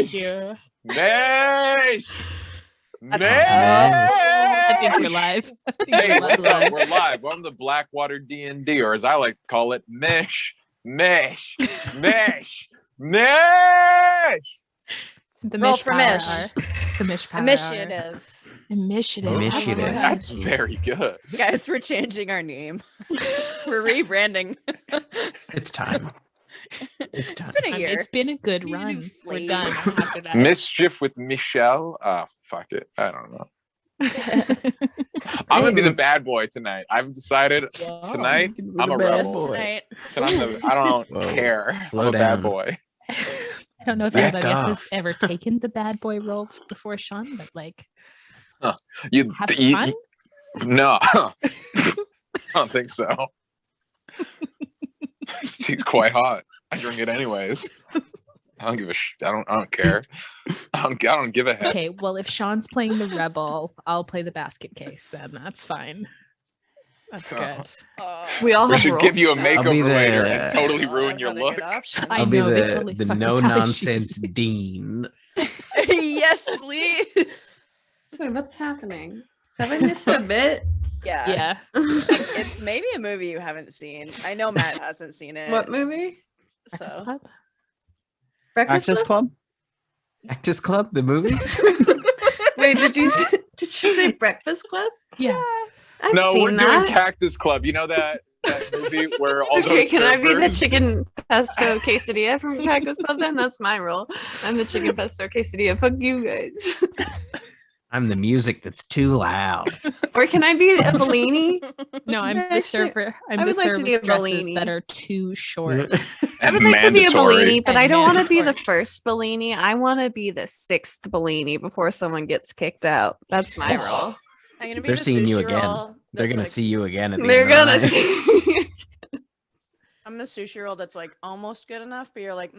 Thank you. Mish! I think we're live. Hey, what's up? We're live. Welcome to BlackwaterDnD, or as I like to call it, Mish. It's the Roll Mish for power Mish. hour. It's the Mish power Initiative. hour. Initiative. That's very good. Guys, we're changing our name. We're rebranding. It's time. It's time. It's been a year. It's been a good We need a new run. We're flavor. done after that. Mischief with Michelle. Fuck it. I don't know. I'm gonna be the bad boy tonight. I've decided tonight I'm a rebel. Tonight. I don't care. Slow I'm a bad down. boy. I don't know if Back anybody else has off. ever taken the bad boy role before, Sean, but like, You, have you- fun. no, I don't think so. She's quite hot. I drink it anyways. I don't give a I don't care. I don't give a heck. Okay, well, if Sean's playing the rebel, I'll play the basket case. Then that's fine. That's So- good. We all We have should roles give you a now. I'll be makeover later the- and totally ruin your Another look. good option. I I'll be know, they totally the fucked no up how I nonsense dean. Yes, please. Wait, what's happening? Have I missed a bit? Yeah. Yeah. It's maybe a movie you haven't seen. I know Matt hasn't seen it. What movie? Breakfast So Club? Breakfast Cactus Club? Club? Cactus Club, the movie? Wait, did you say Breakfast Club? Yeah. I've No, seen we're that. doing Cactus Club. You know that movie where all Okay, those can I be the surfers- chicken pesto quesadilla from Cactus Club then? That's my role. I'm the chicken pesto quesadilla. Fuck you guys. I'm the music that's too loud. Or can I be a Bellini? No, I'm the Actually, server. I'm I the would like to service be a dresses Bellini. that are too short. I would like to be a Mandatory. Bellini, but And I don't want to be the mandatory. first Bellini. I want to be the sixth Bellini before someone gets kicked out. That's my role. I'm gonna be They're the seeing you sushi again. roll They're that's gonna like- see you again at the They're end of the gonna night. see. I'm the sushi roll that's like almost good enough, but you're like,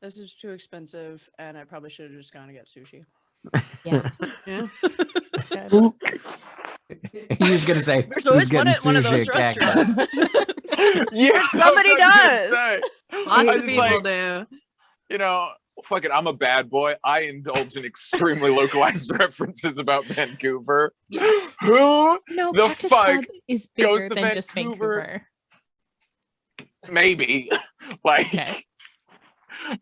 this is too expensive, and I probably should have just gone to get sushi. Yeah. Yeah. He was gonna say, There's "Who's always one getting at one of sushi those at Cactus?" restaurants. Yeah, Somebody that's what I was gonna does. say. Lots I of just people like- do. You know, fuck it. I'm a bad boy. I indulge in extremely localized references about Vancouver. Yeah. Who No, The Cactus fuck Club is goes bigger to than just Vancouver? Vancouver. maybe like, Okay.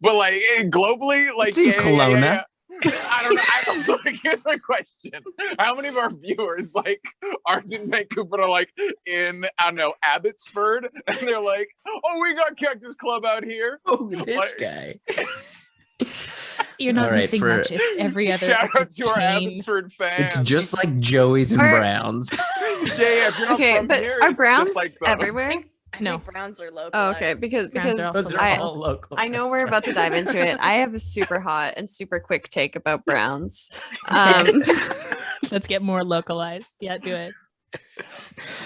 but like globally, like It's in Kelowna. I don't know. Here's my question: how many of our viewers like aren't in Vancouver? Are like in Abbotsford, and they're like, "Oh, we got Cactus Club out here." Oh, this Like- guy. You're not All right, missing for- much. It's every other. Shout it's a out to our chain. Abbotsford fans. It's just like Joey's and Or- Browns. yeah. If you're not Okay, from but here, are it's Browns just like those. everywhere? I No. think Browns are local. Oh, okay, because Browns are also Those are I all local. I know we're about to dive into it. I have a super hot and super quick take about Browns. Let's get more localized. Yeah, do it.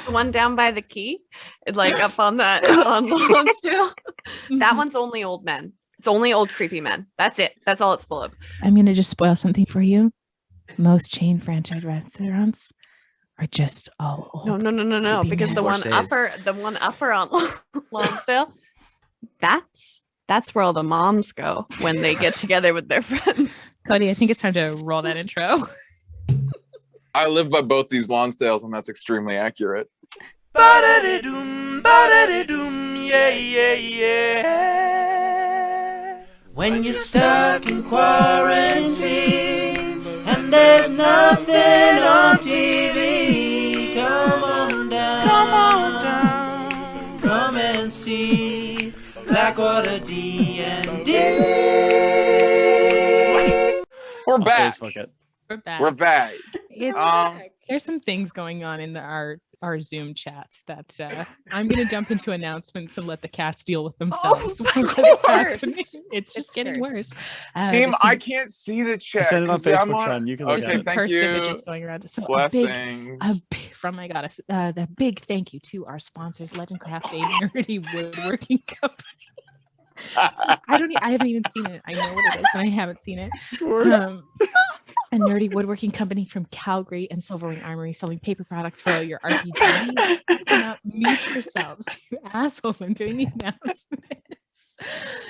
The one down by the key, like up on that on Lonsdale. That Mhm. one's only old men. It's only old creepy men. That's it. That's all it's full of. I'm gonna just spoil something for you. Most chain franchise restaurants are just all old. No. creepy Because men. the one Horses. upper on Lonsdale, that's where all the moms go when they get together with their friends. Cody, I think it's time to roll that intro. I live by both these Lonsdales, and that's extremely accurate. When you're stuck in quarantine and there's nothing on TV, come on down, come and see Blackwater D&D. We're I'll back. Facebook it. We're back. We're back. It's, there's some things going on in our Zoom chat that I'm going to jump into announcements and let the cats deal with themselves. of when it's course. happening. It's just It's getting worse. worse. Team, There's I some- can't see the I chat. sent it on 'cause I'm Facebook, Sean. You can look there's Okay, some at it. thank cursed you. images going around. So Blessings. from my goddess, the big thank you to our sponsors, Legend Craft, a nerdy woodworking company. I haven't even seen it. I know what it is, but I haven't seen it. It's worse. A nerdy woodworking company from Calgary and Silverwing Armory selling paper products for all your RPG. Now, mute yourselves, you assholes. I'm doing the announcements.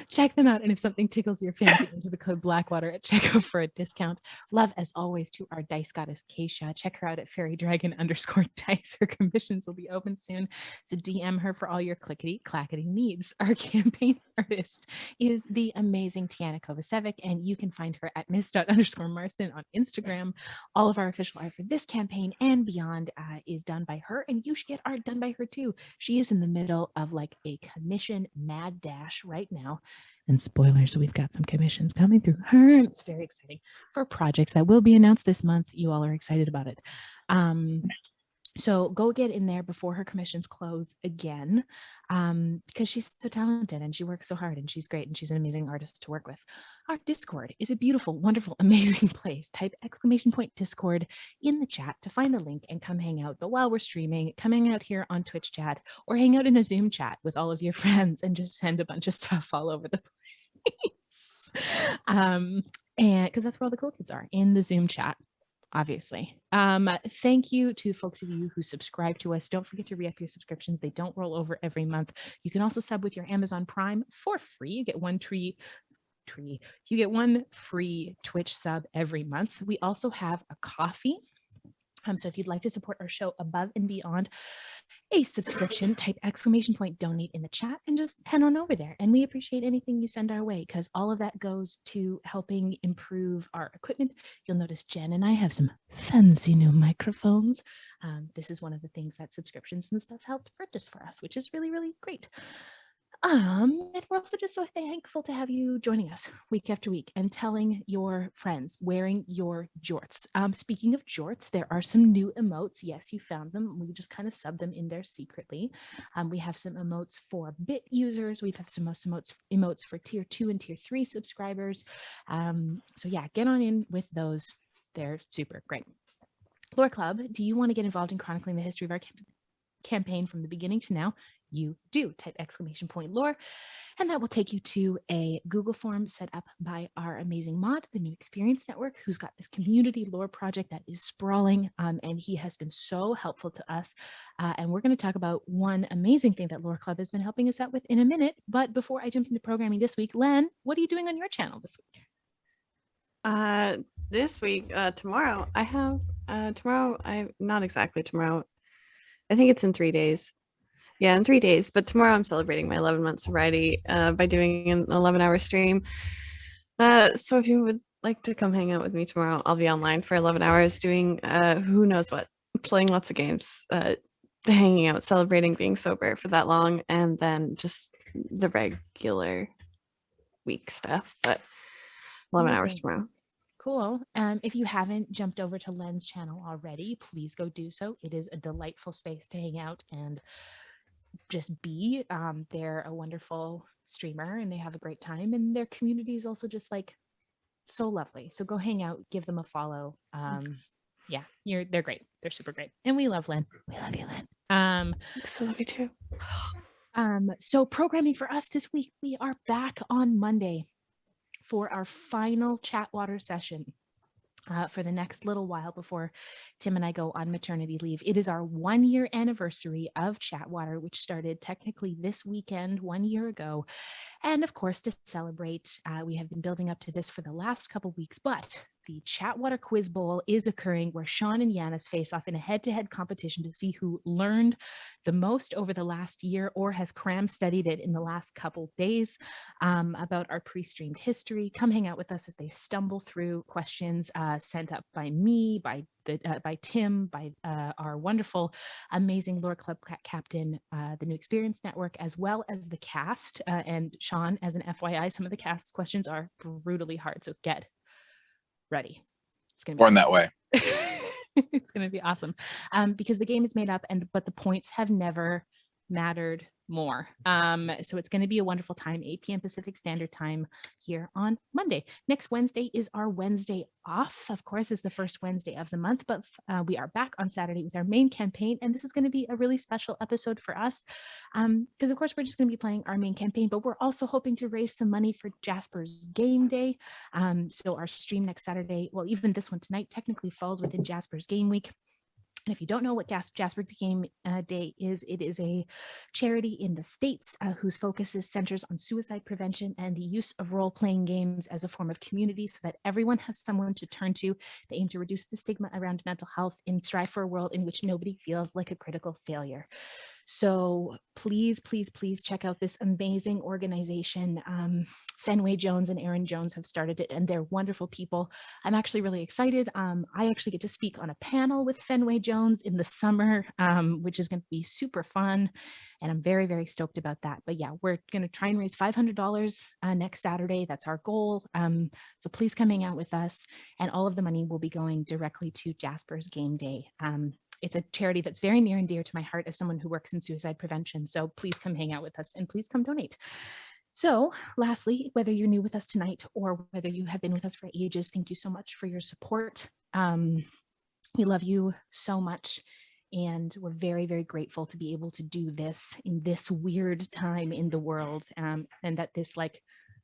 Check them out. And if something tickles your fancy, enter the code Blackwater at checkout for a discount. Love, as always, to our dice goddess, Keisha. Check her out at fairydragon_dice. Her commissions will be open soon. So DM her for all your clickety-clackety needs. Our campaign artist is the amazing Tiana Kovacevic, and you can find her at miss._Marston on Instagram. All of our official art for this campaign and beyond is done by her, and you should get art done by her too. She is in the middle of like a commission mad dash right now. And spoilers, we've got some commissions coming through her. And it's very exciting for projects that will be announced this month. You all are excited about it. So go get in there before her commissions close again, because she's so talented and she works so hard and she's great and she's an amazing artist to work with. Our Discord is a beautiful, wonderful, amazing place. Type !Discord in the chat to find the link and come hang out. But while we're streaming, come hang out here on Twitch chat or hang out in a Zoom chat with all of your friends and just send a bunch of stuff all over the place. And because that's where all the cool kids are, in the Zoom chat. Obviously. Thank you to folks of you who subscribe to us. Don't forget to re-up your subscriptions. They don't roll over every month. You can also sub with your Amazon Prime for free. You get one you get one free Twitch sub every month. We also have a coffee. So if you'd like to support our show above and beyond a subscription, type !donate in the chat and just head on over there. And we appreciate anything you send our way because all of that goes to helping improve our equipment. You'll notice Jen and I have some fancy new microphones. This is one of the things that subscriptions and stuff helped purchase for us, which is really, really great. And we're also just so thankful to have you joining us week after week and telling your friends, wearing your jorts. Speaking of jorts, there are some new emotes. Yes, you found them. We just kind of subbed them in there secretly. We have some emotes for bit users. We've some emotes for tier 2 and tier 3 subscribers. So yeah, get on in with those. They're super great. Lore Club, do you want to get involved in chronicling the history of our campaign from the beginning to now? You do. Type !Lore, and that will take you to a Google form set up by our amazing mod, the New Experience Network, who's got this community lore project that is sprawling, and he has been so helpful to us. And we're going to talk about one amazing thing that Lore Club has been helping us out with in a minute. But before I jump into programming this week, Len, what are you doing on your channel this week? This week, tomorrow, not exactly tomorrow. I think it's in 3 days. Yeah, in 3 days. But tomorrow I'm celebrating my 11-month sobriety by doing an 11-hour stream. So if you would like to come hang out with me tomorrow, I'll be online for 11 hours doing who knows what, playing lots of games, hanging out, celebrating being sober for that long, and then just the regular week stuff. But 11 hours tomorrow. Cool. If you haven't jumped over to Len's channel already, please go do so. It is a delightful space to hang out and just be. They're a wonderful streamer and they have a great time, and their community is also just like so lovely. So go hang out, give them a follow. Yeah, they're great. They're super great. And we love Len. We love you, Len. Thanks, I love you too. So programming for us this week, we are back on Monday for our final Chatwater session for the next little while before Tim and I go on maternity leave. It is our 1-year anniversary of Chatwater, which started technically this weekend 1 year ago. And of course, to celebrate, we have been building up to this for the last couple weeks, but the Chatwater Quiz Bowl is occurring where Sean and Yanis face off in a head-to-head competition to see who learned the most over the last year or has cram studied it in the last couple days about our pre-streamed history. Come hang out with us as they stumble through questions sent up by me, by Tim, by our wonderful, amazing Lore Club captain, the New Experience Network, as well as the cast. And Sean, as an FYI, some of the cast's questions are brutally hard, so get ready. It's gonna be Born that way. It's gonna be awesome because the game is made up, but the points have never mattered more. So it's going to be a wonderful time, 8 p.m. Pacific Standard Time here on Monday. Next Wednesday is our Wednesday off, of course, is the first Wednesday of the month, but we are back on Saturday with our main campaign, and this is going to be a really special episode for us because, of course, we're just going to be playing our main campaign, but we're also hoping to raise some money for Jasper's Game Day. So our stream next Saturday, well, even this one tonight, technically falls within Jasper's Game Week. And if you don't know what Jasper's Game Day is, it is a charity in the States whose focus centers on suicide prevention and the use of role-playing games as a form of community so that everyone has someone to turn to. They aim to reduce the stigma around mental health and strive for a world in which nobody feels like a critical failure. So please, please, please check out this amazing organization. Fenway Jones and Aaron Jones have started it, and they're wonderful people. I'm actually really excited. I actually get to speak on a panel with Fenway Jones in the summer, which is going to be super fun. And I'm very, very stoked about that. But yeah, we're going to try and raise $500 next Saturday. That's our goal. So please come hang out with us. And all of the money will be going directly to Jasper's Game Day. It's a charity that's very near and dear to my heart as someone who works in suicide prevention. So please come hang out with us and please come donate. So lastly, whether you're new with us tonight or whether you have been with us for ages, thank you so much for your support. We love you so much. And we're very, very grateful to be able to do this in this weird time in the world, and that this like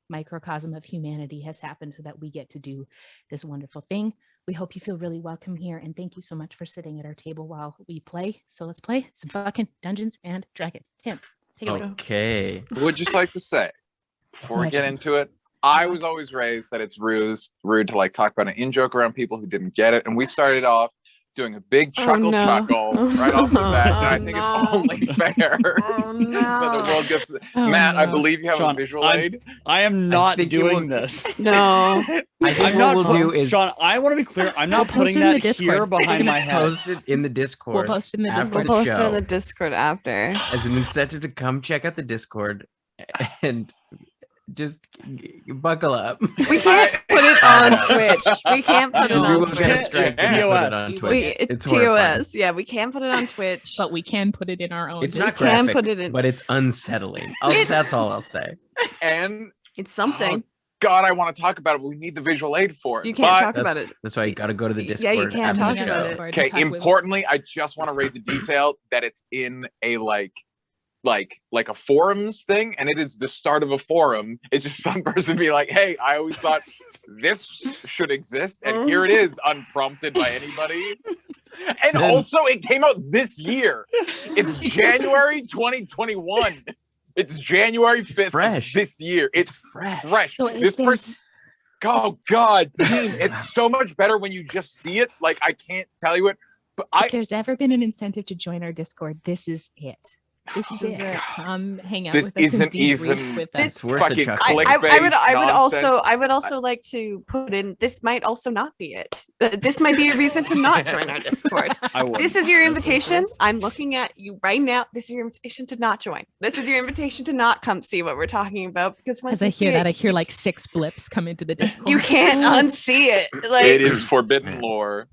microcosm of humanity has happened so that we get to do this wonderful thing. We hope you feel really welcome here, and thank you so much for sitting at our table while we play. So let's play some fucking Dungeons and Dragons. Tim, take it away. Okay. Would just like to say, before we get into it, I was always raised that it's rude to like talk about an in-joke around people who didn't get it. And we started off doing a big chuckle right off the bat. And I think it's only fair that the world gets Matt, I believe you have Sean, a visual aid. I am not doing this. No. I think what we'll do is Sean, I want to be clear. I'm not putting that here behind my head. post it in the Discord. We'll post it in the after Discord. the We'll post it show in the Discord after. as an incentive to come check out the Discord and just buckle up. We can't put it on Twitch. We can't put it We on will get a Twitch. strike to put it on Twitch. It's horrifying. TOS. Yeah, we can't put it on Twitch. But we can put it in our own. It's We not can graphic, put it in. but it's unsettling. That's all I'll say. And It's something. God, I want to talk about it, but we need the visual aid for it. You can't But- talk about it. That's why you got to go to the Yeah, Discord. you can't after talk the about show. it. Okay, importantly, I just want to raise a detail that it's in a like a forums thing, and it is the start of a forum. It's just some person be like, hey, I always thought this should exist, and here it is, unprompted by anybody. And also, it came out this year. It's January 2021. It's January 5th fresh. This year. It's fresh. So This person. Oh God, team! It's so much better when you just see it. Like I can't tell you it, but If there's ever been an incentive to join our Discord, this is it. This is it. Come hang out This with us and isn't debrief even- with This- us. It's worth a fucking chuckle. clickbait I would nonsense. also like to put in. This might also not be it. This might be a reason to not join our Discord. I wouldn't. This is your invitation. I'm looking at you right now. This is your invitation to not join. This is your invitation to not come see what we're talking about. Because once As I you see hear that, I it, hear like 6 blips come into the Discord. you can't unsee it. Like It is forbidden lore.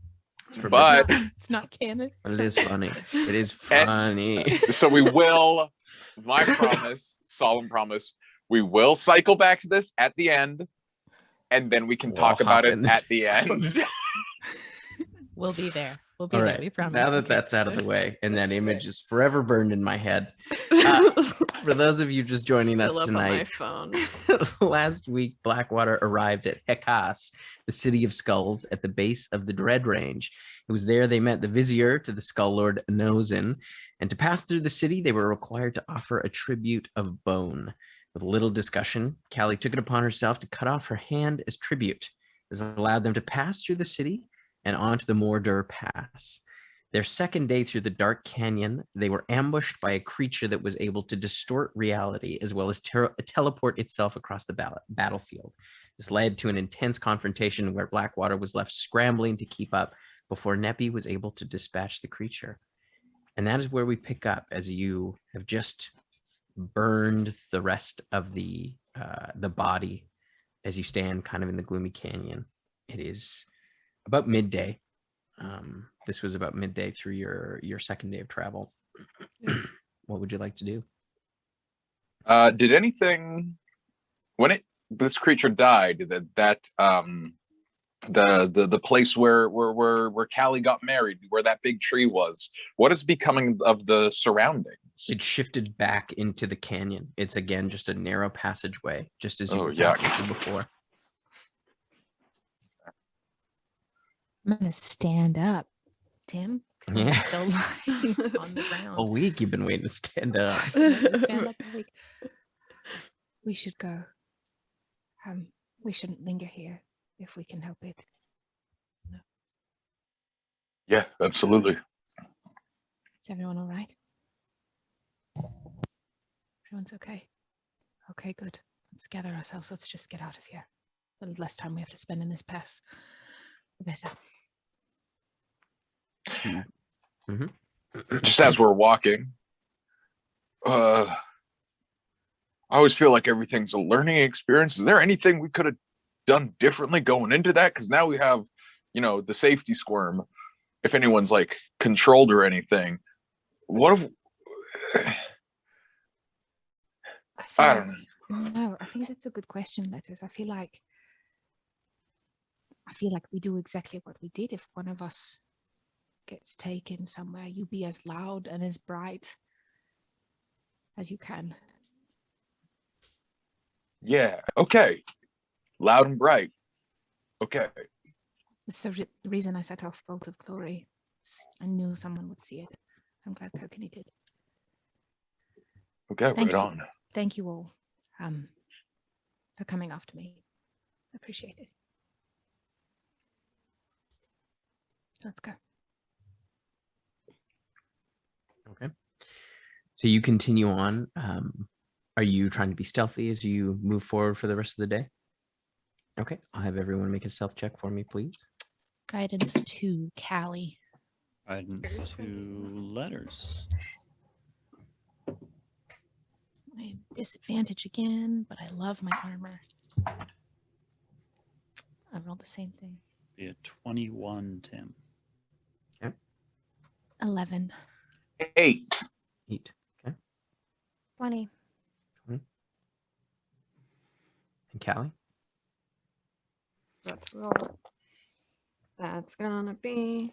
It's forbidden. But It's not canon. But it is funny. It is funny. so we will, my promise, solemn promise, we will cycle back to this at the end, and then we can We'll talk about hop it in the at the end. We'll be there. We'll be All there. right. We promise. Now that Okay. that's out of the way, and that That's image right. is forever burned in my head. For those of you just joining us still up on my tonight, phone. last week Blackwater arrived at Hecas, the city of skulls at the base of the Dread Range. It was there they met the vizier to the Skull Lord Nozin, and to pass through the city, they were required to offer a tribute of bone. With a little discussion, Callie took it upon herself to cut off her hand as tribute. This allowed them to pass through the city and onto the Mordur Pass. Their second day through the dark canyon, they were ambushed by a creature that was able to distort reality as well as teleport itself across the battlefield. This led to an intense confrontation where Blackwater was left scrambling to keep up before Neppy was able to dispatch the creature. And that is where we pick up as you have just burned the rest of the body as you stand kind of in the gloomy canyon. It is about midday. This was about midday through your second day of travel. What would you like to do? Did anything when this creature died? The place where Callie got married, where that big tree was. What is becoming of the surroundings? It shifted back into the canyon. It's again just a narrow passageway, just as you Oh, were yuck. passing through before. I'm gonna stand up Tim. 'Cause Yeah. I'm still lying on the ground. A week you've been waiting to stand up. I've been waiting to stand up all week. We should go. We shouldn't linger here if we can help it. Yeah, absolutely. Is everyone all right? Everyone's okay. Okay, good. Let's gather ourselves. Let's just get out of here. The less time we have to spend in this pass, the better. Just as we're walking, I always feel like everything's a learning experience. Is there anything we could have done differently going into that? Because now we have, the safety squirm. If anyone's like controlled or anything, what if? I don't know. No, I think that's a good question, Letters. I feel like we do exactly what we did. If one of us gets taken somewhere, you be as loud and as bright as you can. Yeah. Okay. Loud and bright. Okay. It's the reason I set off Bolt of Glory. I knew someone would see it. I'm glad Kokanee did. Okay. Thank Right you. on. Thank you all for coming after me. I appreciate it. Let's go. Okay. So you continue on. Are you trying to be stealthy as you move forward for the rest of the day? Okay. I'll have everyone make a stealth check for me, please. Guidance to Callie. Guidance to Letters. My disadvantage again, but I love my armor. I rolled the same thing. Be a 21, Tim. 11. 8. 8. Okay. 20. And Callie? About to roll. That's gonna be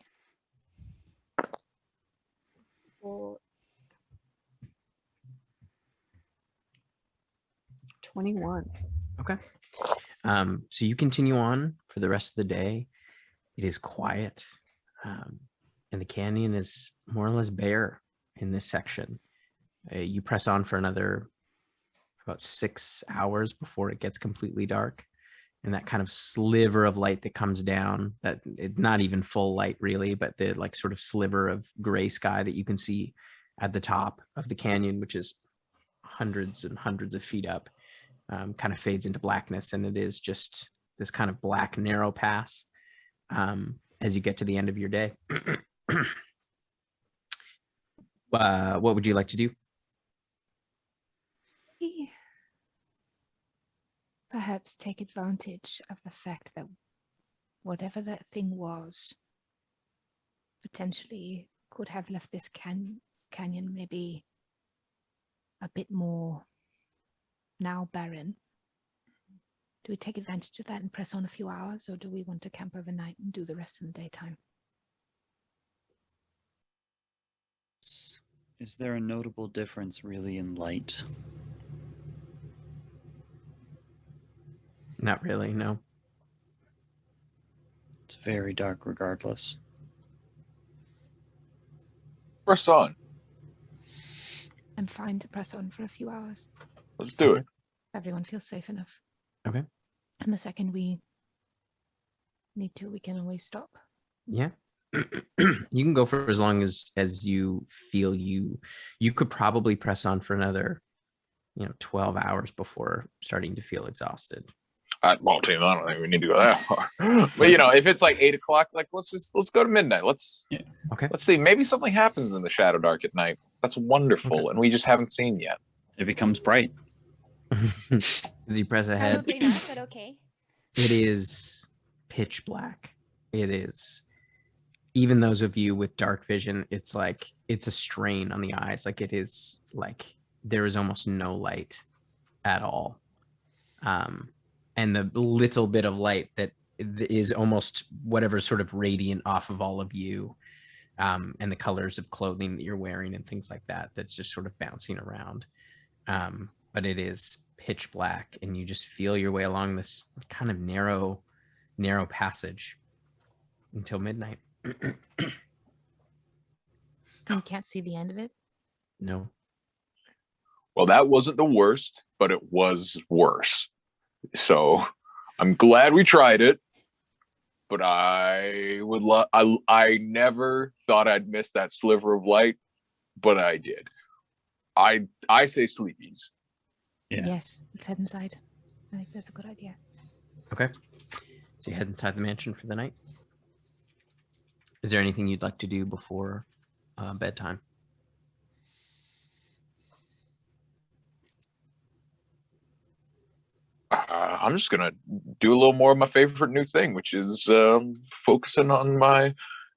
21. Okay. So you continue on for the rest of the day. It is quiet, and the canyon is more or less bare in this section. You press on for another about 6 hours before it gets completely dark, and that kind of sliver of light that comes down, that it's not even full light really, but the like sort of sliver of gray sky that you can see at the top of the canyon, which is hundreds and hundreds of feet up, kind of fades into blackness, and it is just this kind of black narrow pass as you get to the end of your day. What would you like to do? Perhaps take advantage of the fact that whatever that thing was potentially could have left this canyon maybe a bit more now barren. Do we take advantage of that and press on a few hours, or do we want to camp overnight and do the rest in the daytime? Is there a notable difference really in light? Not really, no. It's very dark regardless. Press on. I'm fine to press on for a few hours. Let's do it. Everyone feels safe enough. Okay. And the second we need to, we can always stop. Yeah. You can go for as long as you feel you could probably press on for another 12 hours before starting to feel exhausted. Well, team, I don't think we need to go that far. But if it's like 8 o'clock, like let's go to midnight. Let's see. Maybe something happens in the Shadow Dark at night. That's wonderful, and we just haven't seen yet. It becomes bright. As you press ahead, Probably not, but okay. it is pitch black. It is. Even those of you with dark vision, it's like it's a strain on the eyes. Like it is like there is almost no light at all. And the little bit of light that is almost whatever's sort of radiant off of all of you, and the colors of clothing that you're wearing and things like that, that's just sort of bouncing around. But it is pitch black, and you just feel your way along this kind of narrow passage until midnight. You can't see the end of it. No. Well, that wasn't the worst, but it was worse. So I'm glad we tried it, but I would love. I never thought I'd miss that sliver of light, but I did. I say sleepies. Yeah. Yes, let's head inside. I think that's a good idea. Okay. So you head inside the mansion for the night. Is there anything you'd like to do before bedtime? I'm just gonna do a little more of my favorite new thing, which is focusing on my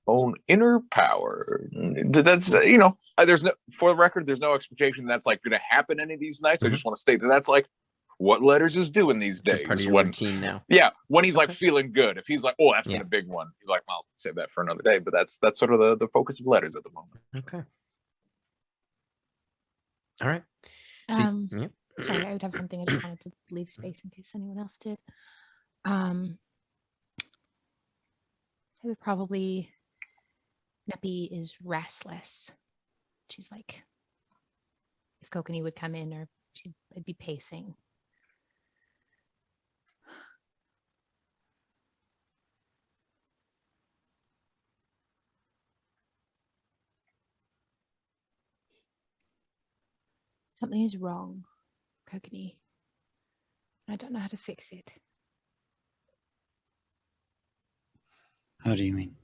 own inner power. That's there's no, for the record, there's no expectation that's like gonna happen any of these nights. I just want to state that that's like what Letters is doing these It's a days. part of your When routine now. yeah, when he's like Okay. feeling good. If he's like, oh, that's been Yeah. a big one. He's like, well, I'll save that for another day. But that's sort of the focus of Letters at the moment. Okay. All right. Yeah. Sorry, I would have something. I just wanted to leave space in case anyone else did. I would probably. Neppy is restless. She's like, if Kokanee would come in, or I'd be pacing. Something is wrong, Kokanee. I don't know how to fix it. How do you mean?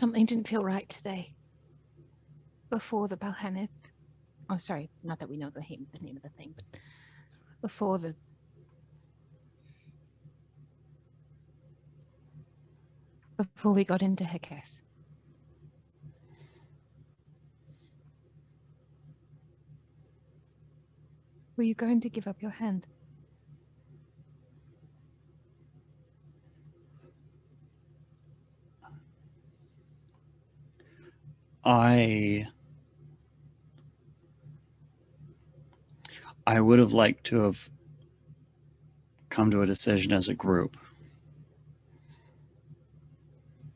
Something didn't feel right today. Before the Balhanith. Oh, sorry, not that we know the name of the thing, but before we got into Hekes. Were you going to give up your hand? I would have liked to have come to a decision as a group,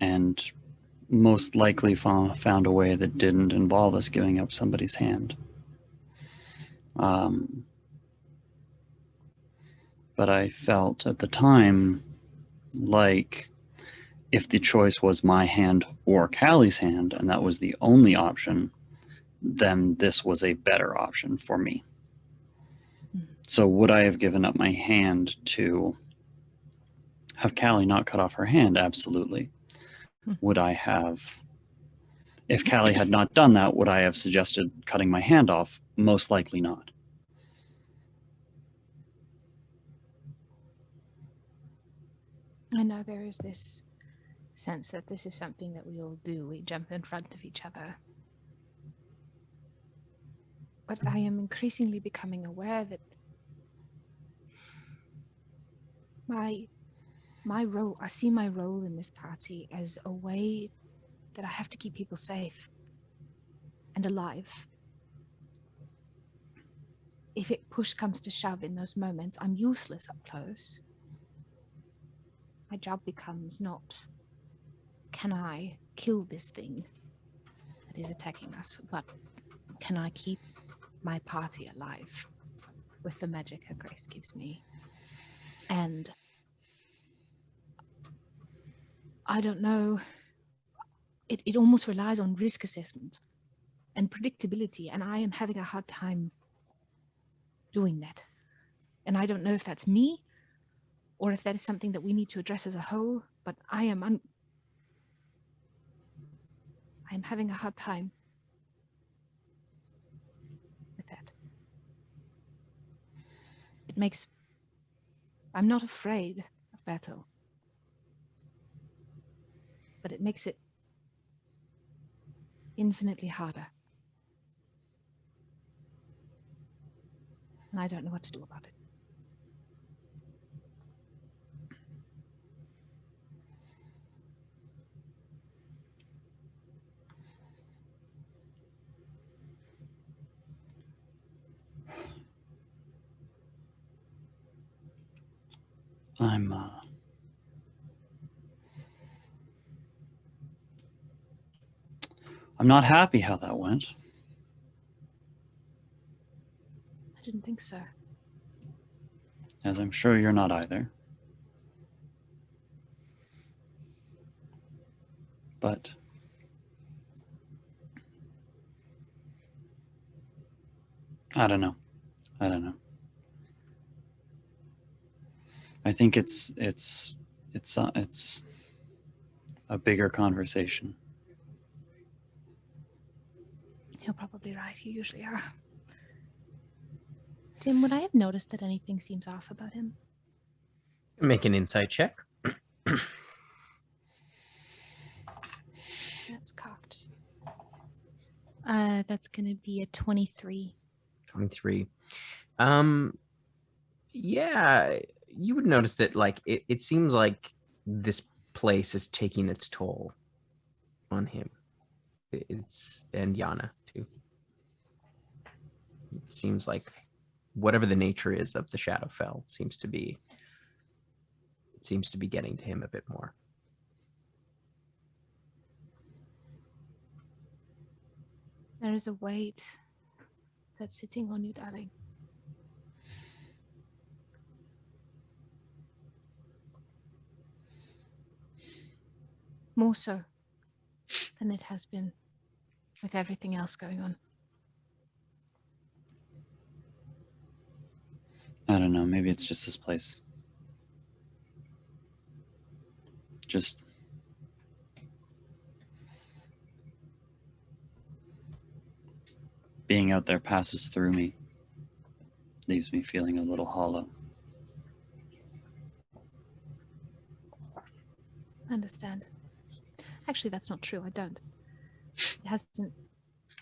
and most likely found a way that didn't involve us giving up somebody's hand. But I felt at the time like if the choice was my hand or Callie's hand, and that was the only option, then this was a better option for me. So would I have given up my hand to have Callie not cut off her hand? Absolutely. Would I have, if Callie had not done that, would I have suggested cutting my hand off? Most likely not. I know there is this sense that this is something that we all do. We jump in front of each other. But I am increasingly becoming aware that my role, I see my role in this party as a way that I have to keep people safe and alive. If it push comes to shove in those moments, I'm useless up close. My job becomes not, can I kill this thing that is attacking us, but can I keep my party alive with the magic her grace gives me? And I don't know, it almost relies on risk assessment and predictability, and I am having a hard time doing that. And I don't know if that's me or if that is something that we need to address as a whole, but I am having a hard time with that. I'm not afraid of battle, but it makes it infinitely harder. And I don't know what to do about it. I'm not happy how that went. I didn't think so. As I'm sure you're not either. But I don't know. I think it's a bigger conversation. You're probably right. You usually are. Tim, would I have noticed that anything seems off about him? Make an insight check. That's cocked. That's gonna be a 23. 23. Yeah, you would notice that like it seems like this place is taking its toll on him. It's and Yana too. It seems like whatever the nature is of the Shadowfell seems to be getting to him a bit more. There is a weight that's sitting on you, darling. More so than it has been with everything else going on. I don't know. Maybe it's just this place. Just being out there passes through me, leaves me feeling a little hollow. I understand. Actually, that's not true. I don't. It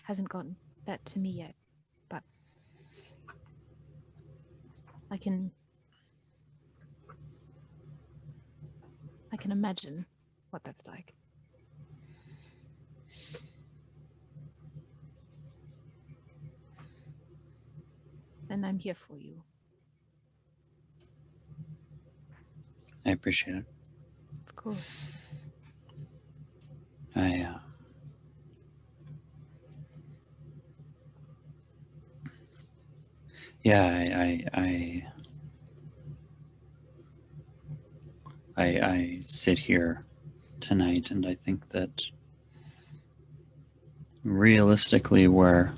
hasn't gotten that to me yet, but I can imagine what that's like. And I'm here for you. I appreciate it. Of course. I sit here tonight and I think that realistically where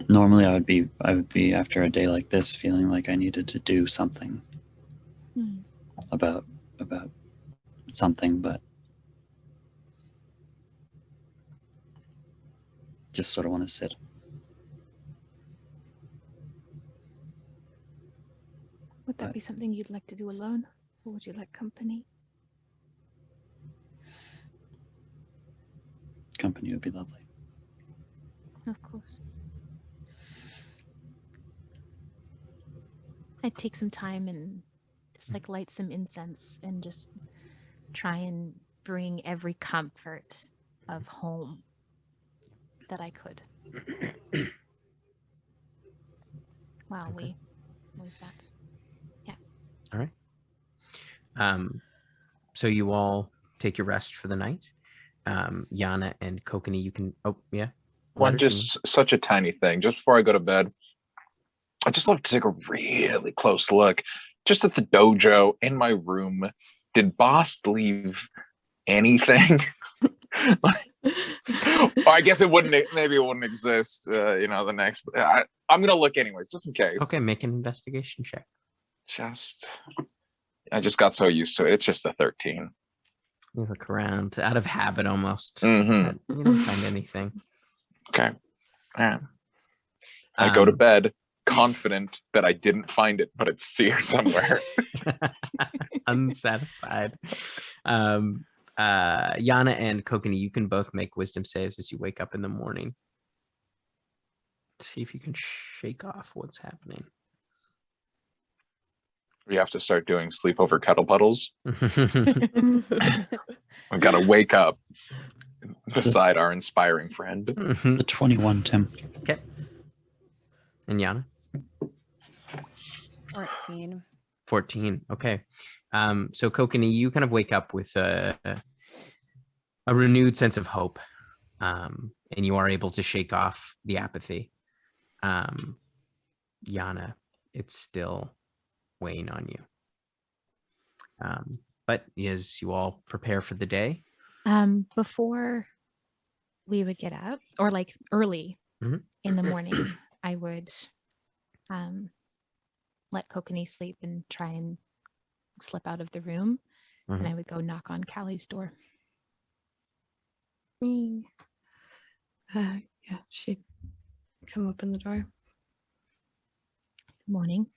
normally I would be after a day like this feeling like I needed to do something about something, but just sort of want to sit. Would that be something you'd like to do alone, or would you like company? Company would be lovely. Of course. I'd take some time and just like light some incense and just try and bring every comfort of home that I could. Wow, Okay. what is that? Yeah. All right. So you all take your rest for the night. Yana and Kokani, you can. Oh yeah. One Letters just such a tiny thing. Just before I go to bed, I just love to take a really close look just at the dojo in my room. Did Boss leave anything? Or I guess it wouldn't. Maybe it wouldn't exist. The next. I'm gonna look anyways, just in case. Okay, make an investigation check. I just got so used to it. It's just a 13. You look around out of habit almost. Mhm. But you don't find anything. Okay. Yeah. I go to bed confident that I didn't find it, but it's here somewhere. Unsatisfied. Yana and Kokani, you can both make wisdom saves as you wake up in the morning. See if you can shake off what's happening. We have to start doing sleepover kettle puddles. We gotta wake up beside our inspiring friend. The 21, Tim. Okay. And Yana? 14. 14. Okay. So Kokanee, you kind of wake up with a renewed sense of hope. And you are able to shake off the apathy. Yana, it's still weighing on you. But as you all prepare for the day, Before we would get up, or like early Mhm. in the morning, I would let Kokanee sleep and try and slip out of the room, and I would go knock on Callie's door. Yeah, she'd come open the door. Morning.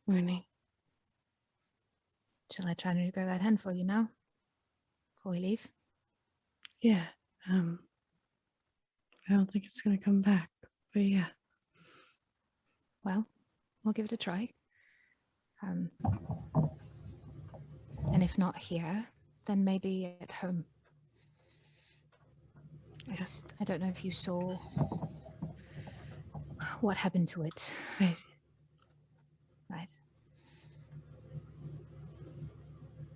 Morning. Shall I try and regrow that hand for you now? Before we leave? Yeah. I don't think it's gonna come back, but yeah. Well, we'll give it a try. And if not here, then maybe at home. I don't know if you saw what happened to it. Right. Right.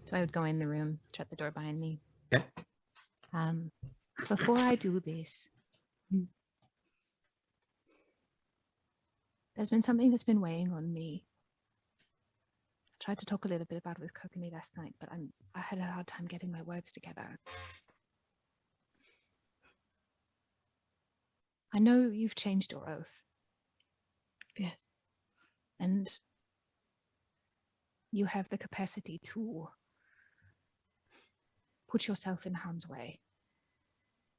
So I would go in the room, shut the door behind me. Okay. Before I do this, there's been something that's been weighing on me. I tried to talk a little bit about it with Kokanee last night, but I had a hard time getting my words together. I know you've changed your oath. Yes. And you have the capacity to put yourself in harm's way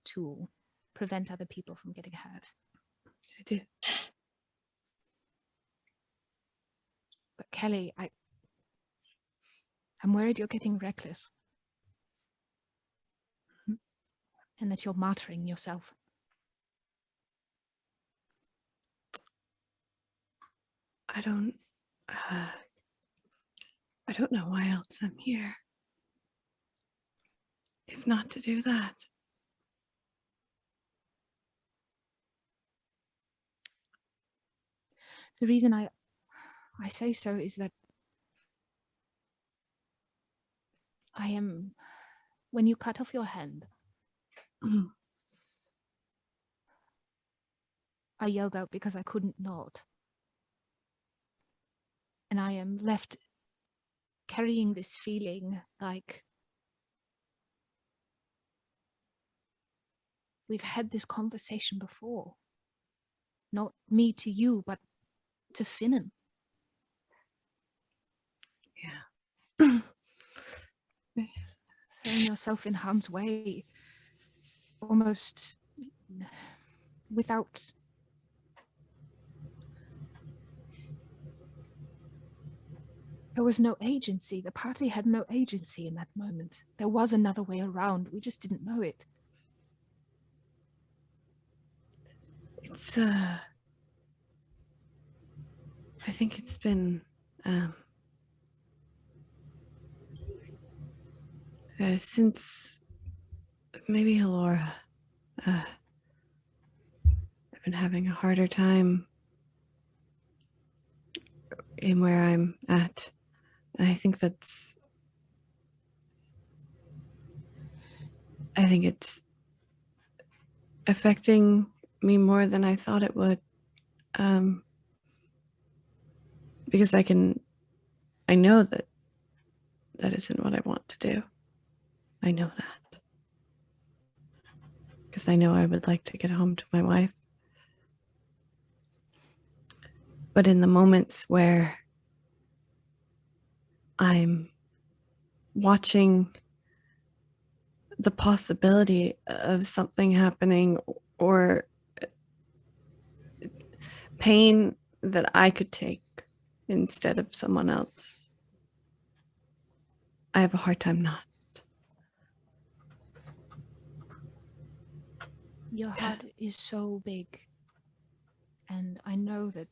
to prevent other people from getting hurt. I do. But Kelly, I'm worried you're getting reckless. And that you're martyring yourself. I don't know why else I'm here. If not to do that. The reason I say so is that when you cut off your hand, I yelled out because I couldn't not. And I am left carrying this feeling like we've had this conversation before. Not me to you, but to Finnan. Yeah. Throwing yourself in harm's way, almost without... There was no agency. The party had no agency in that moment. There was another way around. We just didn't know it. It's, I think it's been, since maybe Alora, I've been having a harder time in where I'm at. And I think it's affecting me more than I thought it would. Because I know that isn't what I want to do. I know that. Because I know I would like to get home to my wife. But in the moments where I'm watching the possibility of something happening or pain that I could take instead of someone else, I have a hard time not. Your heart is so big. And I know that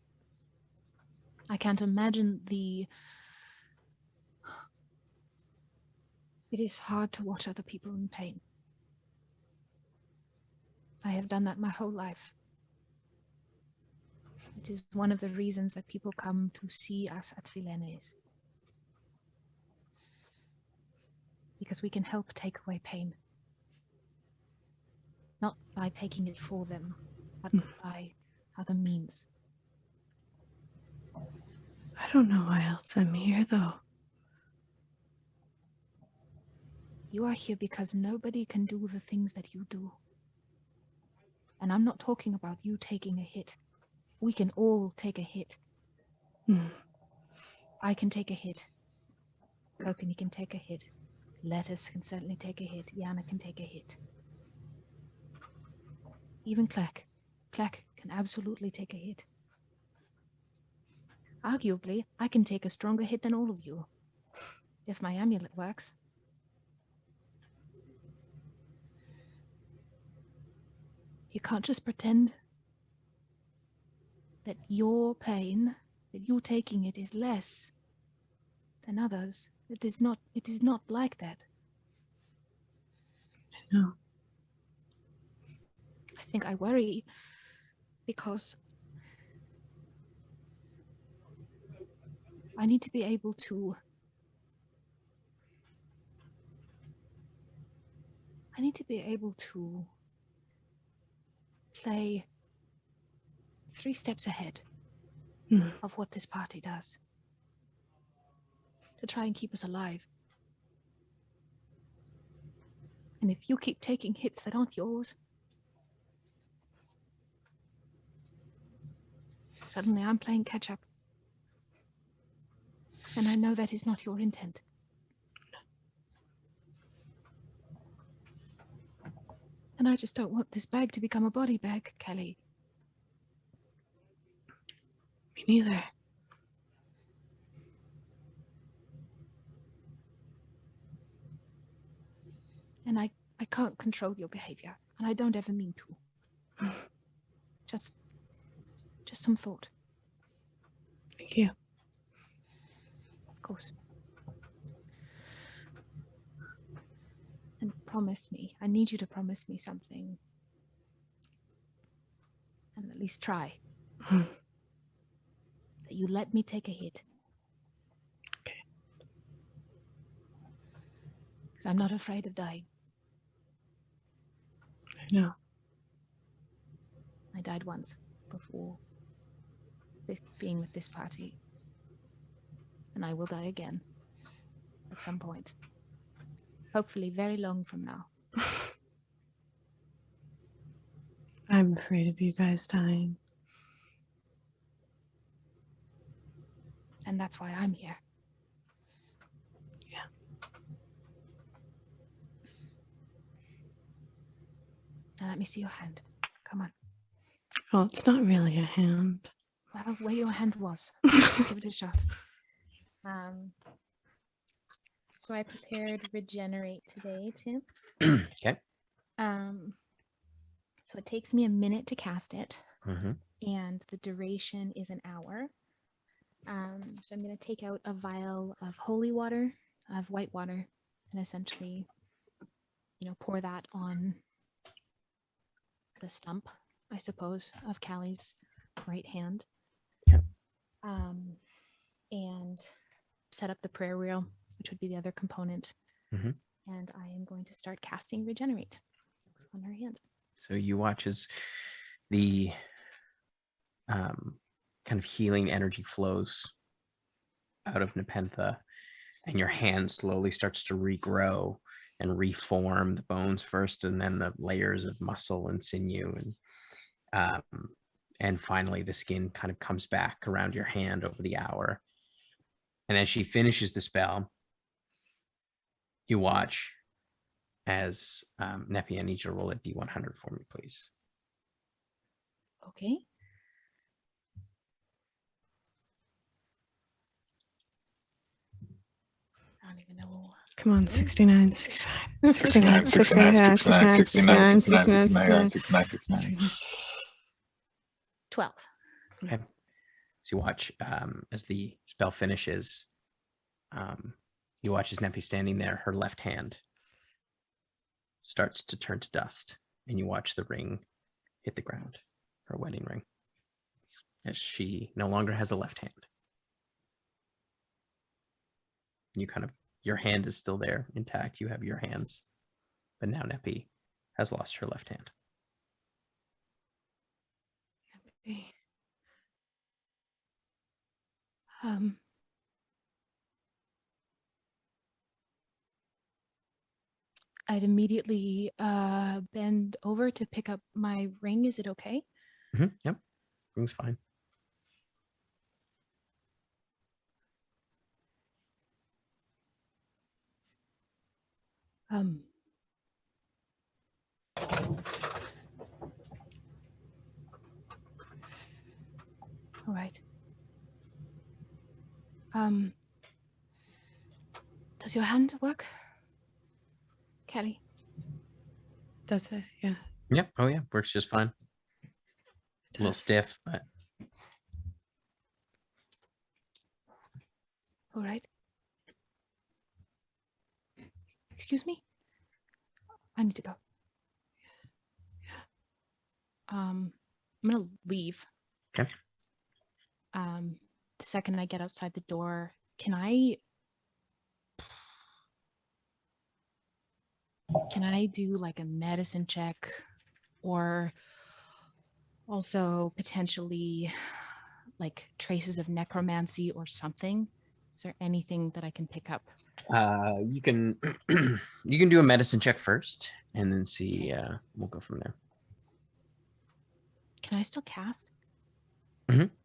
I can't imagine it is hard to watch other people in pain. I have done that my whole life. It is one of the reasons that people come to see us at Filenes. Because we can help take away pain. Not by taking it for them, but by other means. I don't know why else I'm here, though. You are here because nobody can do the things that you do. And I'm not talking about you taking a hit. We can all take a hit. I can take a hit. Kokanee can take a hit. Lettuce can certainly take a hit. Yana can take a hit. Even Kleck. Kleck can absolutely take a hit. Arguably, I can take a stronger hit than all of you. If my amulet works. You can't just pretend that your pain, that you taking it, is less than others. It is not like that. No. I think I worry because I need to be able to play 3 steps ahead of what this party does. To try and keep us alive. And if you keep taking hits that aren't yours, suddenly I'm playing catch up. And I know that is not your intent. And I just don't want this bag to become a body bag, Kelly. Me neither. And I can't control your behavior, and I don't ever mean to. Just some thought. Thank you. Of course. And promise me, I need you to promise me something. And at least try. That you let me take a hit. Okay. Because I'm not afraid of dying. I know. I died once before being with this party. And I will die again. At some point. Hopefully very long from now. I'm afraid of you guys dying. And that's why I'm here. Yeah. Now let me see your hand. Come on. Oh, it's not really a hand. Well, where your hand was. Give it a shot. So I prepared Regenerate today too. Okay. So it takes me a minute to cast it, Mm-hmm. and the duration is an hour. So I'm going to take out a vial of holy water, of white water, and essentially, pour that on the stump, I suppose, of Callie's right hand. Okay. And set up the prayer wheel, which would be the other component. Mm-hmm. And I am going to start casting Regenerate on her hand. So you watch as the kind of healing energy flows out of Nepentha, and your hand slowly starts to regrow and reform the bones first, and then the layers of muscle and sinew, and finally the skin kind of comes back around your hand over the hour. And as she finishes the spell, you watch as Neppy, I need you to roll a D100 for me, please. Okay. I don't even know. Come on, 69, 69, 69, 12. Okay. So you watch as the spell finishes, you watch as Neppy standing there, her left hand starts to turn to dust, and you watch the ring hit the ground, her wedding ring, as she no longer has a left hand. your hand is still there intact. You have your hands, but now Neppy has lost her left hand. Um, I'd immediately bend over to pick up my ring. Is it okay? Yep, ring's fine. Um, all right. Does your hand work, Kelly? Does it? Yeah. Yep. Oh yeah, works just fine. A little does. stiff, but All right. Excuse me? I need to go. I'm gonna leave. Okay. The second I get outside the door, can I do like a medicine check, or also potentially like traces of necromancy or something? Is there anything that I can pick up? you can you can do a medicine check first, and then see. We'll go from there. Can I still cast?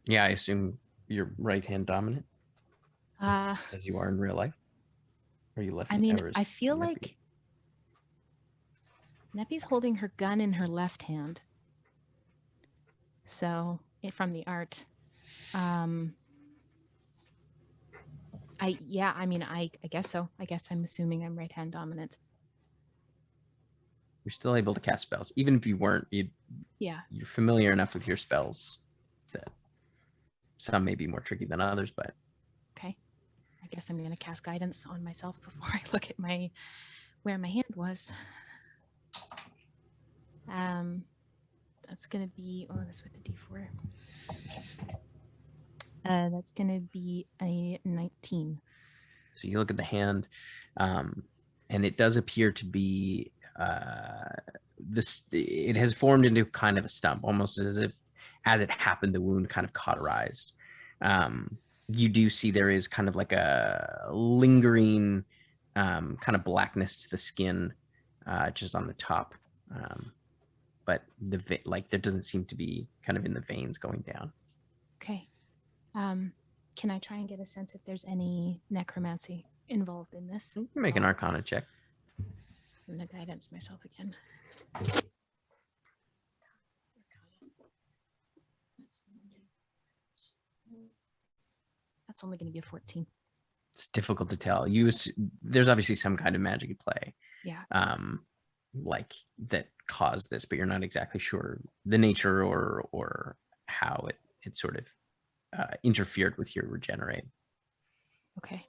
Yeah, I assume you're right hand dominant, Uh, as you are in real life. Or you left? I mean, or is I feel Neppy? like Neppy's holding her gun in her left hand. So, from the art, I guess so. I guess I'm assuming I'm right hand dominant. You're still able to cast spells, even if you weren't. Yeah. You're familiar enough with your spells that some may be more tricky than others, but Okay. I guess I'm gonna cast guidance on myself before I look at where my hand was. That's gonna be this with the D4. That's gonna be a 19. so you look at the hand, and it does appear to be this. It has formed into kind of a stump, almost as if, as it happened, the wound kind of cauterized. You do see there is kind of like a lingering kind of blackness to the skin, just on the top, but there doesn't seem to be kind of in the veins going down. Okay. Can I try and get a sense if there's any necromancy involved in this? Make an Arcana check. I'm gonna guidance myself again. That's only going to be a 14. It's difficult to tell. There's obviously some kind of magic at play. Yeah. Like that caused this, but you're not exactly sure the nature or how it sort of interfered with your regenerate. Okay.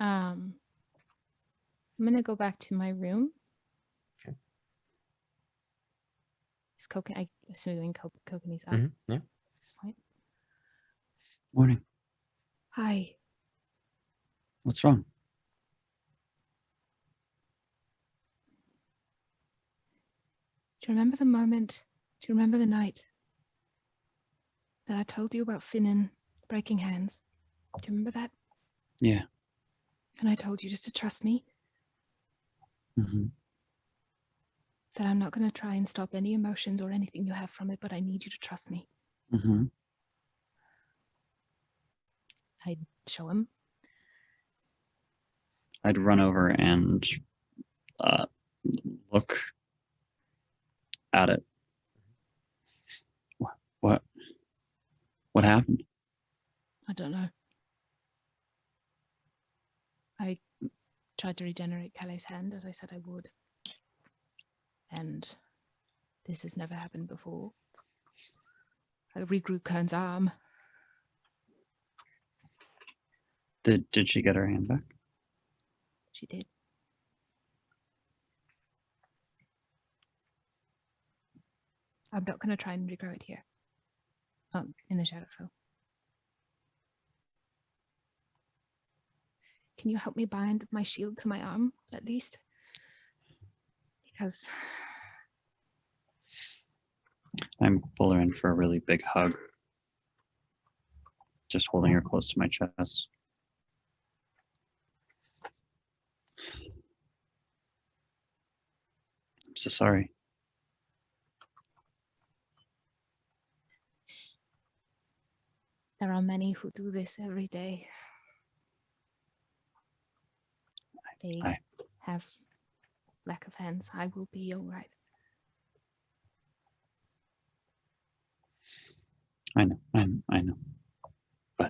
I'm gonna go back to my room. Okay. Is I assuming Kokan's up Yeah. at this point. Morning. Hi. What's wrong? Do you remember the moment? Do you remember the night that I told you about Finnan breaking hands? Do you remember that? Yeah. And I told you just to trust me. Mm-hmm. That I'm not going to try and stop any emotions or anything you have from it, but I need you to trust me. Mm-hmm. I'd show him. I'd run over and look at it. What happened? I don't know. I tried to regenerate Kelly's hand as I said I would. And this has never happened before. I regrew Kern's arm. Did she get her hand back? She did. I'm not going to try and regrow it here. In the Shadowfell. can you help me bind my shield to my arm at least? Because I'm pull her in for a really big hug. Just holding her close to my chest. I'm so sorry. there are many who do this every day. They I- have lack of hands. I will be all right. I know. I know.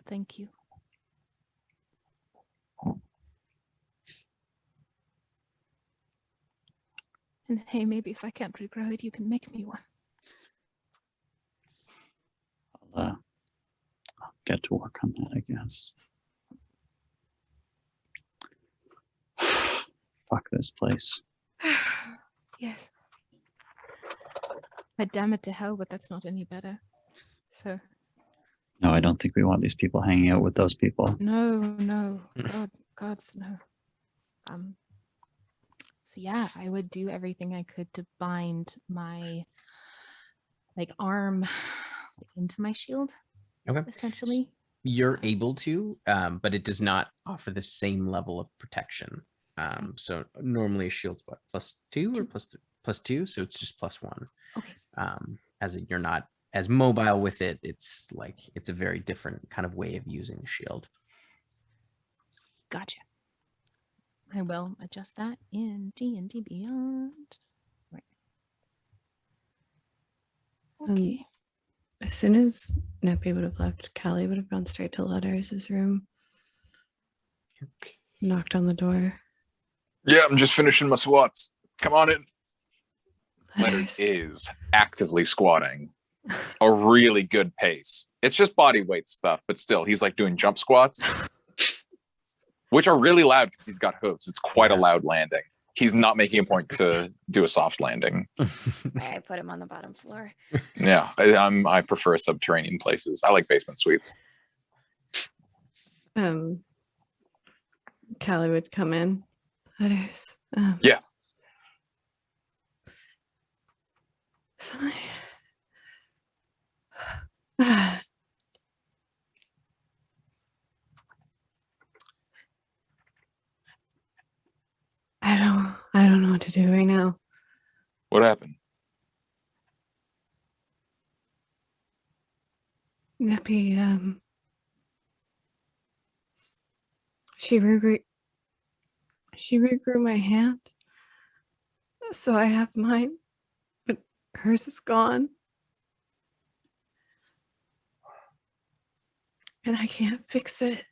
Thank you. And hey, maybe if I can't regrow it, you can make me one. I'll get to work on that, I guess. Fuck this place. Yes. I damn it to hell, but that's not any better. So No, I don't think we want these people hanging out with those people. no, God's no. So yeah, I would do everything I could to bind my arm into my shield. Okay. Essentially. You're able to, but it does not offer the same level of protection. So normally a shield's what, +2 or +2, so it's just +1. Okay. As you're not as mobile with it, it's a very different kind of way of using the shield. Gotcha. I will adjust that in D&D Beyond. Right. Okay. As soon as Neppy would have left, Callie would have gone straight to Letters' room. Knocked on the door. Yeah, I'm just finishing my squats. Come on in. Letters. Letters is actively squatting a really good pace. It's just body weight stuff, but still, he's like doing jump squats, which are really loud because he's got hooves. It's quite a loud landing. He's not making a point to do a soft landing. I put him on the bottom floor. Yeah, I prefer subterranean places. I like basement suites. Callie would come in. Letters. Yeah. So I don't know what to do right now. What happened? Neppy, she regrew my hand. So I have mine, but hers is gone. And I can't fix it.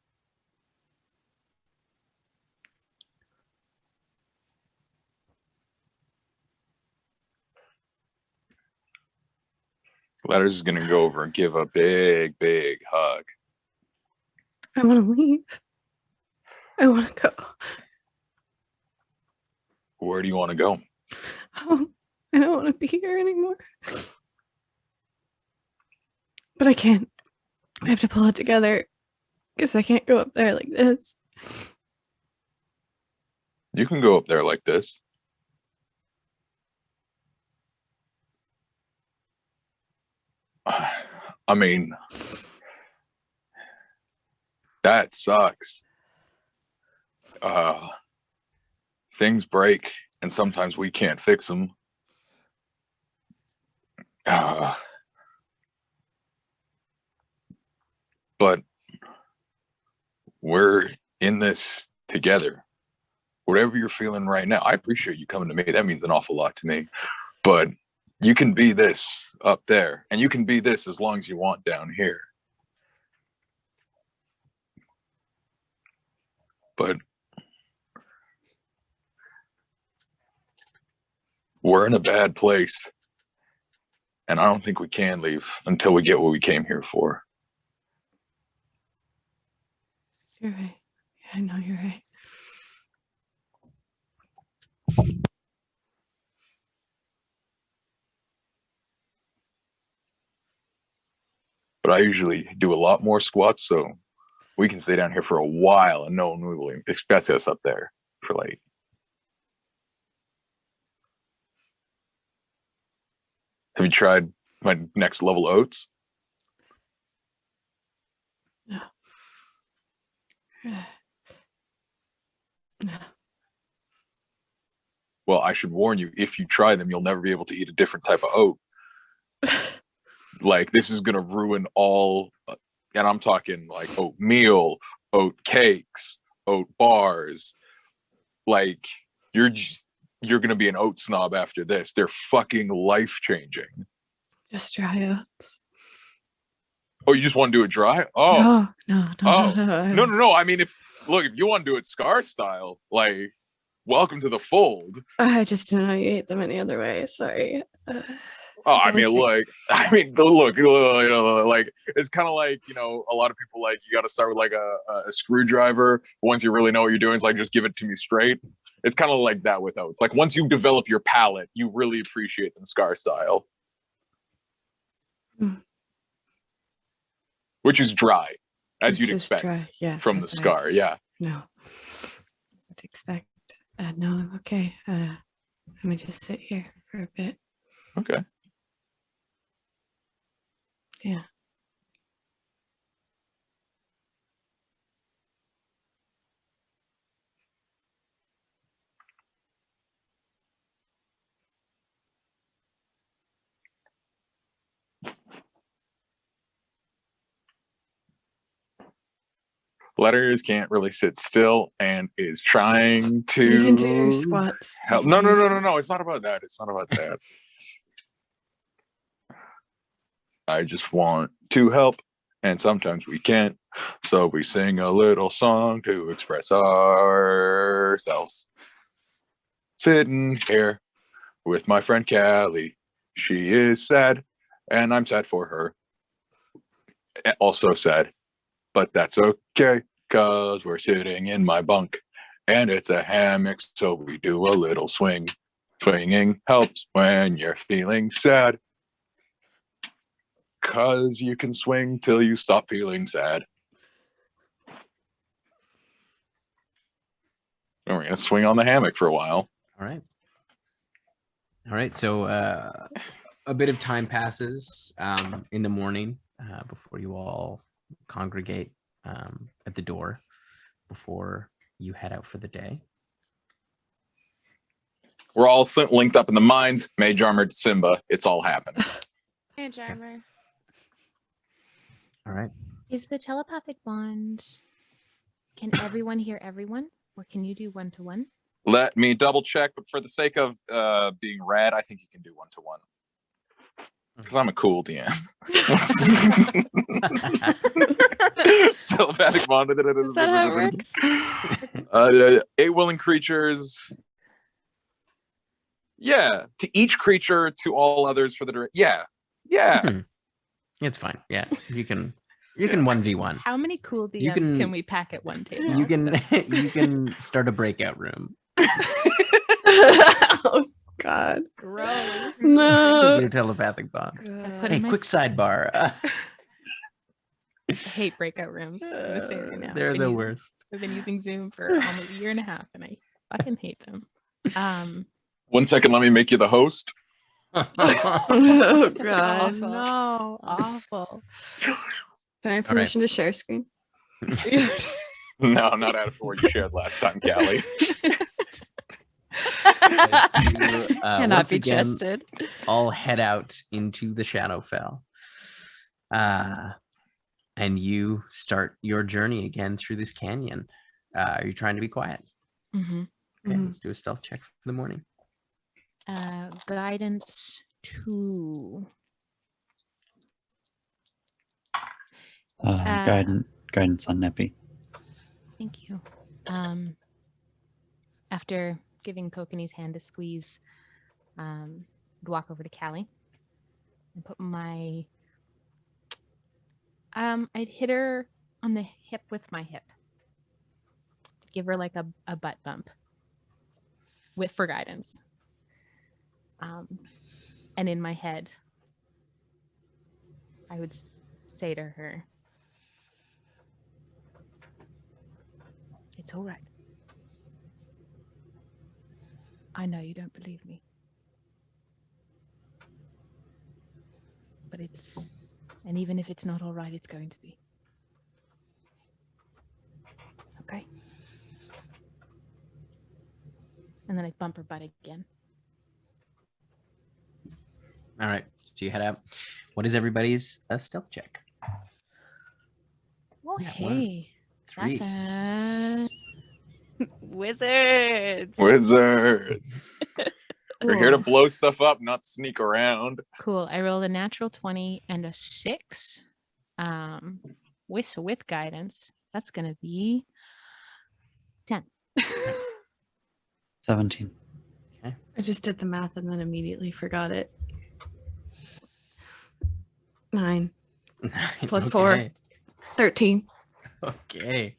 Letters is gonna go over and give a big, big hug. I want to leave. I want to go. Where do you want to go? I don't want to be here anymore. But I can't. I have to pull it together because I can't go up there like this. You can go up there like this. I mean, that sucks. Things break, and sometimes we can't fix them. But we're in this together. Whatever you're feeling right now, I appreciate you coming to me. That means an awful lot to me. But you can be this up there, and you can be this as long as you want down here. But we're in a bad place, and I don't think we can leave until we get what we came here for. You're right. Yeah, I know you're right. But I usually do a lot more squats, so we can stay down here for a while and no one will expect us up there for like. Have you tried my next level oats? No. Well, I should warn you, if you try them, you'll never be able to eat a different type of oat. Like, this is going to ruin all, and I'm talking like oatmeal, oat cakes, oat bars. Like, you're going to be an oat snob after this. They're fucking life-changing. Just dry oats. Oh, you just want to do it dry? Oh. No. No. I mean, if you want to do it Scar style, like, welcome to the fold. I just didn't know you ate them any other way. Sorry. I mean, look, you know, like, it's kind of like, you know, a lot of people, like, you got to start with like a screwdriver. Once you really know what you're doing, it's like, just give it to me straight. It's kind of like that with oats. Like, once you develop your palate, you really appreciate them Scar style. Which is dry, as you'd expect from the Scar. Yeah. No. That's what to expect. No, I'm okay. I'm gonna just sit here for a bit. Okay. Yeah. Letters can't really sit still and is trying to. You can do your squats. Help. No. It's not about that. It's not about that. I just want to help, and sometimes we can't. So we sing a little song to express ourselves. Sitting here with my friend Callie. She is sad, and I'm sad for her. Also sad, but that's okay. Cause we're sitting in my bunk and it's a hammock, so we do a little swing. Swinging helps when you're feeling sad. Cause you can swing till you stop feeling sad. And we're gonna swing on the hammock for a while. All right. So a bit of time passes in the morning before you all congregate at the door before you head out for the day. We're all linked up in the mines. Mage armor to Simba. It's all happened. Mage armor. All right. Is the telepathic bond? Can everyone hear everyone, or can you do 1-to-1? Let me double check, but for the sake of being rad, I think you can do 1-to-1. Because I'm a cool DM. Telepathic bond. Is that how it works? 8 willing creatures. Yeah, to each creature, to all others for the direct. Yeah. It's fine. Yeah, you can 1v1. How many cool DMs can we pack at one table? You can start a breakout room. Oh God. Gross. No. Your telepathic bond. Put Hey, in my- quick sidebar. I hate breakout rooms. I'm gonna say it right now. They're the worst. I've been using Zoom for almost a year and a half, and I fucking hate them. 1 second, let me make you the host. Oh God. Awful. No, awful. Can I have permission to share screen? No, not out of 4 you shared last time, Callie. Cannot once be again, trusted. all head out into the Shadowfell. And you start your journey again through this canyon. Are you trying to be quiet? Mm-hmm. Okay, let's do a stealth check for the morning. Guidance 2. Guidance on Neppy. Thank you. After giving Kokanee's hand a squeeze, I'd walk over to Callie and put my I'd hit her on the hip with my hip. Give her like a butt bump for guidance. And in my head, I would say to her, It's all right. I know you don't believe me. But and even if it's not all right, it's going to be. Okay? And then I bump her butt again. All right, so you head out. What is everybody's stealth check? Oh, Yeah, hey. Three. That's Wizards. Wizard. We're here to cool. blow stuff up, not sneak around. Cool. I rolled a natural 20 and a 6. With guidance, that's going to be 10. 17. I just did the math and then immediately forgot it. 9 plus 4. 13. Okay.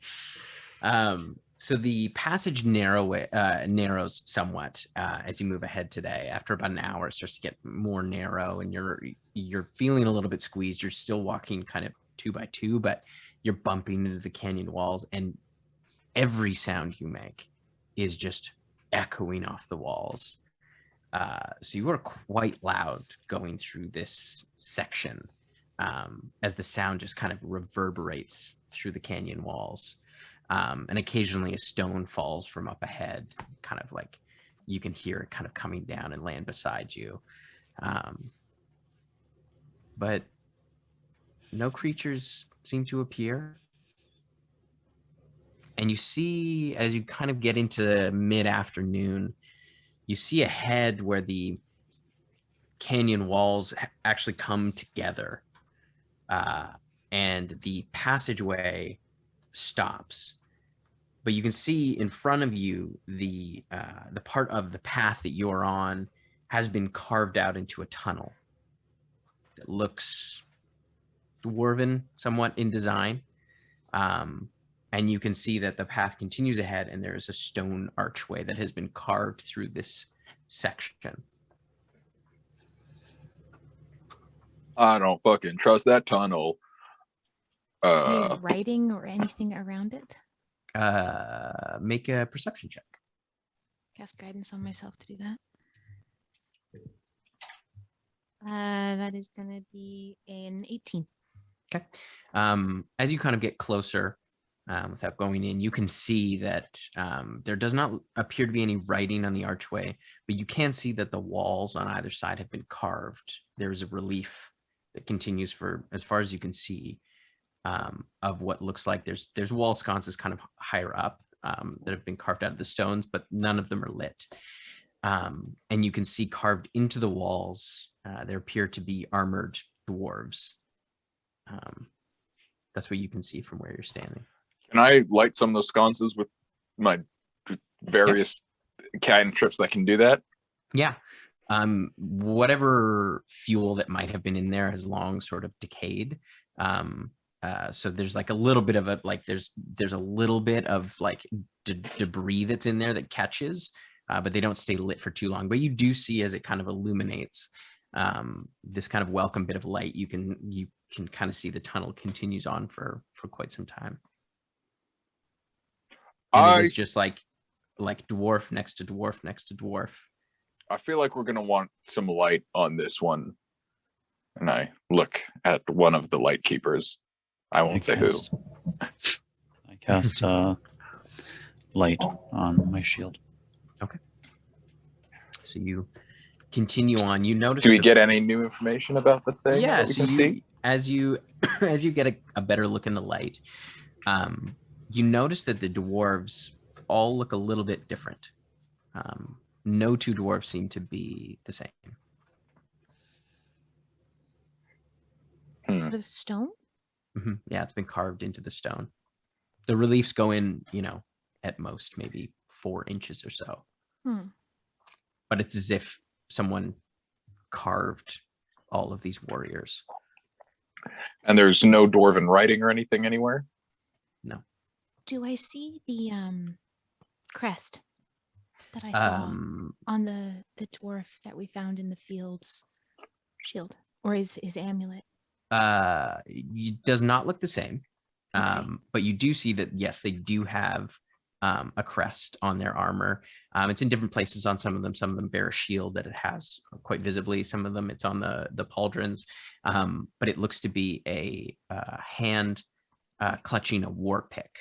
So the passage narrows somewhat as you move ahead today. After about an hour, it starts to get more narrow, and you're feeling a little bit squeezed. You're still walking kind of 2 by 2, but you're bumping into the canyon walls, and every sound you make is just echoing off the walls. So you are quite loud going through this section as the sound just kind of reverberates through the canyon walls. And occasionally a stone falls from up ahead, kind of like you can hear it kind of coming down and land beside you. But no creatures seem to appear. And you see, as you kind of get into mid-afternoon, you see ahead where the canyon walls actually come together. And the passageway stops. But you can see in front of you the part of the path that you're on has been carved out into a tunnel that looks dwarven somewhat in design. And you can see that the path continues ahead, and there's a stone archway that has been carved through this section. I don't fucking trust that tunnel. Any writing or anything around it? Make a perception check. Cast guidance on myself to do that. That is going to be an 18. Okay. As you kind of get closer, without going in, you can see that there does not appear to be any writing on the archway, but you can see that the walls on either side have been carved. There's a relief that continues for as far as you can see of what looks like there's wall sconces kind of higher up that have been carved out of the stones, but none of them are lit. And you can see carved into the walls, there appear to be armored dwarves. That's what you can see from where you're standing. Can I light some of those sconces with my various cantrips that can do that? Yeah. Whatever fuel that might have been in there has long sort of decayed. So there's like a little bit of there's a little bit of like debris that's in there that catches, but they don't stay lit for too long. But you do see as it kind of illuminates this kind of welcome bit of light, you can kind of see the tunnel continues on for quite some time. And it is just like dwarf next to dwarf next to dwarf. I feel like we're gonna want some light on this one. And I look at one of the light keepers. I won't say who. I cast light on my shield. Okay. So you continue on. You notice. Do we get any new information about the thing? Yeah. That we So can see? as you get a better look in the light, you notice that the dwarves all look a little bit different. No two dwarves seem to be the same. Out of stone? Mm-hmm. Yeah, it's been carved into the stone. The reliefs go in, at most maybe 4 inches or so. But it's as if someone carved all of these warriors. And there's no dwarven writing or anything anywhere? No. Do I see the crest that I saw on the dwarf that we found in the fields shield, or his amulet? It does not look the same. Okay. But you do see that, yes, they do have a crest on their armor. It's in different places on some of them. Some of them bear a shield that it has quite visibly. Some of them it's on the pauldrons, but it looks to be a hand clutching a war pick.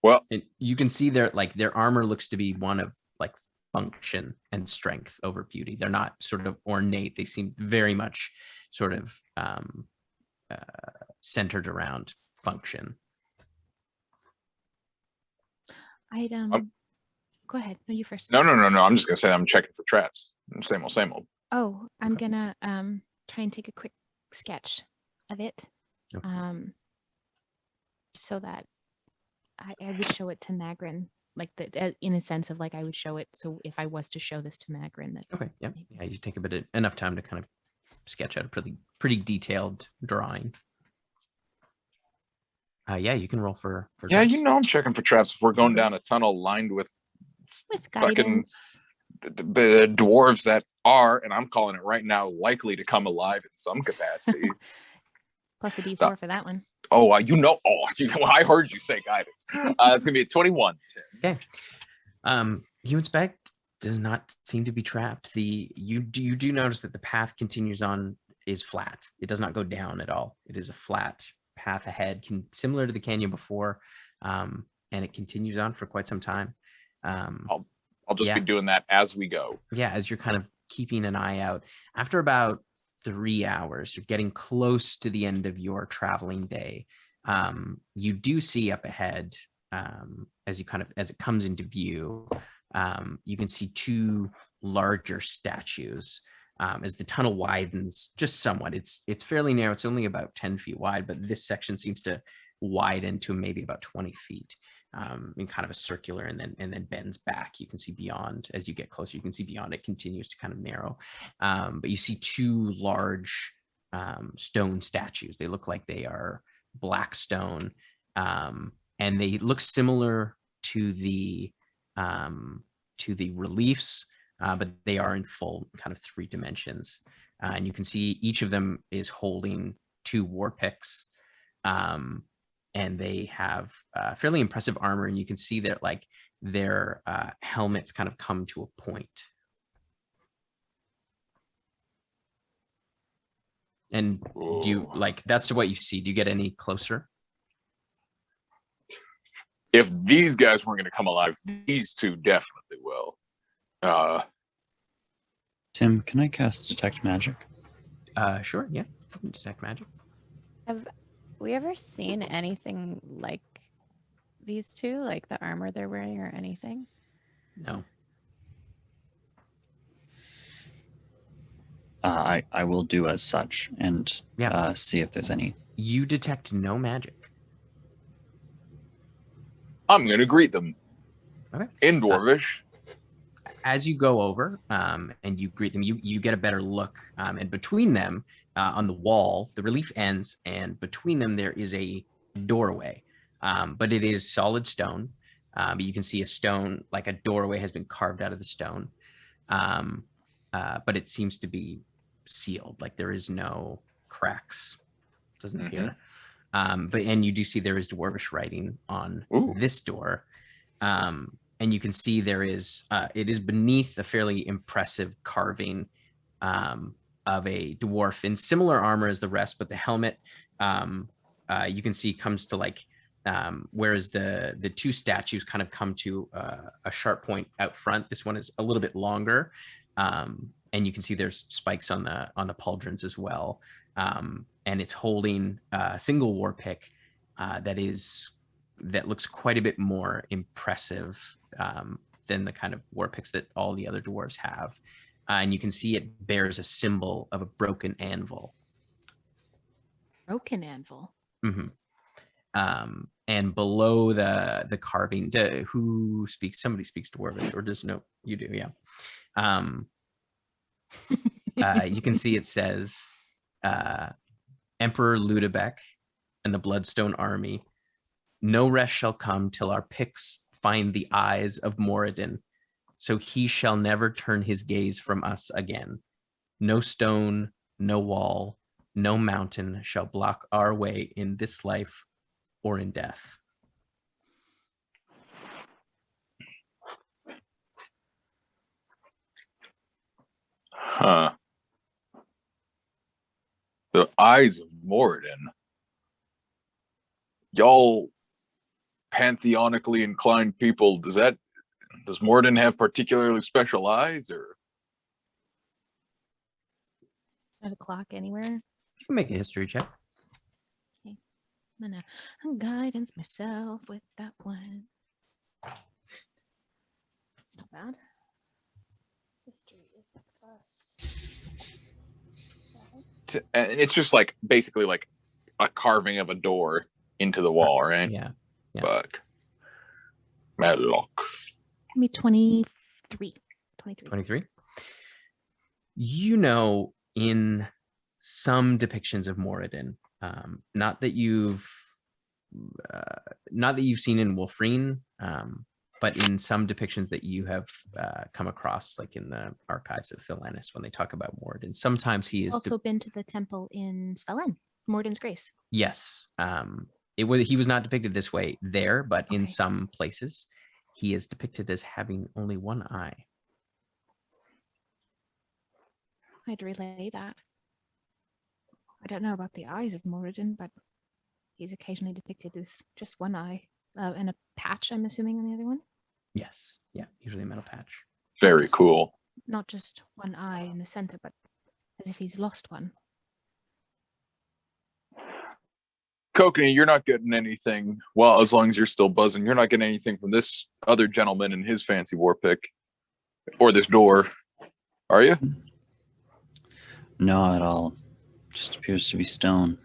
Well, And you can see their armor looks to be one of like function and strength over beauty. They're not sort of ornate. They seem very much sort of centered around function. Go ahead. No, you first. no. I'm just gonna say I'm checking for traps. Same old. Oh, I'm gonna try and take a quick sketch of it, Okay. so that I would show it to Magrin, like in a sense of like I would show it. So if I was to show this to Magrin, that Okay, yeah, you take enough time to kind of sketch out a pretty detailed drawing. Yeah, you can roll for Yeah, dice. I'm checking for traps if we're going down a tunnel lined with fucking guidance. the dwarves that are, and I'm calling it right now, likely to come alive in some capacity. Plus a D4 for that one. Oh, I heard you say guidance. It's gonna be a 21. Okay. You inspect does not seem to be trapped. You do notice that the path continues on is flat. It does not go down at all. It is a flat path ahead, similar to the canyon before, and it continues on for quite some time. I'll just be doing that as we go. Yeah, as you're kind of keeping an eye out. After about 3 hours, you're getting close to the end of your traveling day. You do see up ahead, as it comes into view, you can see 2 larger statues. As the tunnel widens just somewhat, it's fairly narrow. It's only about 10 feet wide, but this section seems to widen to maybe about 20 feet, in kind of a circular, and then bends back. You can see beyond as you get closer. You can see beyond. It continues to kind of narrow, but you see 2 large stone statues. They look like they are black stone, and they look similar to the reliefs. But they are in full kind of 3 dimensions. And you can see each of them is holding 2 war picks. And they have fairly impressive armor. And you can see that like their helmets kind of come to a point. And do you that's what you see? Do you get any closer? If these guys weren't going to come alive, these 2 definitely will. Tim, can I cast Detect Magic? Sure, yeah. Detect Magic. Have we ever seen anything like these 2, like the armor they're wearing or anything? No. I will do as such and see if there's any. You detect no magic. I'm going to greet them. Okay. In Dwarvish. As you go over and you greet them, you get a better look. And between them, on the wall, the relief ends, and between them there is a doorway. But it is solid stone. But you can see a stone, like a doorway has been carved out of the stone. But it seems to be sealed, like there is no cracks. Doesn't appear. And you do see there is Dwarvish writing on this door. And you can see there is, it is beneath a fairly impressive carving of a dwarf in similar armor as the rest, but the helmet, you can see comes to like, whereas the 2 statues kind of come to a sharp point out front. This one is a little bit longer, and you can see there's spikes on the pauldrons as well. And it's holding a single war pick that looks quite a bit more impressive than the kind of war picks that all the other dwarves have. And you can see it bears a symbol of a broken anvil. Broken anvil. And below the carving, who speaks? Somebody speaks Dwarvish, or does no? You do, yeah. You can see it says, Emperor Ludebeck and the Bloodstone Army. No rest shall come till our picks find the eyes of Mordon, so he shall never turn his gaze from us again. No stone, no wall, no mountain shall block our way in this life or in death. Huh. The Eyes of Mordon. Y'all pantheonically inclined people, does Mordon have particularly special eyes, or? At a clock anywhere. You can make a history check. I'm gonna guidance myself with that one. It's not bad. History is a +7. And it's just like basically like a carving of a door into the wall, right? Yeah. But Madlock. Maybe 23. 23. 23. You know, in some depictions of Moradin, not that you've seen in Wolfrine, but in some depictions that you have come across, like in the archives of Philanus, when they talk about Moradin, sometimes he is Also been to the temple in Spellen, Mordin's Grace. yes. He was not depicted this way there, but in Okay. some places, he is depicted as having only one eye. I'd relay that. I don't know about the eyes of Moradin, but he's occasionally depicted with just one eye and a patch, I'm assuming, on the other one. Yes. Yeah. Usually a metal patch. Very cool. Not just one eye in the center, but as if he's lost one. Kokanee, you're not getting anything. Well, as long as you're still buzzing, you're not getting anything from this other gentleman and his fancy war pick. Or this door. Are you? No, at all. Just appears to be stone.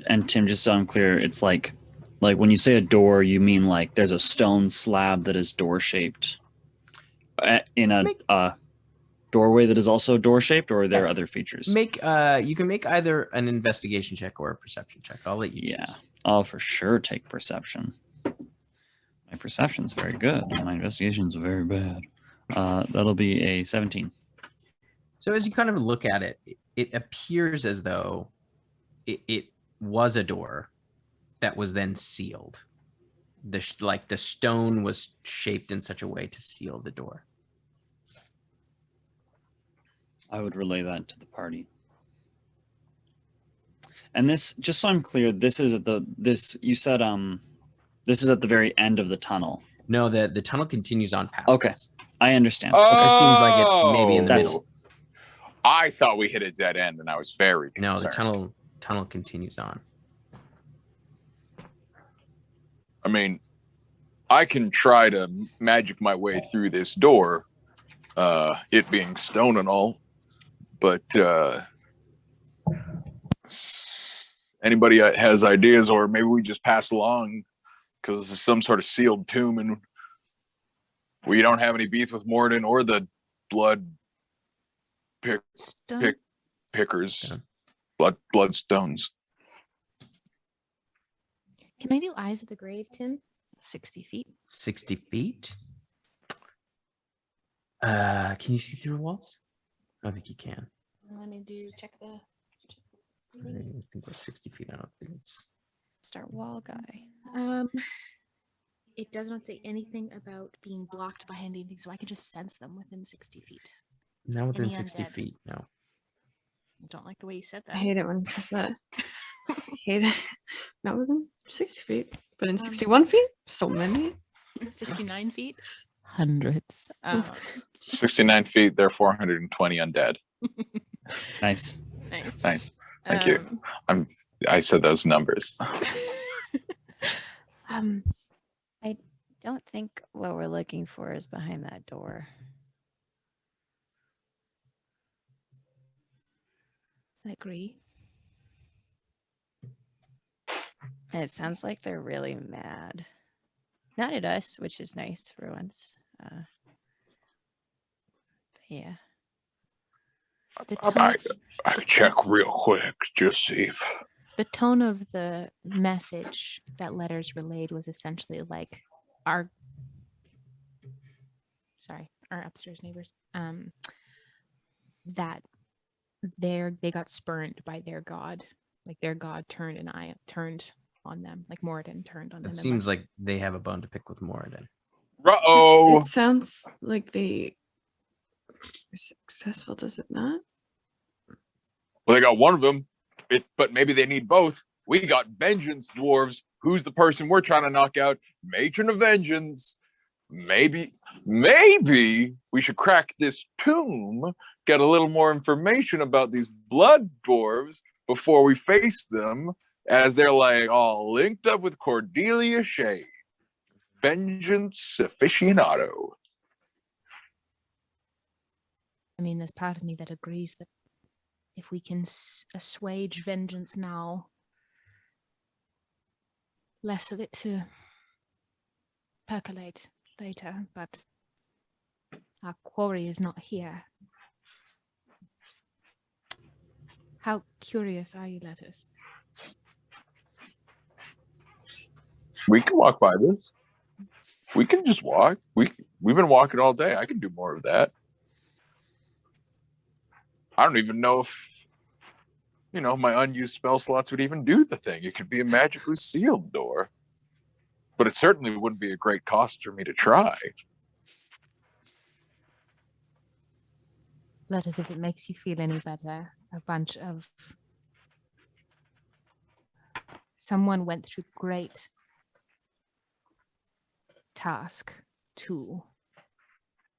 And Tim, just so I'm clear, it's like when you say a door, you mean like there's a stone slab that is door shaped in a doorway that is also door shaped, or are there other features? You can make either an investigation check or a perception check. I'll let you choose. I'll for sure take perception. My perception's very good. My investigation's very bad. That'll be a 17. So as you kind of look at it, it appears as though it was a door that was then sealed. The stone was shaped in such a way to seal the door. I would relay that to the party. And this, just so I'm clear, this is you said this is at the very end of the tunnel. No, the tunnel continues on past. Okay. This. I understand. It seems like it's maybe in the That's- middle. I thought we hit a dead end, and I was very concerned. No, the tunnel continues on. I mean, I can try to magic my way through this door, it being stone and all, but anybody has ideas, or maybe we just pass along because this is some sort of sealed tomb and we don't have any beef with Mordin or the blood pickers, Yeah. bloodstones. Can I do Eyes of the Grave, Tim? 60 feet. 60 feet. Can you see through walls? I think you can. Let me check the. I think it's 60 feet. I don't think it's. Start wall guy. It does not say anything about being blocked by anything, so I can just sense them within 60 feet. Not within Any 60 undead? feet. No. I don't like the way you said I that. hate it when it says that. I hate it. Not within 60 feet, but in 61 feet? So many. 69 feet? Hundreds. 69 feet, there are 420 undead. Nice. Nice. Thank you. I said those numbers. I don't think what we're looking for is behind that door. I agree. And it sounds like they're really mad. Not at us, which is nice for once. But yeah. The tone, I check real quick, just see if. the tone of the message that letters relayed was essentially like our upstairs neighbors, that they got spurned by their god Like their god turned on them, like Mordon turned on them. It seems like they have a bone to pick with Moradin. Uh-oh. It sounds like they were successful, does it not? Well, they got one of them, but maybe they need both. We got vengeance, dwarves. Who's the person we're trying to knock out? Matron of Vengeance. Maybe we should crack this tomb, get a little more information about these blood dwarves before we face them, as they're like all linked up with Cordelia Shade. Vengeance aficionado. I mean, there's part of me that agrees that if we can assuage vengeance now, less of it to percolate later, but our quarry is not here. How curious are you, Lettuce? We can walk by this. We can just walk. We've been walking all day. I can do more of that. I don't even know if, my unused spell slots would even do the thing. It could be a magically sealed door. But it certainly wouldn't be a great cost for me to try. Lettuce, if it makes you feel any better, a bunch of... Someone went through great task to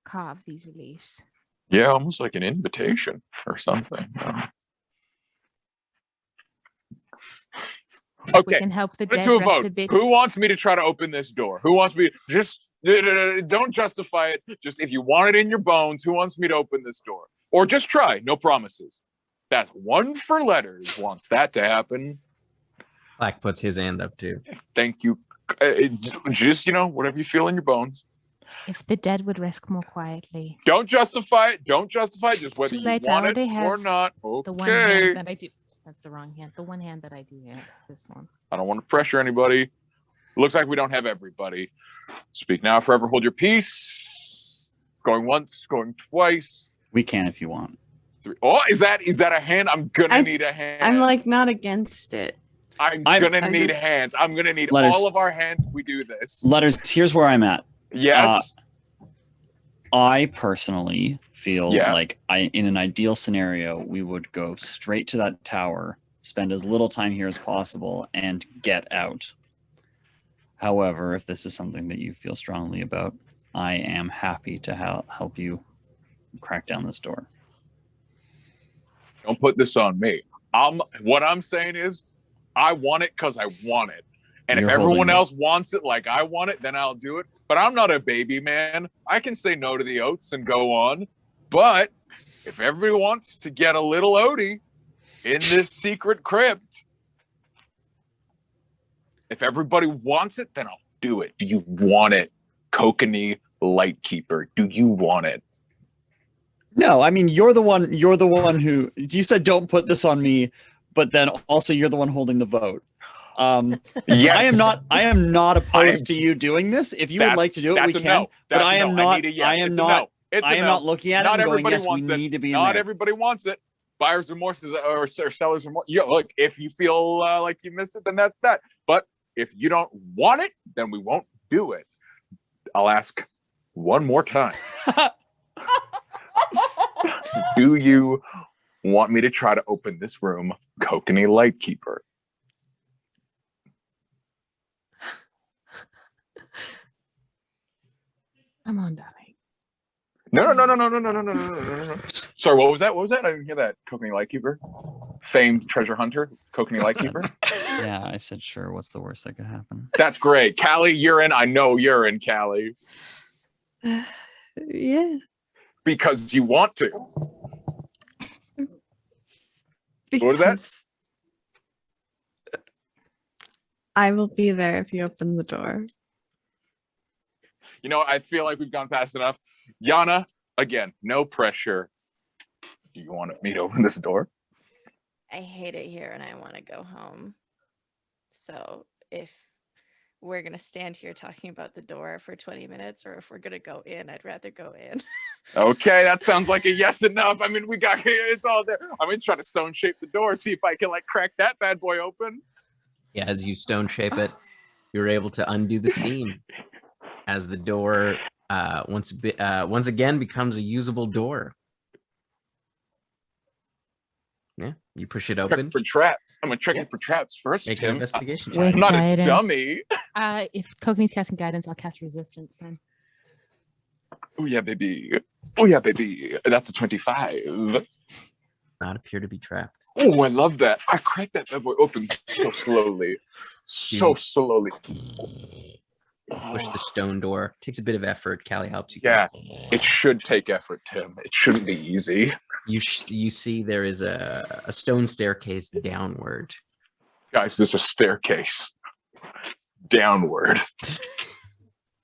carve these reliefs. Yeah, almost like an invitation or something. We Okay, can help the put it dead to a rest vote. a bit. Who wants me to try to open this door? Who wants me just don't justify it. Just if you want it in your bones, who wants me to open this door? Or just try, no promises. That's one for Letters. Wants that to happen. Black puts his hand up too. Thank you. Just whatever you feel in your bones. If the dead would rest more quietly. Don't justify it. Don't justify it. Just It's whether too you late. I want already it have or not. The one hand Okay. that I do. That's the wrong hand. The one hand that I do have is this one. I don't want to pressure anybody. Looks like we don't have everybody. Speak now, forever hold your peace. Going once, going twice. We can if you want. Three. Oh, is that a hand? I'm gonna need a hand. I'm like not against it. I'm gonna I'm need just- hands. I'm gonna need Letters. all of our hands if we do this. Letters, here's where I'm at. Yes. I personally feel Yeah. like in an ideal scenario, we would go straight to that tower, spend as little time here as possible, and get out. However, if this is something that you feel strongly about, I am happy to help you crack down this door. Don't put this on me. What I'm saying is, I want it because I want it. And You're if everyone holding it. else wants it like I want it, then I'll do it. But I'm not a baby man. I can say no to the oats and go on. But if everybody wants to get a little oaty in this secret crypt, if everybody wants it, then I'll do it. Do you want it, Kokanee Lightkeeper? Do you want it? No, I mean you're the one who you said don't put this on me, but then also you're the one holding the vote. Yes. I am not opposed to you doing this. If you would like to do it, we that's a can. no. But That's I a am no. not. need a yes. I am It's a not. no. It's I a am no. not looking at Not it and going, everybody yes, we wants it. need to be in Not there. everybody wants it. Buyer's remorse or seller's remorse. Yeah, look, if you feel like you missed it, then that's that. But if you don't want it, then we won't do it. I'll ask one more time. Do you want me to try to open this room, Kokanee Lightkeeper? I'm on, darling. No. Sorry, what was that? I didn't hear that. Kokanee Lightkeeper, famed treasure hunter, Kokanee Lightkeeper. Yeah, I said sure. What's the worst that could happen? That's great. Callie, you're in. I know you're in, Callie, Yeah. because you want to. Because What was that? I will be there if you open the door. You know, I feel like we've gone fast enough. Yana, again, no pressure. Do you want me to open this door? I hate it here and I want to go home. So if we're going to stand here talking about the door for 20 minutes or if we're going to go in, I'd rather go in. Okay, that sounds like a yes enough. I mean, we got it's all there. I'm gonna try to stone shape the door, see if I can like crack that bad boy open. Yeah, as you stone shape it, you're able to undo the scene as the door once again becomes a usable door. Yeah, you push it Check open. for traps. I'm gonna check Yeah. it for traps first, Make an Tim. investigation With check. I'm not guidance. a dummy. If Cogney's casting guidance, I'll cast resistance then. Oh yeah, baby. Oh yeah, baby. That's a 25. Not appear to be trapped. Oh, I love that. I cracked that bad boy open so slowly. So slowly. Push the stone door. Takes a bit of effort. Callie helps you. Yeah, it should take effort, Tim. It shouldn't be easy. You see there is a stone staircase downward. Guys, there's a staircase downward.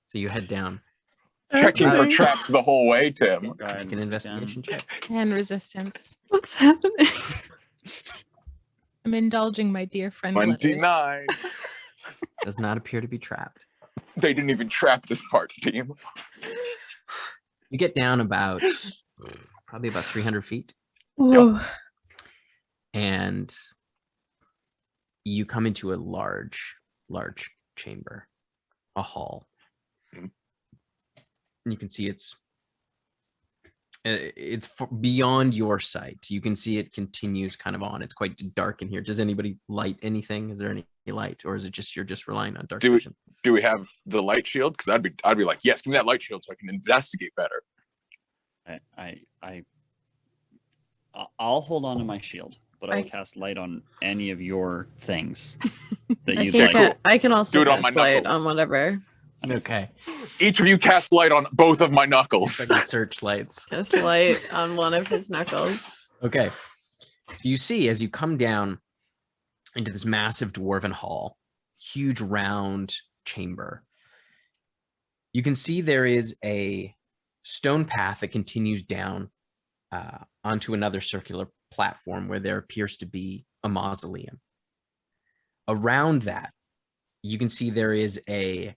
So you head down. Checking for Okay. traps the whole way, Tim. Make an investigation check. And resistance. What's happening? I'm indulging my dear friend. letters. 29. Does not appear to be trapped. They didn't even trap this part, team. You get down probably about 300 feet, Whoa. and you come into a large chamber, a hall. Mhm. And you can see it's beyond your sight. You can see it continues kind of on. It's quite dark in here. Does anybody light anything? Is there any light, or is it just you're just relying on dark vision? Do we have the light shield? Because I'd be like, yes, give me that light shield so I can investigate better. I'll hold on to my shield, but I will I- cast light on any of your things that I you'd think like. I can also Do it on my cast light knuckles. on whatever. Okay. Each of you cast light on both of my knuckles. Second searchlights. Cast light on one of his knuckles. Okay. So you see as you come down into this massive dwarven hall, huge round chamber, you can see there is a stone path that continues down onto another circular platform where there appears to be a mausoleum. Around that, you can see there is a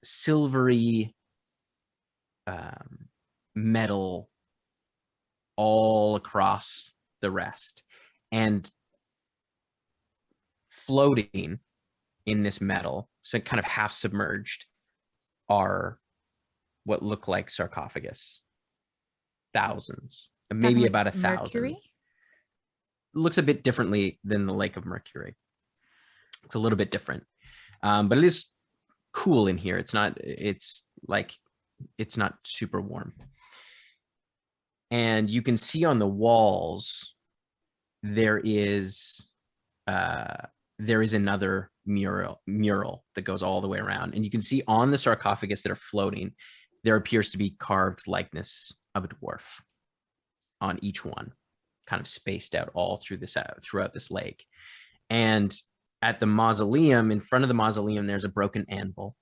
silvery metal all across the rest, and floating in this metal, so kind of half submerged, are what look like sarcophagus. Thousands, maybe Talking about like 1,000. Mercury? Looks a bit differently than the Lake of Mercury. It's a little bit different, but it is cool in here. It's not super warm. And you can see on the walls there is another mural that goes all the way around, and you can see on the sarcophagus that are floating there appears to be carved likeness of a dwarf on each one, kind of spaced out all throughout this lake. And at the mausoleum, in front of the mausoleum, there's a broken anvil,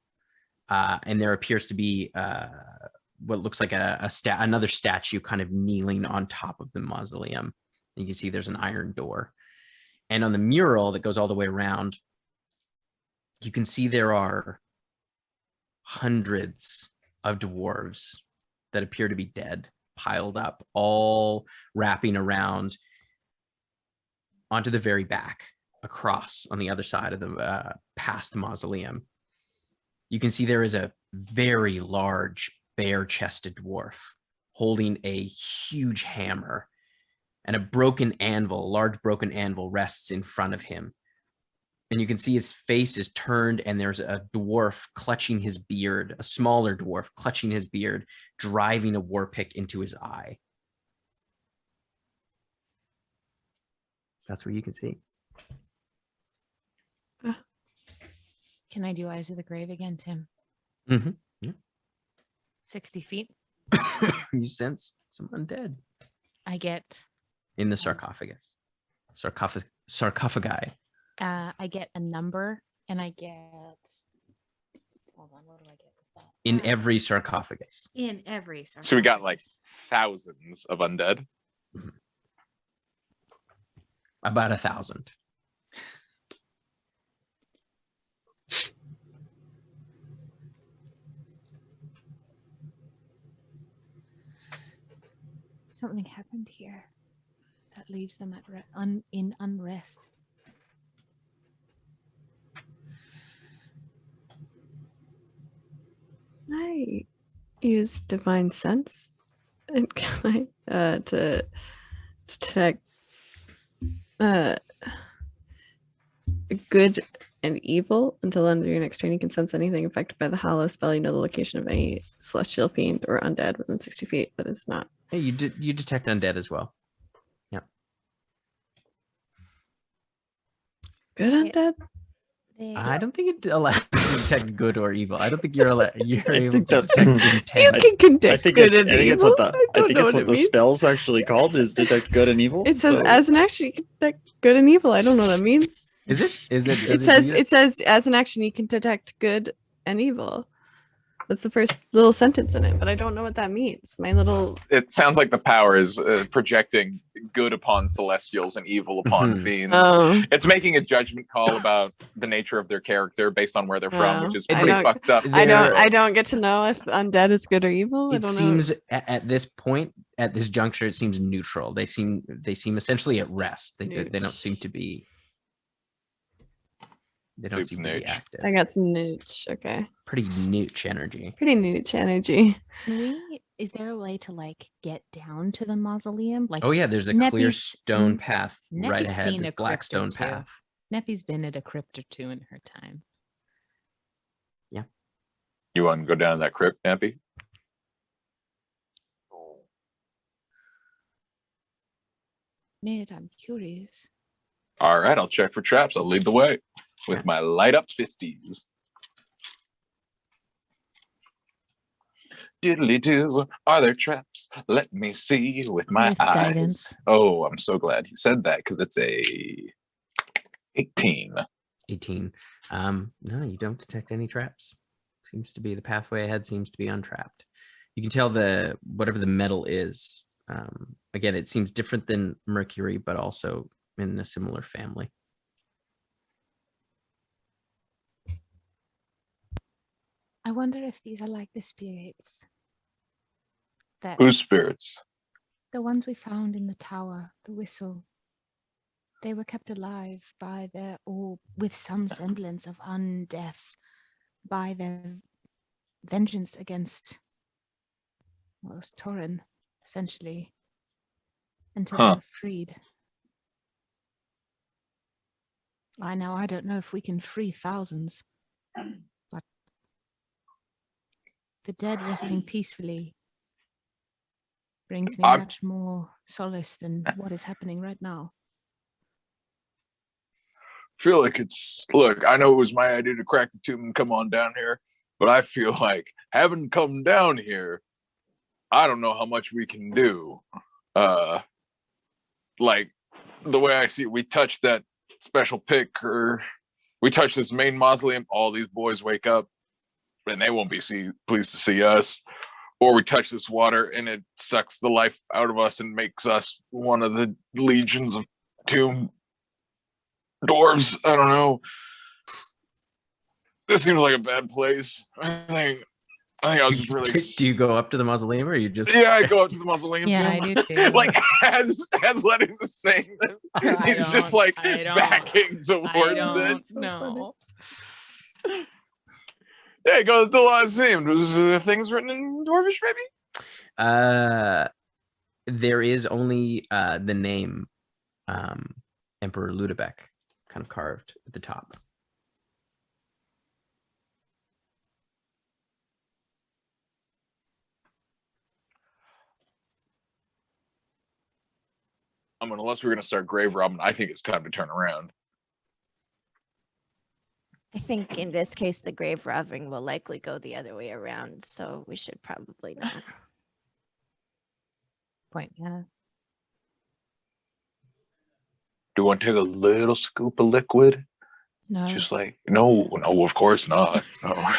and there appears to be what looks like another statue kind of kneeling on top of the mausoleum. And you can see there's an iron door. And on the mural that goes all the way around, you can see there are hundreds of dwarves that appear to be dead, piled up, all wrapping around onto the very back, across on the other side of the past the mausoleum. You can see there is a very large, bare-chested dwarf holding a huge hammer, and a large broken anvil rests in front of him. And you can see his face is turned, and there's a dwarf clutching his beard, a smaller dwarf clutching his beard, driving a war pick into his eye. That's what you can see. Can I do Eyes of the Grave again, Tim? Mm-hmm. Yeah. 60 feet. You sense some undead I get in the sarcophagus. Sarcophagi. I get a number, and I get. Hold on, what do I get with that? In every sarcophagus. In every sarcophagus. So we got like thousands of undead. About 1,000. Something happened here that leaves them at in unrest. I use divine sense, and can I to detect good and evil until under your next turn you can sense anything affected by the hollow spell. You know the location of any celestial fiend or undead within 60 feet that is not. Hey, you detect undead as well. Yeah. Good Yeah. undead? I don't think it allows you to detect good or evil. I don't think you're able think to that's- detect You intent. can detect good and it's evil. what the I don't know what it the means. spell's actually called is detect good and evil. It says so- as an action you can detect good and evil. I don't know what that means. Is it? Is it? It does says do that? it says as an action you can detect good and evil. That's the first little sentence in it, but I don't know what that means. My little It sounds like the power is projecting good upon celestials and evil upon Mhm. fiends. oh It's making a judgment call about the nature of their character based on where they're from, Oh, which is I pretty don't- fucked up. I don't get to know if undead is good or evil. I It don't seems know. at this point, at this juncture, it seems neutral. They seem essentially at rest. They don't seem to be. They don't Seems seem to be nooch. active. I got some nooch. Okay. Pretty nooch energy. Pretty nooch energy. Can we? Is there a way to like get down to the mausoleum? Like, Oh yeah, there's a clear Neppy's- stone path right Neppy's ahead. seen This a black crypt or stone two. path. Neppy's been at a crypt or two in her time. You want to go down that crypt, Nappy? Mid, I'm curious. All right, I'll check for traps. I'll lead the way with Okay. my light up fisties. Diddly do, are there traps? Let me see with my With eyes. guidance. Oh, I'm so glad he said that because it's a 18. 18. No, you don't detect any traps. Seems to be the pathway ahead seems to be untrapped. You can tell the whatever the metal is. Again, it seems different than mercury, but also in a similar family. I wonder if these are like the spirits that Whose spirits? the ones we found in the tower, the whistle. They were kept alive by their, or with some semblance of undeath, by their vengeance against, well, Torin, essentially, until they Huh. were freed. I don't know if we can free thousands, but the dead resting peacefully brings me I'm- much more solace than what is happening right now. Feel like look, I know it was my idea to crack the tomb and come on down here, but I feel like having come down here, I don't know how much we can do. Like the way I see it, we touch that special pick or we touch this main mausoleum, all these boys wake up and they won't be pleased to see us. Or we touch this water and it sucks the life out of us and makes us one of the legions of tomb dwarves. I don't know. This seems like a bad place. I think I was just really. Do you go up to the mausoleum or you just? Yeah, I go up to the mausoleum. Yeah, tomb. I do too. Like as Letters is saying this, I he's just don't- like I don't- backing towards I it. don't know. Yeah, it goes to what it seemed. Was things written in Dwarvish, maybe? There is only the name Emperor Ludebeck kind of carved at the top. I mean, unless we're gonna start grave robbing, I think it's time to turn around. I think in this case, the grave robbing will likely go the other way around, so we should probably not. Point, yeah. Do you want to take a little scoop of liquid? No. Just like no, of course not. No.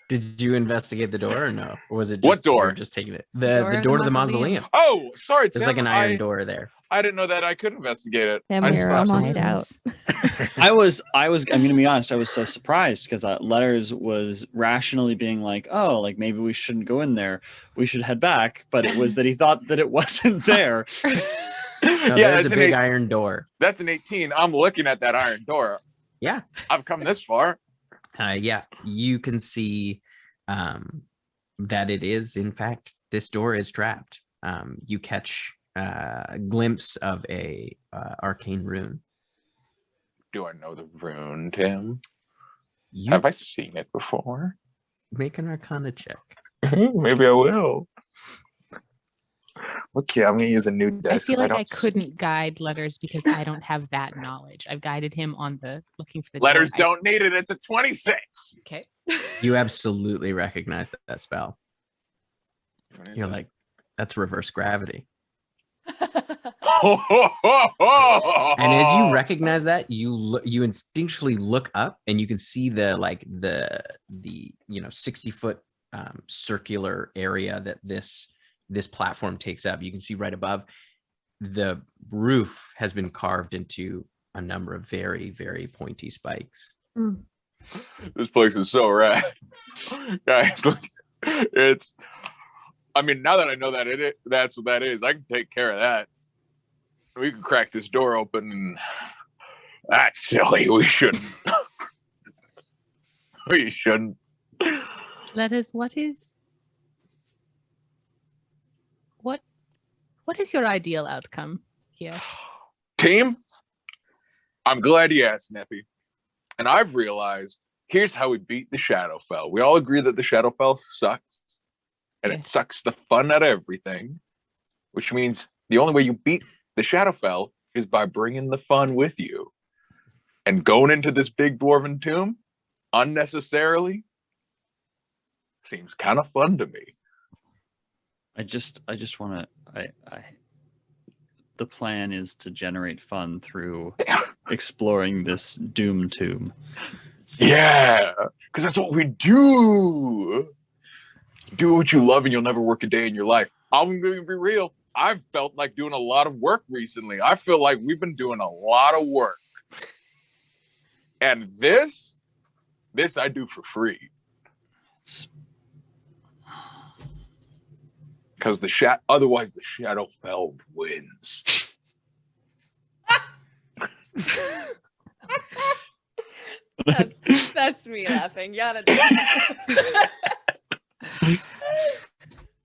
Did you investigate the door or no? Or was it just What door? you were just taking it? The door to the mausoleum. Oh, sorry. There's Tim, like an iron door there. I didn't know that I could investigate it. And I we just were thought almost somebody- out. I was. I'm gonna be honest. I was so surprised because Letters was rationally being like, "Oh, like maybe we shouldn't go in there. We should head back." But it was that he thought that it wasn't there. No, Yeah, there's that's a an big 8 iron door. That's an 18. I'm looking at that iron door. Yeah. I've come this far. Yeah, you can see that it is, in fact, this door is trapped. You catch a glimpse of a arcane rune. Do I know the rune, Tim? You Have I seen it before? make an Arcana check. Maybe I will. Okay, I'm gonna use a new dice. I feel 'cause like I don't- couldn't guide Letters because I don't have that knowledge. I've guided him on the looking for the Letters door. don't need it. It's a 26. Okay. You absolutely recognize that spell. You're like, that's reverse gravity. And as you recognize that, you instinctually look up and you can see the 60-foot circular area that this platform takes up. You can see right above, the roof has been carved into a number of very, very pointy spikes. This place is so rad. Guys, look, it's, I mean, now that I know that that's what that is, I can take care of that. We can crack this door open and that's silly. We shouldn't. We shouldn't. Letters, what is your ideal outcome here? Team, I'm glad you asked, Neppy. And I've realized, here's how we beat the Shadowfell. We all agree that the Shadowfell sucks. And it Yes. sucks the fun out of everything. Which means the only way you beat the Shadowfell is by bringing the fun with you. And going into this big dwarven tomb unnecessarily seems kind of fun to me. I just want to. The plan is to generate fun through exploring this doom tomb. Yeah, because that's what we do. Do what you love and you'll never work a day in your life. I'm going to be real. I've felt like doing a lot of work recently. I feel like we've been doing a lot of work. And this I do for free. Because otherwise the Shadowfell wins. That's me laughing. Yana.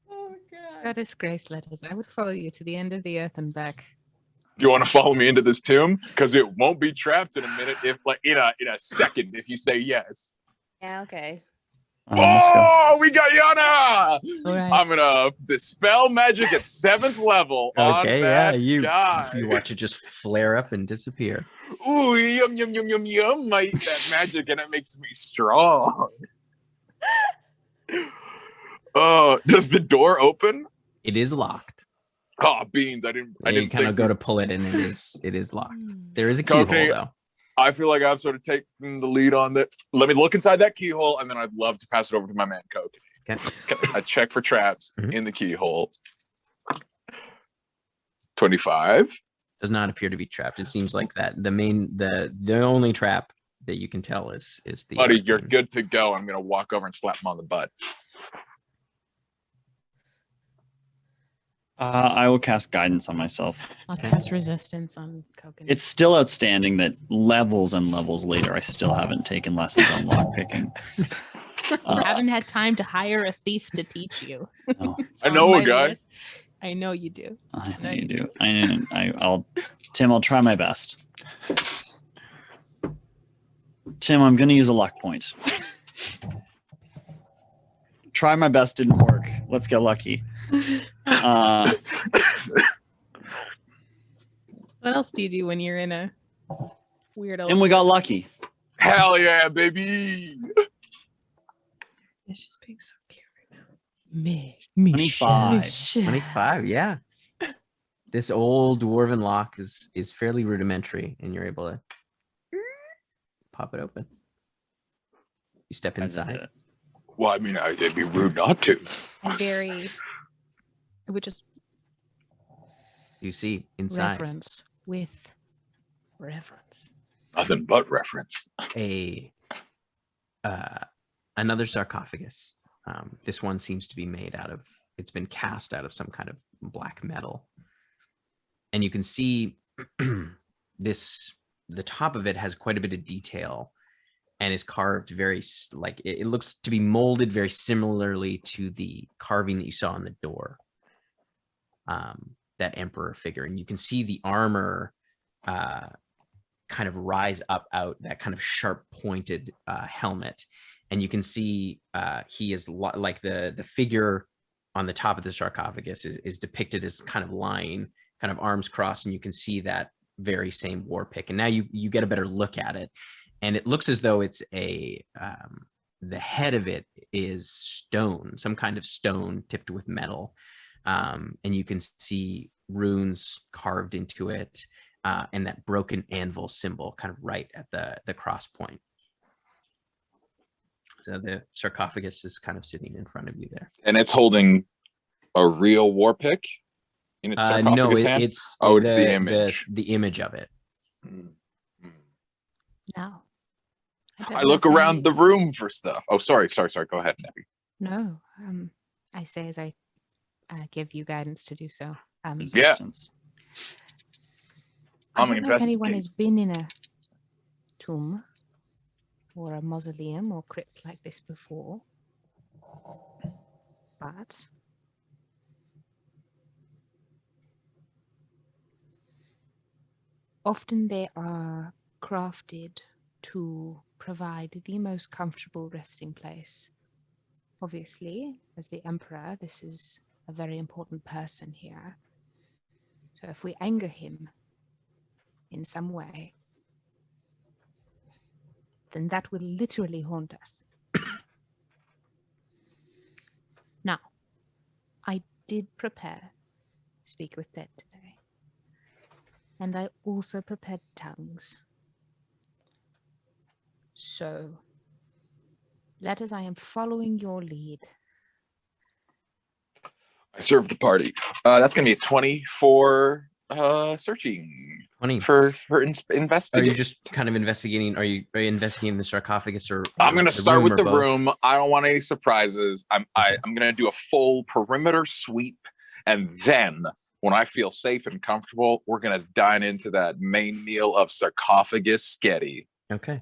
Oh god. That is grace, Letters. I would follow you to the end of the earth and back. Do you want to follow me into this tomb? Because it won't be trapped in a minute, if like in a second, if you say yes. Yeah, okay. Let's go. Oh, we got Yana! All right. I'm gonna dispel magic at 7th level on Okay, yeah, that you guy. watch it just flare up and disappear. Ooh, yum yum yum yum yum! I eat that magic and it makes me strong. Does the door open? It is locked. Oh, beans! I didn't You kind think of go to pull it, and it is locked. There is a keyhole Okay. though. I feel like I've sort of taken the lead on that. Let me look inside that keyhole, and then I'd love to pass it over to my man Coke. Okay. I check for traps Mhm. in the keyhole. 25. Does not appear to be trapped. It seems like that the only trap that you can tell is the Buddy, you're arcane. good to go. I'm gonna walk over and slap him on the butt. I will cast guidance on myself. I'll cast resistance on Coconut. It's still outstanding that levels and levels later, I still haven't taken lessons on lockpicking. I haven't had time to hire a thief to teach you. No. It's I on know a my guy. list. I know you do. I No, know you you do. I'll try my best. Tim, I'm going to use a luck point. Try my best didn't work. Let's get lucky. What else do you do when you're in a weird old And we got lucky. Hell yeah, baby! Yeah, she's being so cute right now. me? 25. 25, yeah. This old dwarven lock is fairly rudimentary, and you're able to pop it open. You step As I did inside. it. Well, I mean, it'd be rude not to. I would just you see inside Reverence with reverence. Nothing but reference. another sarcophagus. This one seems to be made out of, it's been cast out of some kind of black metal. And you can see the top of it has quite a bit of detail and is carved very, like, it looks to be molded very similarly to the carving that you saw on the door. That emperor figure. And you can see the armor kind of rise up out that kind of sharp pointed helmet. And you can see he is like the figure on the top of the sarcophagus is depicted as kind of lying, kind of arms crossed, and you can see that very same war pick. And now you get a better look at it, and it looks as though it's the head of it is stone, some kind of stone tipped with metal, and you can see runes carved into it, and that broken anvil symbol kind of right at the cross point. So the sarcophagus is kind of sitting in front of you there. And it's holding a real war pick in its sarcophagus no, hand? it's the image. The image of it. No. I look around the room for stuff. Oh, sorry. Go ahead, Nebby. No. I say as I give you guidance to do so. Resistance. I don't know if anyone has been in a tomb or a mausoleum or crypt like this before, but often they are crafted to provide the most comfortable resting place. Obviously, as the Emperor, this is a very important person here. So if we anger him in some way, then that will literally haunt us. Now, I did prepare Speak with Dead today. And I also prepared tongues. So, that is, I am following your lead. I served the party. That's going to be a 20 for searching. 20 for Are investigating. you just kind of investigating? Are you investigating the sarcophagus or? I'm going to start with the both? room. I don't want any surprises. I'm going to do a full perimeter sweep, and then when I feel safe and comfortable, we're going to dine into that main meal of sarcophagus sketty. Okay.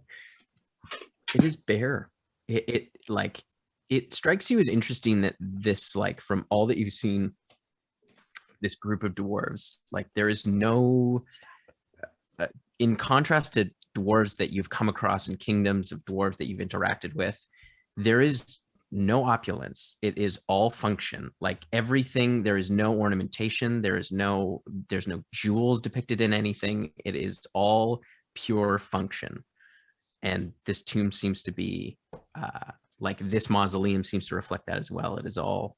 It is bare. It strikes you as interesting that this, like, from all that you've seen, this group of dwarves, like, there is no, in contrast to dwarves that you've come across in kingdoms of dwarves that you've interacted with, there is no opulence. It is all function. Like, everything, there is no ornamentation. There's no jewels depicted in anything. It is all pure function. And this tomb seems to be, like, this mausoleum seems to reflect that as well. It's all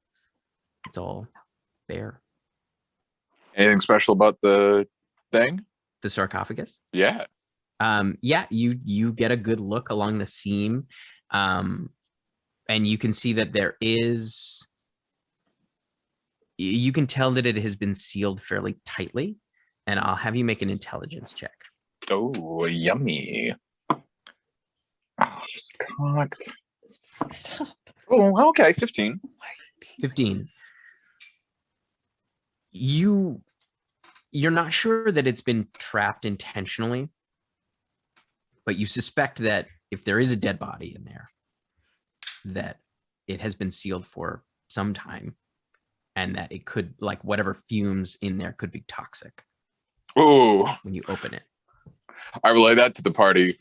bare. Anything special about the thing? The sarcophagus? Yeah. Yeah, you get a good look along the seam. And you can see that there is, you can tell that it has been sealed fairly tightly. And I'll have you make an intelligence check. Oh, yummy. Cocked. Stop. Oh, okay, 15. 15. You're not sure that it's been trapped intentionally, but you suspect that if there is a dead body in there, that it has been sealed for some time, and that it could, like, whatever fumes in there could be toxic. Ooh. When you open it. I relay that to the party.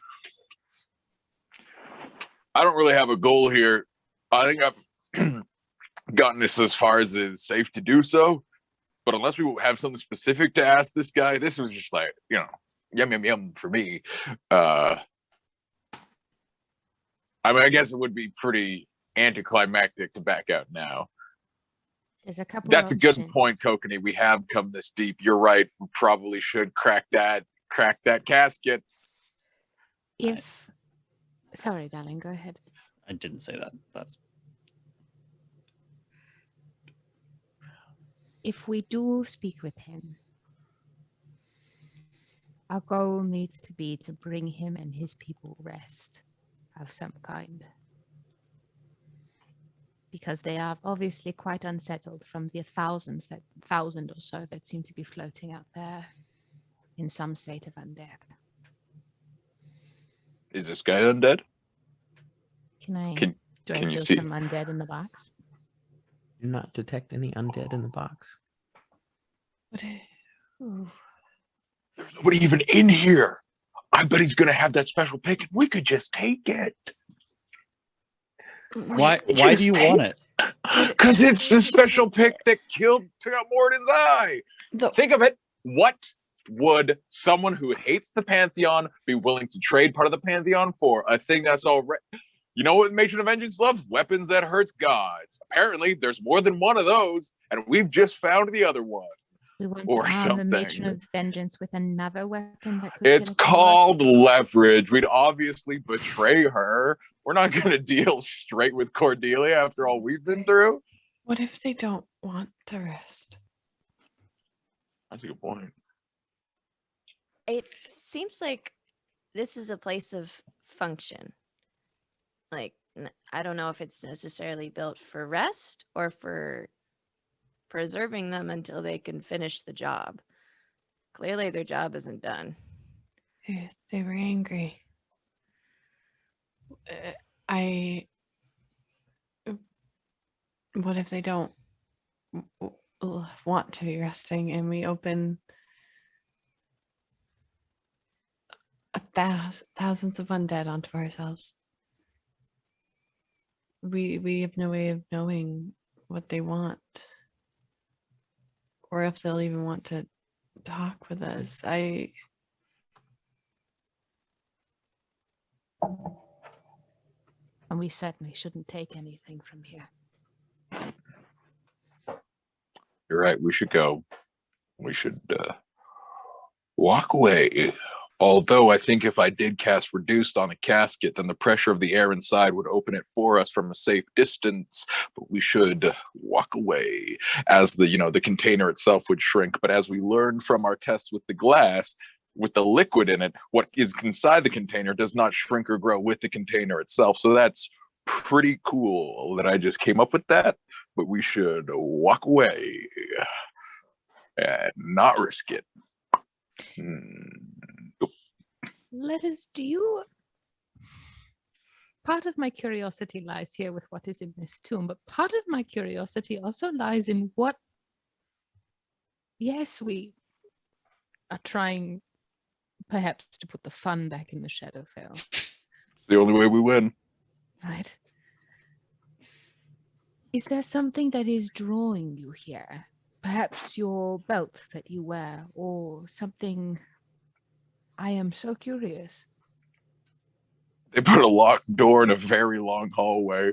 I don't really have a goal here. I think I've gotten this as far as it's safe to do so. But unless we have something specific to ask this guy, this was just like, yum for me. I mean, I guess it would be pretty anticlimactic to back out now. There's a couple. That's a good point, Kokanee. We have come this deep. You're right. We probably should crack that casket. Sorry, darling, go ahead. I didn't say that. That's If we do speak with him, Our goal needs to be to bring him and his people rest of some kind. Because they are obviously quite unsettled from the thousand or so that seem to be floating out there in some state of undeath. Is this guy undead? Do I Can you feel see? some undead in the box? Do not detect any undead in the box. There's nobody even in here. I bet he's gonna have that special pick, and we could just take it. Why do you want it? Because it's the special pick that took out Mordon's eye. Think of it. What would someone who hates the Pantheon be willing to trade part of the Pantheon for? A thing that's already... You know what Matron of Vengeance loves? Weapons that hurts gods. Apparently, there's more than one of those, and we've just found the other one. We want Or to arm the Matron something. of Vengeance with another weapon that could It's get us called leverage. We'd obviously betray her. We're not going to deal straight with Cordelia after all we've been through. What if they don't want to rest? That's a good point. It seems like this is a place of function. Like, I don't know if it's necessarily built for rest or for preserving them until they can finish the job. Clearly, their job isn't done. They were angry. What if they don't want to be resting and we open thousands of undead onto ourselves? We have no way of knowing what they want or if they'll even want to talk with us. And we certainly shouldn't take anything from here. You're right. We should go. We should walk away. Although I think if I did cast Reduced on a casket, then the pressure of the air inside would open it for us from a safe distance. But we should walk away as the container itself would shrink. But as we learned from our test with the glass, with the liquid in it, what is inside the container does not shrink or grow with the container itself. So that's pretty cool that I just came up with that. But we should walk away and not risk it. Letters, part of my curiosity lies here with what is in this tomb, but part of my curiosity also lies in what, yes, we are trying perhaps to put the fun back in the Shadowfell. It's the only way we win. Right. Is there something that is drawing you here? Perhaps your belt that you wear, or something? I am so curious. They put a locked door in a very long hallway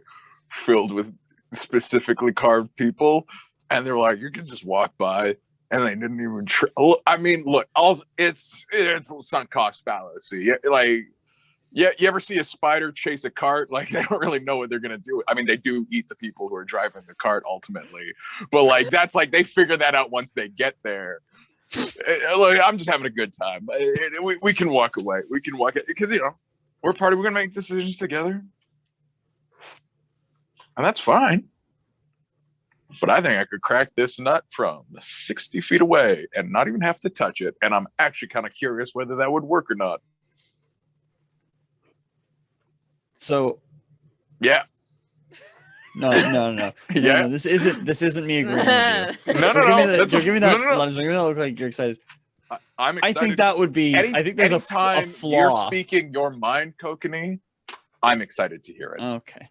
filled with specifically carved people, and they're like, you can just walk by, and they didn't even I mean, look, it's sunk cost fallacy. You ever see a spider chase a cart? Like, they don't really know what they're gonna do. I mean, they do eat the people who are driving the cart ultimately, but that's they figure that out once they get there. Look, I'm just having a good time. We can walk away. We can walk it because we're gonna make decisions together, and that's fine. But I think I could crack this nut from 60 feet away and not even have to touch it. And I'm actually kind of curious whether that would work or not. So, yeah. No. Yeah. No, this isn't me agreeing with you. No. Give me that look like you're excited. I'm excited. I think that would be. I think there's a flaw. You're speaking your mind, Kokanee. I'm excited to hear it. Okay.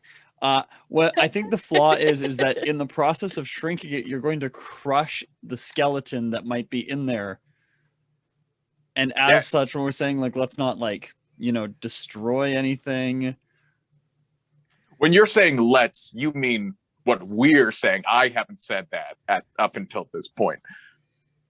What I think the flaw is that in the process of shrinking it, you're going to crush the skeleton that might be in there. And as such, when we're saying let's not destroy anything. When you're saying let's, you mean what we're saying. I haven't said that up until this point.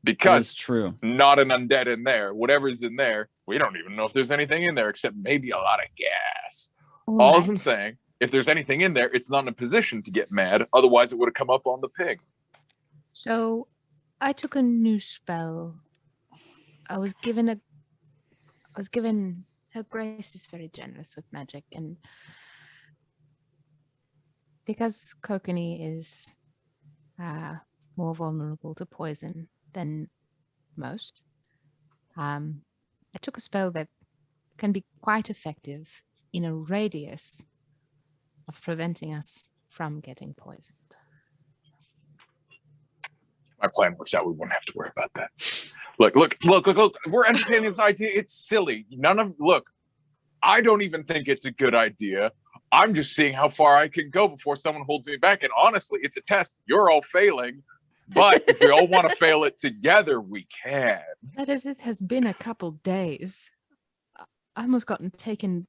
Because that's true. Not an undead in there. Whatever's in there, we don't even know if there's anything in there except maybe a lot of gas. All I'm saying, if there's anything in there, it's not in a position to get mad. Otherwise, it would have come up on the ping. So I took a new spell. I was given a was given her grace is very generous with magic, and because Kokanee is more vulnerable to poison than most, I took a spell that can be quite effective in a radius of preventing us from getting poisoned. My plan works out. We won't have to worry about that. Look. We're entertaining this idea. It's silly. Look, I don't even think it's a good idea. I'm just seeing how far I can go before someone holds me back. And honestly, it's a test. You're all failing. But if we all want to fail it together, we can. That is, it has been a couple days. I almost gotten taken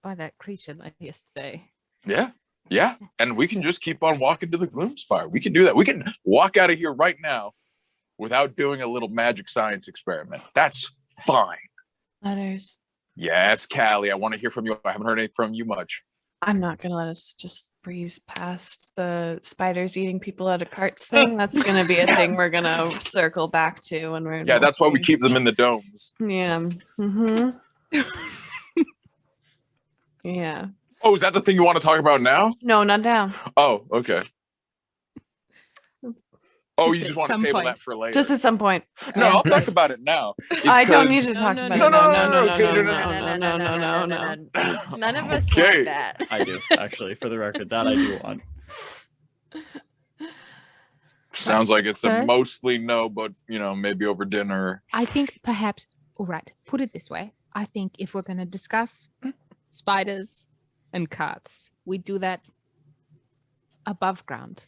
by that creature like yesterday. Yeah. And we can just keep on walking to the Gloomspire. We can do that. We can walk out of here right now without doing a little magic science experiment. That's fine. Letters. Yes, Callie, I want to hear from you. I haven't heard anything from you much. I'm not gonna let us just breeze past the spiders eating people out of carts thing. That's gonna be a thing we're gonna circle back to when we're. Yeah, that's why we keep them in the domes. Yeah. Mm-hmm. Yeah. Oh, is that the thing you want to talk about now? No, not down. Oh, okay. Oh, you Just just at want to some table point. that for later. Just at some point. No, I'll talk about it now. I don't It's need to 'cause- talk No, about no, it. no, No. None of us Okay. want that. I do, actually, for the record. That I do want. Sounds like it's a First- mostly no, but maybe over dinner. I think perhaps, all right, put it this way. I think if we're going to discuss spiders and carts, we do that above ground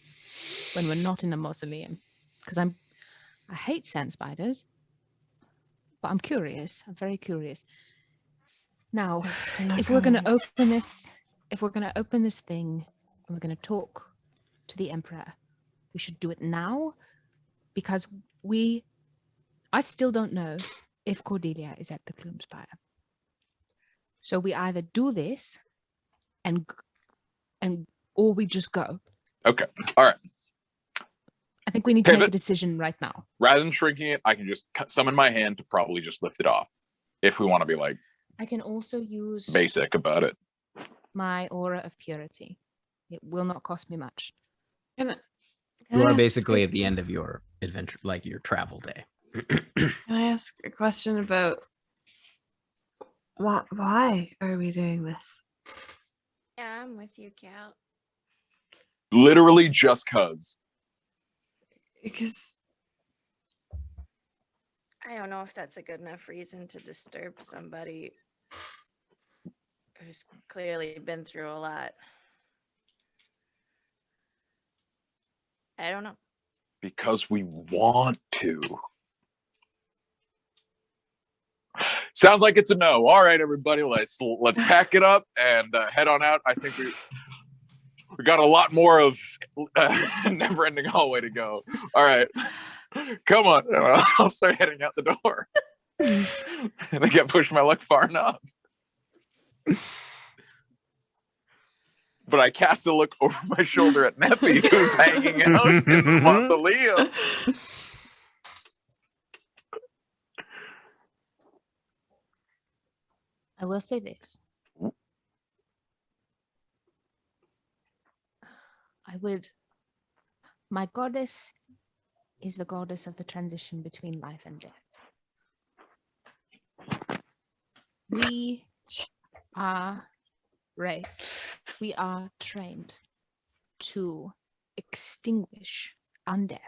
when we're not in a mausoleum. Because I hate sand spiders, but I'm curious. I'm very curious. Now, if we're going to open this, thing and we're going to talk to the Emperor, we should do it now, because I still don't know if Cordelia is at the Gloomspire. So we either do this and or we just go. Okay. All right. I think we need to make a Pivot. decision right now. Rather than shrinking it, I can just summon my hand to probably just lift it off. If we want to be like I can also use basic about it. my aura of purity. It will not cost me much. Can You I are ask basically a- at the end of your adventure, like your travel day. Can I ask a question about why are we doing this? Yeah, I'm with you, Cal. Literally just cuz. Because I don't know if that's a good enough reason to disturb somebody who's clearly been through a lot. I don't know. Because we want to. Sounds like it's a no. All right, everybody, let's pack it up and head on out. I think we got a lot more of never-ending hallway to go. All right, come on. I'll start heading out the door. And I can't push my luck far enough. But I cast a look over my shoulder at Neppy, who's hanging out in the mausoleum. I will say this. My goddess is the goddess of the transition between life and death. We are raised, we are trained to extinguish undeath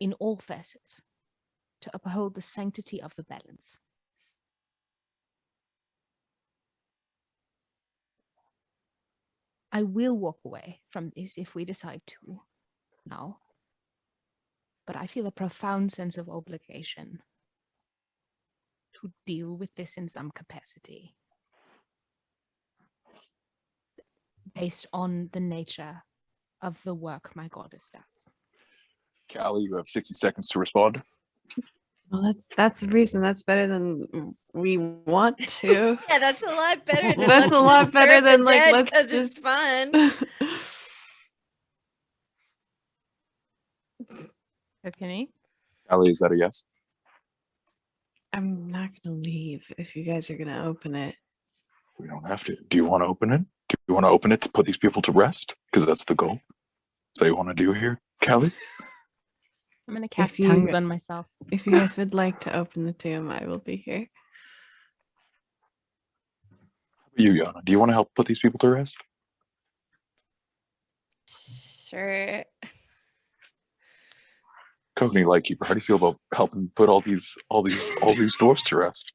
in all facets, to uphold the sanctity of the balance. I will walk away from this if we decide to now, but I feel a profound sense of obligation to deal with this in some capacity based on the nature of the work my goddess does. Callie, you have 60 seconds to respond. well, that's the reason. That's better than we want to. Yeah, that's a lot better than That's a lot better than, like, let's because just- it's fun. Okay. Callie, is that a yes? I'm not gonna leave if you guys are gonna open it. We don't have to. Do you want to open it? Do you want to open it to put these people to rest? Because that's the goal. Is that what you want to do here, Kelly? I'm gonna cast you- tongues on myself. If you guys would like to open the tomb, I will be here. You, Yana, do you want to help put these people to rest? Sure. Cogney Lightkeeper, how do you feel about helping put all these dwarves to rest?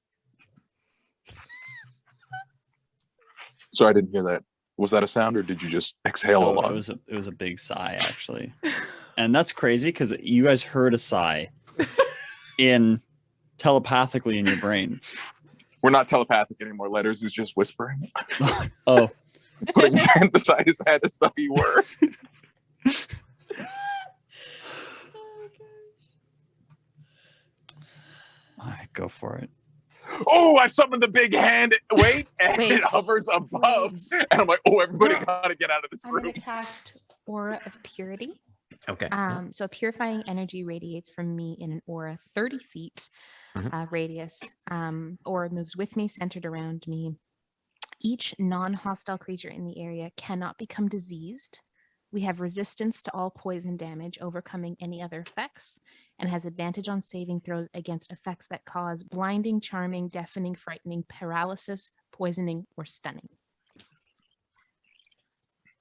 Sorry, I didn't hear that. Was that a sound, or did you just exhale a lot? It was a big sigh, actually. And that's crazy because you guys heard a sigh in telepathically in your brain. We're not telepathic anymore. Letters is just whispering. Oh, Putting his hand beside his head as though he were. all right, go for it. Oh, I summoned the big hand. Wait, and Wait. it hovers above. Wait. And I'm like, oh, everybody gotta get out of this I'm room. gonna cast Aura of Purity. Okay. So a purifying energy radiates from me in an aura 30 feet radius. Aura moves with me, centered around me. Each non-hostile creature in the area cannot become diseased. We have resistance to all poison damage, overcoming any other effects, and has advantage on saving throws against effects that cause blinding, charming, deafening, frightening, paralysis, poisoning, or stunning.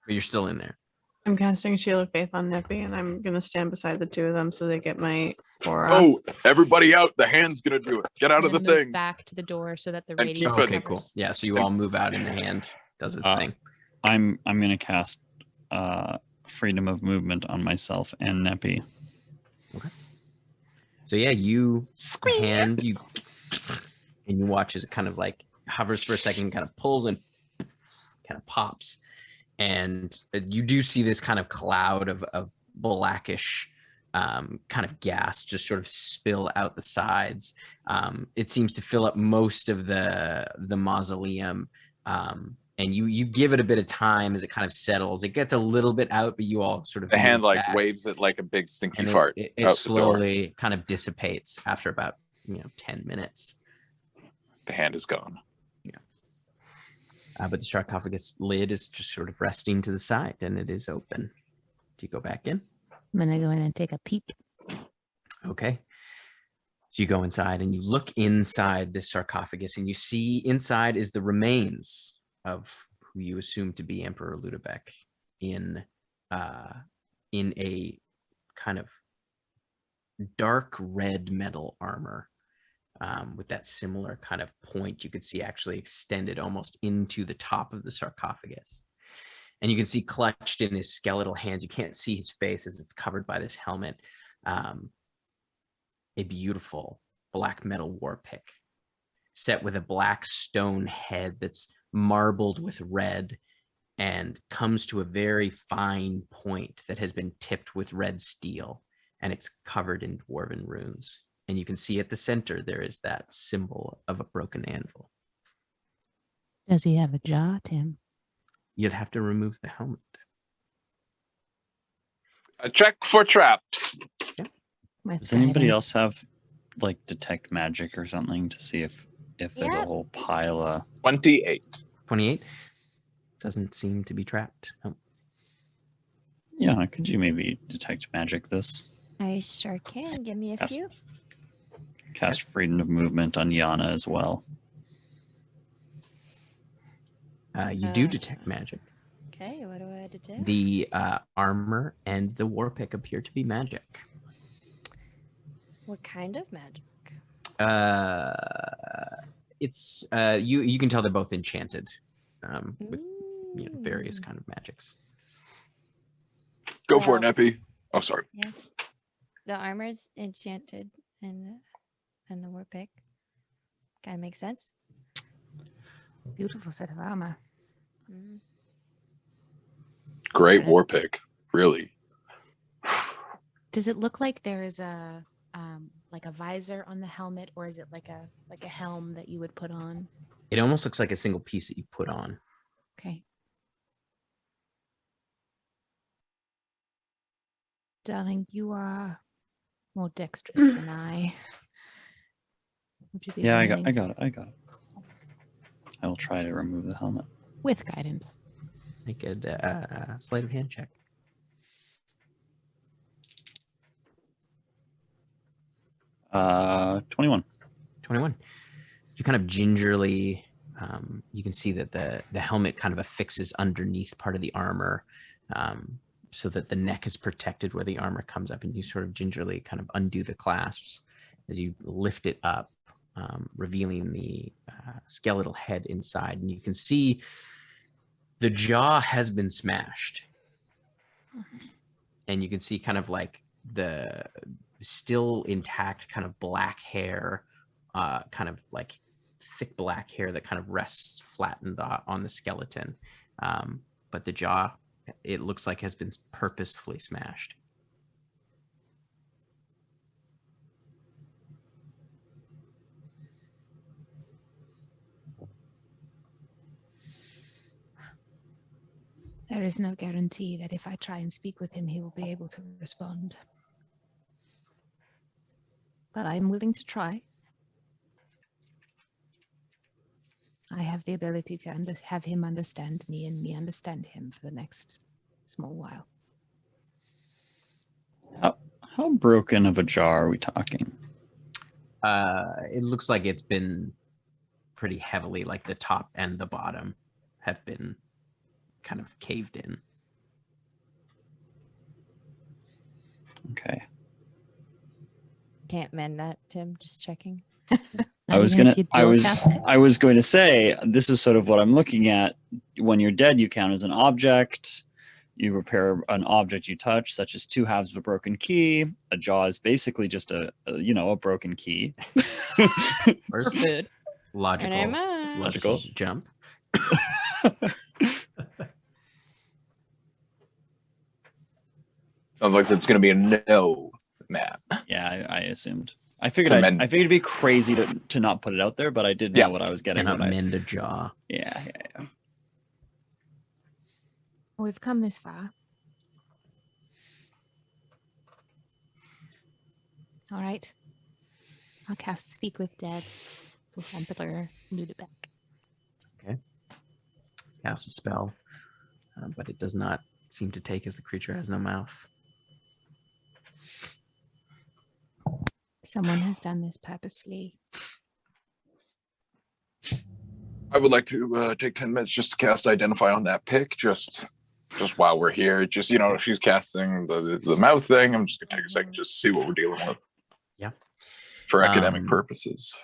But you're still in there. I'm casting Shield of Faith on Nippy, and I'm gonna stand beside the two of them so they get my aura. Oh, everybody out. The hand's gonna do it. Get out I'm of the gonna move thing. back to the door so that the And radius keep it- Okay, cool. covers. Yeah, so you all move out and the hand does its thing. I'm gonna cast freedom of movement on myself and Neppy. So yeah, you hand you and you watch as it kind of like hovers for a second, kind of pulls and kind of pops, and you do see this kind of cloud of blackish kind of gas just sort of spill out the sides. It seems to fill up most of the mausoleum. And you give it a bit of time as it kind of settles. It gets a little bit out, but you all sort of The hand move like back. waves it like a big stinky And fart. it out the door. slowly kind of dissipates after about 10 minutes. The hand is gone. But the sarcophagus lid is just sort of resting to the side, and it is open. Do you go back in? I'm gonna go in and take a peep. Okay. So you go inside and you look inside this sarcophagus, and you see inside is the remains of who you assume to be Emperor Ludobec in a kind of dark red metal armor. With that similar kind of point you could see actually extended almost into the top of the sarcophagus. And you can see clutched in his skeletal hands, you can't see his face as it's covered by this helmet, a beautiful black metal war pick set with a black stone head that's marbled with red and comes to a very fine point that has been tipped with red steel, and it's covered in dwarven runes. And you can see at the center, there is that symbol of a broken anvil. Does he have a jaw, Tim? You'd have to remove the helmet. A check for traps. With Does anybody guidance. else have like detect magic or something to see if there's a Yep. whole pile of 28. 28 doesn't seem to be trapped. No. yeah, could you maybe detect magic this? I sure can. Give me a Yes. few. Cast freedom of movement on Yana as well. You do detect magic. Okay, what do I have to do? The armor and the war pick appear to be magic. What kind of magic? It's you can tell they're both enchanted with various Mm. kind of magics. Go for it, Well- Neppy. Oh, sorry. The armor's enchanted and the war pick. Kind of makes sense. Beautiful set of armor. Mm. Great Okay. war pick. Really. Does it look like there is a like a visor on the helmet, or is it like a helm that you would put on? It almost looks like a single piece that you put on. Okay. Darling, you are more dexterous than I. Would you be Yeah, I willing got it. I will try to remove the helmet. with guidance? Make a sleight of hand check. 21. 21. You kind of gingerly, you can see that the helmet kind of affixes underneath part of the armor, so that the neck is protected where the armor comes up, and you sort of gingerly kind of undo the clasps as you lift it up, revealing the skeletal head inside. And you can see the jaw has been smashed. And you can see kind of like the still intact kind of black hair, kind of like thick black hair that kind of rests flattened on the skeleton. But the jaw, it looks like, has been purposefully smashed. There is no guarantee that if I try and speak with him, he will be able to respond. But I am willing to try. I have the ability to have him understand me and me understand him for the next small while. How broken of a jar are we talking? It looks like it's been pretty heavily, like the top and the bottom have been kind of caved in. Okay. Can't mend that, Tim. Just checking. I was going to say, this is sort of what I'm looking at. When you're dead, you count as an object. You repair an object you touch, such as 2 halves of a broken key. A jaw is basically just a broken key. First, food. Logical jump. Sounds like that's going to be a no, Matt. Yeah, I assumed. I figured it'd be crazy to not put it out there, but I did know what I was getting. Cannot mend a jaw. Yeah. We've come this far. All right. I'll cast Speak with Dead with Emperor Ludebeck. Okay. Cast a spell, but it does not seem to take as the creature has no mouth. Someone has done this purposefully. I would like to take 10 minutes just to cast Identify on that pick, just while we're here. Just, if she's casting the mouth thing, I'm just going to take a second just to see what we're dealing with. Yeah. For academic purposes.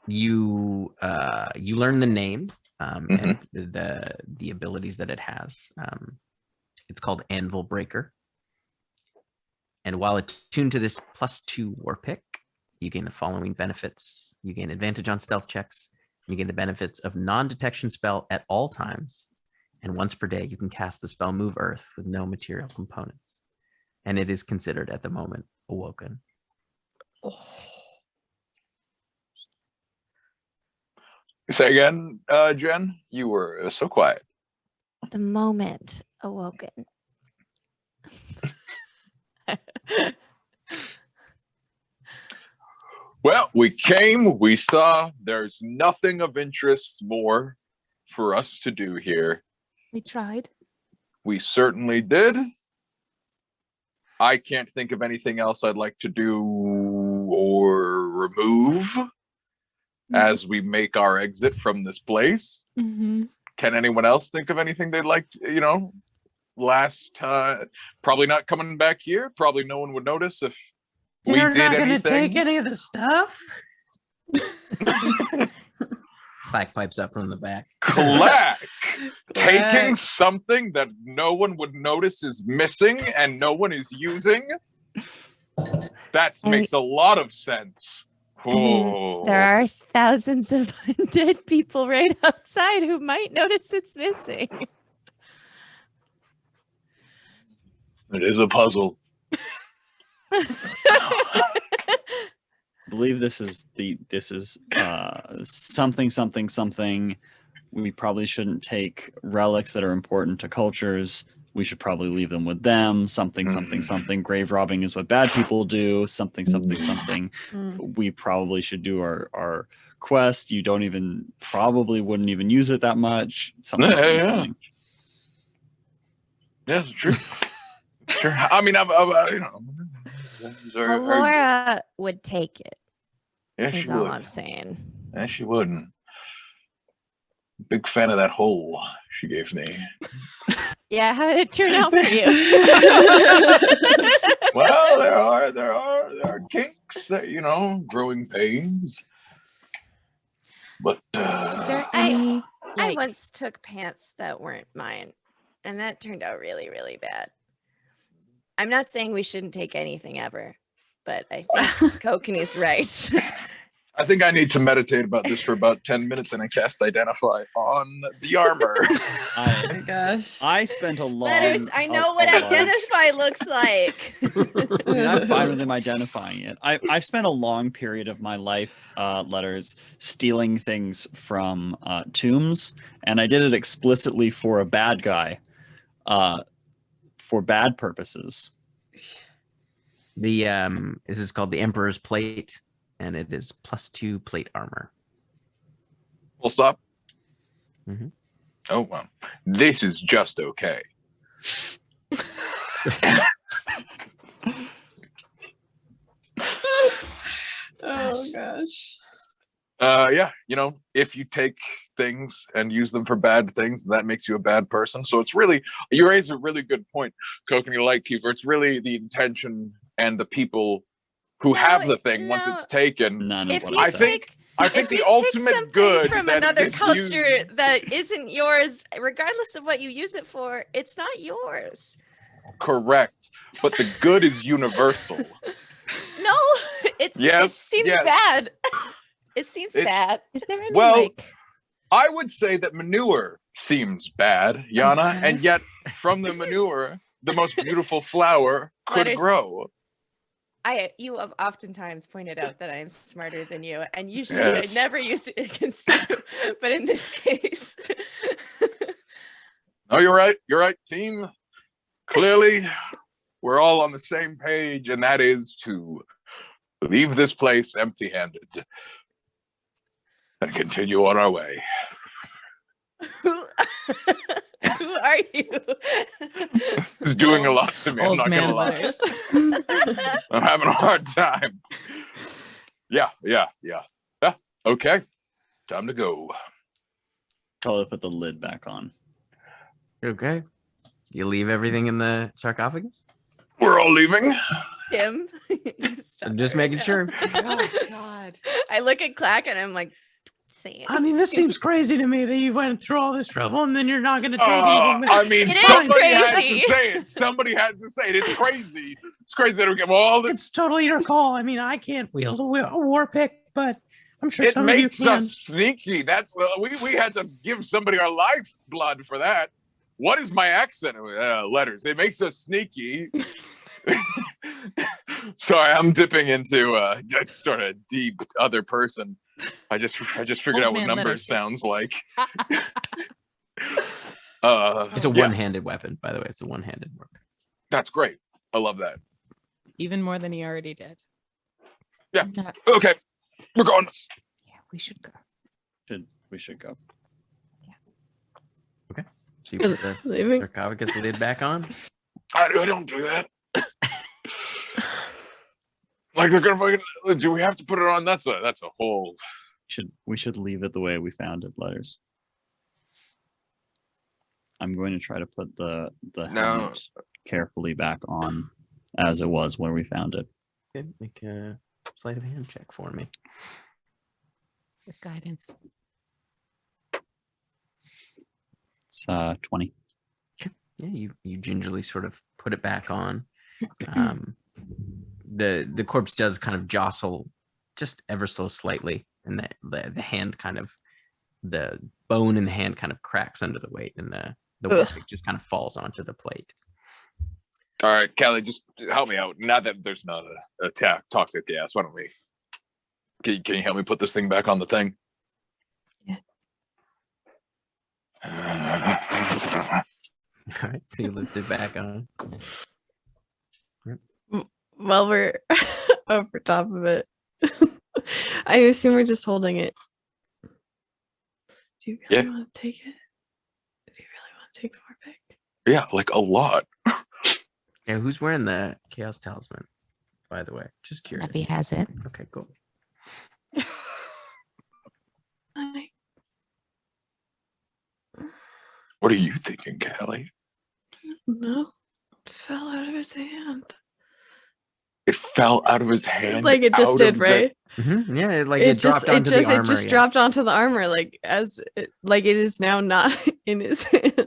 You learn the name and the abilities that it has. It's called Anvil Breaker. And while attuned to this +2 war pick, you gain the following benefits. You gain advantage on stealth checks. You gain the benefits of non-detection spell at all times. And once per day, you can cast the spell Move Earth with no material components. And it is considered at the moment awoken. Say again, Jen? You were so quiet. The moment awoken. Well, we came, we saw, there's nothing of interest more for us to do here. We tried. We certainly did. I can't think of anything else I'd like to do or remove as we make our exit from this place. Mm-hmm. Can anyone else think of anything they'd like to, last time? Probably not coming back here. Probably no one would notice if we did anything. You're not going to take any of the stuff? Clack pipes up from the back. Clack! Taking something that no one would notice is missing and no one is using? That makes a lot of sense. I mean, there are thousands of undead people right outside who might notice it's missing. It is a puzzle. I believe this is something. We probably shouldn't take relics that are important to cultures we should probably leave them with them. Something, something, something. Grave robbing is what bad people do. Something, something, something. We probably should do our quest. You probably wouldn't even use it that much. Something, something, something. Yeah, it's true. Sure. I mean, Laura would take it. Yeah, she Is all would. I'm saying. Yeah, she wouldn't. Big fan of that hole she gave me. Yeah, how did it turn out for you? Well, there are kinks that, growing pains. But Is there any? I once took pants that weren't mine, and that turned out really, really bad. I'm not saying we shouldn't take anything ever, but I think Kokanee right. I think I need to meditate about this for about 10 minutes and I cast Identify on the armor. Oh my gosh. I spent a long... Letters, I know what Identify looks like. I mean, I'm fine with him identifying it. I spent a long period of my life, Letters, stealing things from tombs, and I did it explicitly for a bad guy, for bad purposes. This is called the Emperor's Plate, and it is +2 plate armor. Full stop. Mm-hmm. Oh, well. This is just okay. Oh gosh. Yeah, if you take things and use them for bad things, that makes you a bad person. So it's really, you raise a really good point, Kokanee Lightkeeper. It's really the intention and the people who have the thing once it's taken. None of If what you I I said. think If the you ultimate take good from that another this culture that isn't yours, regardless of what you use it for, it's not yours. Correct, but the good is universal. No, it seems bad. It seems bad. Is there any Well, like? I would say that manure seems bad, Yana, and yet from the manure, the most beautiful flower could Letters. grow. You have oftentimes pointed out that I am smarter than you, and usually Yes. I never use it against you. But in this case, Oh, you're right. You're right, team. Clearly, we're all on the same page, and that is to leave this place empty-handed and continue on our way. who are you? It's doing a lot to me. I'm Old not gonna man lie. Letters. I'm having a hard time. Yeah. Okay, time to go. Probably put the lid back on. Okay. You leave everything in the sarcophagus? We're all leaving. Him. I'm just making sure. Oh God. I look at Clack and I'm like, saying. I mean, this seems crazy to me that you went through all this trouble and then you're not going to take anything back. I mean, It is somebody had to crazy. say it. Somebody had to say it. It's crazy. It's crazy that we get all this. It's totally your call. I mean, I can't wield a war pick, but I'm sure It some of you makes can. us sneaky. That's we had to give somebody our lifeblood for that. What is my accent? Letters. It makes us sneaky. Sorry, I'm dipping into sort of deep other person. I just figured Old out what man numbers letters. sounds like. It's a yeah, one-handed weapon, by the way. It's a one-handed weapon. that's great. I love that. Even more than he already did. Yeah. Not- Okay, we're going. yeah, we should go. We should go. So you put the Leaving. sarcophagus lid back on. I don't do that. Like they're gonna fucking. Do we have to put it on? That's a whole. We should leave it the way we found it, Letters. I'm going to try to put the helmet carefully back on as it was when we found it. Okay, make a sleight of hand check for me. With guidance. It's 20. Yeah, you gingerly sort of put it back on. The corpse does kind of jostle just ever so slightly, and the hand kind of, the bone in the hand kind of cracks under the weight, and the weapon just kind of falls onto the plate. All right, Callie, just help me out. Now that there's not a toxic gas, why don't we? Can you help me put this thing back on the thing? Yeah. All right, so you lift it back on. While we're over top of it, I assume we're just holding it. Do you really Yeah. want to take it? Do you really want to take the more pick? Yeah, like a lot. Yeah, who's wearing the Chaos Talisman, by the way? Just curious. Nappy has it. Okay, cool. What are you thinking, Callie? No, it fell out of his hand. It fell out of his hand. Like it just out did, of right? Yeah, like it dropped onto the armor. It just dropped onto the armor, like like it is now not in his hand.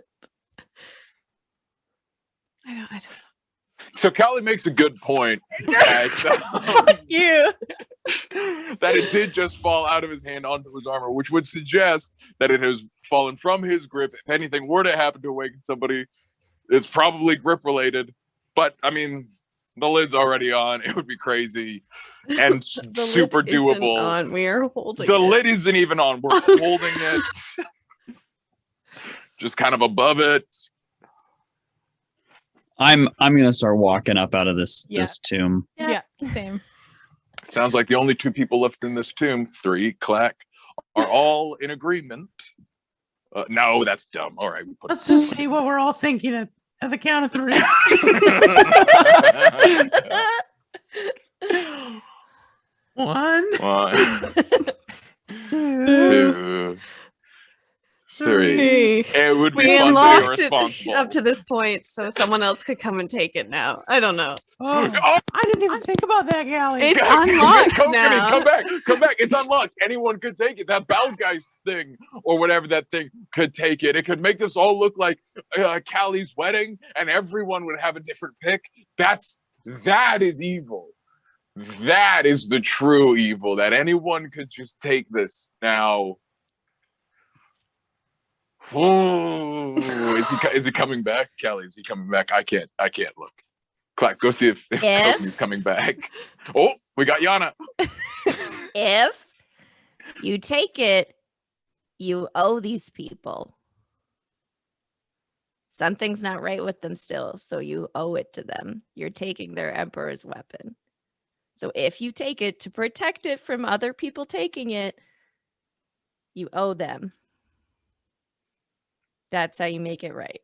I don't. So Callie makes a good point that, Fuck you. that it did just fall out of his hand onto his armor, which would suggest that it has fallen from his grip. If anything were to happen to awaken somebody, it's probably grip related. But I mean, the lid's already on. It would be crazy and super lid isn't doable. on. We are holding The it. lid isn't even on. We're holding it, just kind of above it. I'm gonna start walking up out of this tomb. Yeah, same. Sounds like the only two people left in this tomb, 3, clack, are all in agreement. No, that's dumb. All right. Let's just say what we're all thinking at the count of 3. 1, 2, 3. It would be We fun to be unlocked irresponsible. it up to this point, so someone else could come and take it now. I don't know. Oh, I didn't even think about that, Callie. It's unlocked now. Come back. It's unlocked. Anyone could take it. That Balgeist thing or whatever that thing could take it. It could make this all look like Callie's wedding, and everyone would have a different pick. That is evil. That is the true evil. That anyone could just take this now. Oh, is he coming back? Callie, is he coming back? I can't look. Clack, go see if Kokan's coming back. Oh, we got Yana. If you take it, you owe these people. Something's not right with them still, so you owe it to them. You're taking their emperor's weapon. So if you take it to protect it from other people taking it, you owe them. That's how you make it right.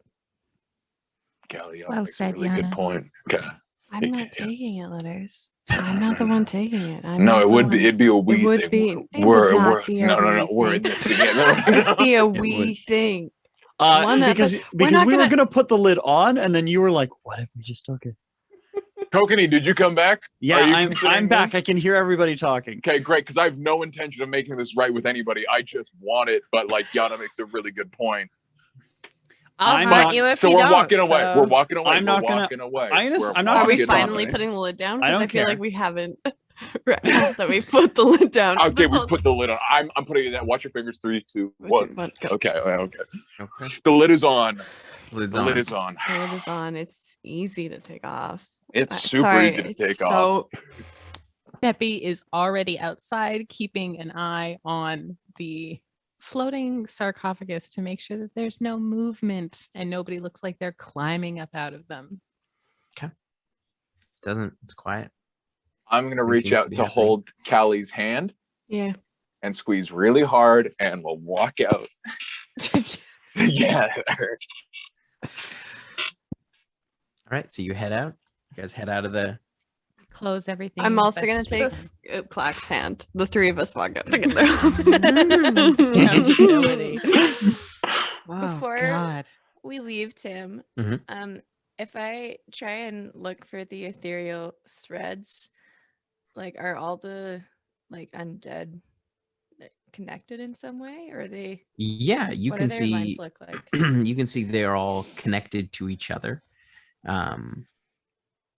Callie, Well makes said, a really good Yana. point. Okay. I'm not taking it, Letters. I'm not the one taking it. It'd be a we would thing. be. We're in this together. This be a wee thing. Because we were gonna put the lid on, and then you were like, "What if we just took it?" Kokanee, did you come back? Yeah, Are you I'm considering back. this? I can hear everybody talking. Okay, great. Because I have no intention of making this right with anybody. I just want it. But like Yana makes a really good point. I'll hurt you if you don't. We're walking away. So. We're walking away. I'm not we're gonna- walking away. I'm not Are we gonna stop finally it. putting the lid down? I Because don't I feel care. like we haven't. Right now that we put the lid down. Okay, This we whole- put the lid on. I'm putting it down. Watch your fingers. 3, 2, 1. Go. Okay. Okay. The lid is on. Lid's The on. lid is on. The lid is on. It's easy to take off. It's super Sorry, easy to it's take off. Deppy is already outside, keeping an eye on the floating sarcophagus to make sure that there's no movement and nobody looks like they're climbing up out of them. It's quiet. I'm gonna It reach seems to out be to happening. hold Callie's hand Yeah. and squeeze really hard, and we'll walk out. Yeah. All right, so you head out. You guys head out of the. Close everything. I'm as also going best to as take we can. Clack's hand. The three of us walk out together. Accountability. Oh, Before God. we leave, Tim, Mhm. if I try and look for the ethereal threads, like are all the like undead connected in some way, or are they? Yeah, you what can do their lines see. look like? You can see they're all connected to each other.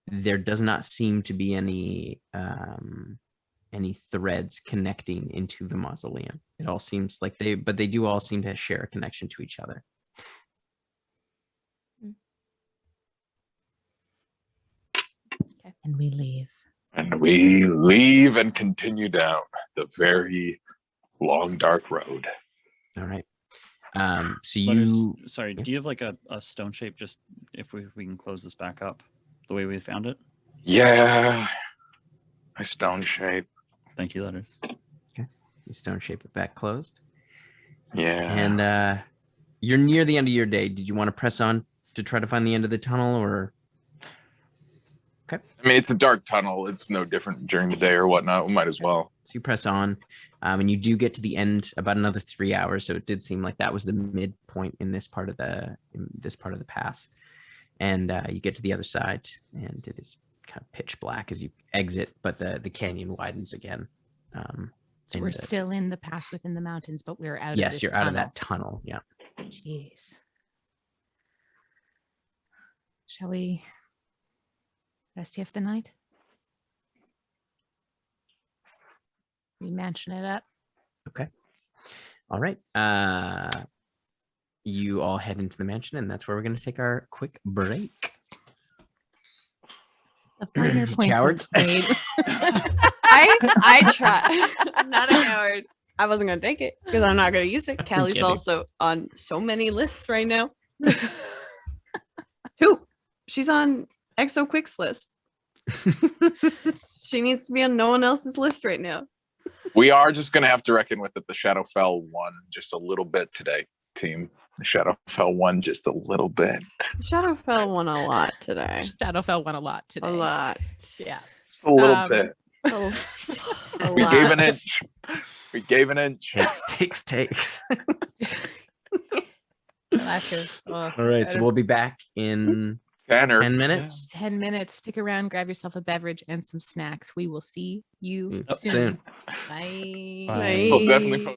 There does not seem to be any threads connecting into the mausoleum. It all seems like they do all seem to share a connection to each other. And we leave. And we leave and continue down the very long, dark road. All right. So Butters, you sorry, do you have like a stone shape? Just if we can close this back up the way we found it. Yeah. My stone shape. Thank you, Letters. you stone shape it back closed, Yeah. and you're near the end of your day. Did you want to press on to try to find the end of the tunnel, or? I mean, it's a dark tunnel. It's no different during the day or whatnot. We might as well. So you press on, and you do get to the end about another 3 hours. So it did seem like that was the midpoint in this part of the pass. And you get to the other side, and it is kind of pitch black as you exit, but the canyon widens again. So we're still in the pass within the mountains, but we're out. Yes, of this you're tunnel. out of that tunnel. Yeah. Jeez. Shall we rest here for the night? We mansion it up. Okay. All right. You all head into the mansion, and that's where we're going to take our quick break. The finer points of Cowards. trade. I try. I'm not a coward. I wasn't gonna take it because I'm not gonna use it. Callie's kidding. also on so many lists right now. Who? She's on Exo Quick's list. She needs to be on no one else's list right now. We are just going to have to reckon with it. The Shadowfell won just a little bit today, team. The Shadowfell won just a little bit. Shadowfell won a lot today. Shadowfell won a lot today. A lot. Yeah. Just a little bit. A We lot. gave an inch. We gave an inch. Takes. Laughter. Oh, All right. So we'll be back in 10 minutes. 10 minutes. Stick around, grab yourself a beverage and some snacks. We will see you soon. Soon. Bye. Bye. We'll definitely.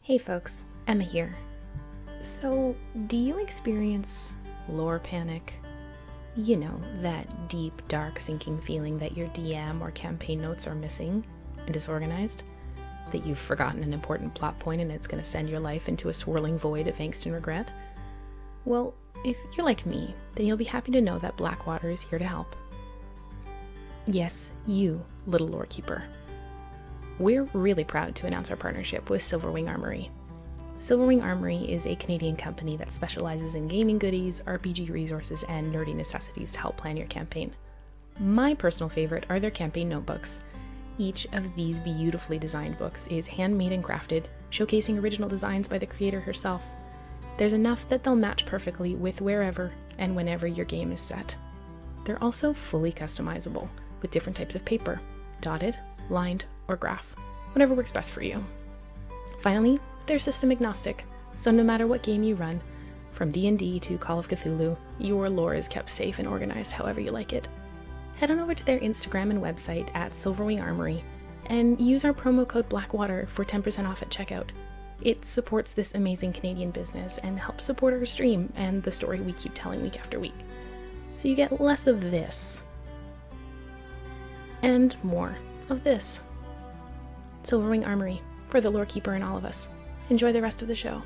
Hey folks, Emma here. So, do you experience lore panic? You know, that deep, dark, sinking feeling that your DM or campaign notes are missing and disorganized? That you've forgotten an important plot point and it's going to send your life into a swirling void of angst and regret? Well, if you're like me, then you'll be happy to know that Blackwater is here to help. Yes, you, little lore keeper. We're really proud to announce our partnership with Silverwing Armory. Silverwing Armory is a Canadian company that specializes in gaming goodies, RPG resources, and nerdy necessities to help plan your campaign. My personal favorite are their campaign notebooks. Each of these beautifully designed books is handmade and crafted, showcasing original designs by the creator herself. There's enough that they'll match perfectly with wherever and whenever your game is set. They're also fully customizable with different types of paper, dotted, lined, or graph, whatever works best for you. Finally, they're system agnostic, so no matter what game you run, from D&D to Call of Cthulhu, your lore is kept safe and organized however you like it. Head on over to their Instagram and website at Silverwing Armory and use our promo code Blackwater for 10% off at checkout. It supports this amazing Canadian business and helps support our stream and the story we keep telling week after week. So you get less of this and more of this. Silverwing Armory, for the lore keeper in all of us. Enjoy the rest of the show.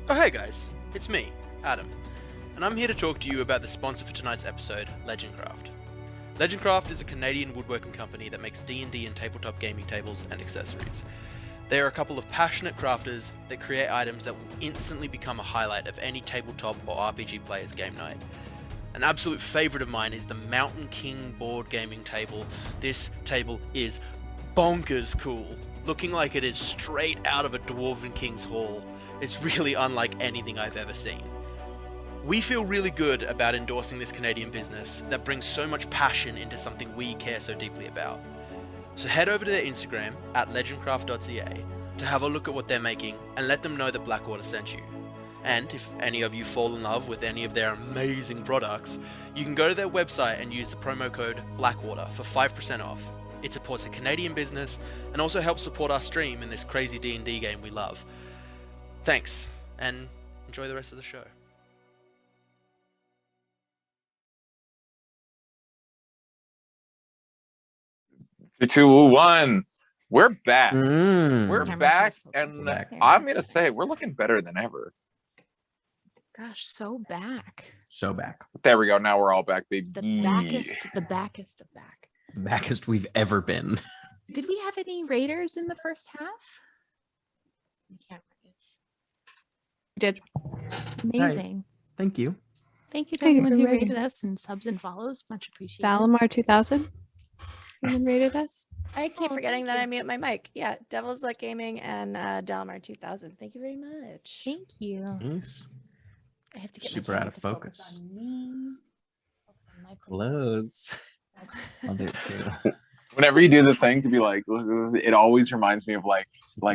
Oh hey guys, it's me, Adam, and I'm here to talk to you about the sponsor for tonight's episode, Legendcraft. Legendcraft is a Canadian woodworking company that makes D&D and tabletop gaming tables and accessories. They are a couple of passionate crafters that create items that will instantly become a highlight of any tabletop or RPG player's game night. An absolute favourite of mine is the Mountain King board gaming table. This table is bonkers cool, looking like it is straight out of a Dwarven King's Hall. It's really unlike anything I've ever seen. We feel really good about endorsing this Canadian business that brings so much passion into something we care so deeply about. So head over to their Instagram at legendcraft.ca to have a look at what they're making and let them know that Blackwater sent you. And if any of you fall in love with any of their amazing products, you can go to their website and use the promo code Blackwater for 5% off. It supports a Canadian business and also helps support our stream in this crazy D&D game we love. Thanks, and enjoy the rest of the show. 3, 2, 1. We're back. We're Camera's back, not and focused. There. I'm gonna say we're looking better than ever. Gosh, so back. So back. There we go. Now we're all back, baby. The backest of back. Backest we've ever been. Did we have any raiders in the first half? I can't Did. Amazing. Thank you. Thank you to Thank you everyone for who rating. rated us and subs and follows. Much appreciated. Valimar 2000. Even rated us. I keep Oh, forgetting thank that you. I mute my mic. Yeah, Devil's Luck Gaming and Dalmar 2000. Thank you very much. Thank you. Nice. I have to get Super my out camera of to focus focus. on me. Focus on my Close. I'll do it too. Whenever you do the thing to be like, it always reminds me of like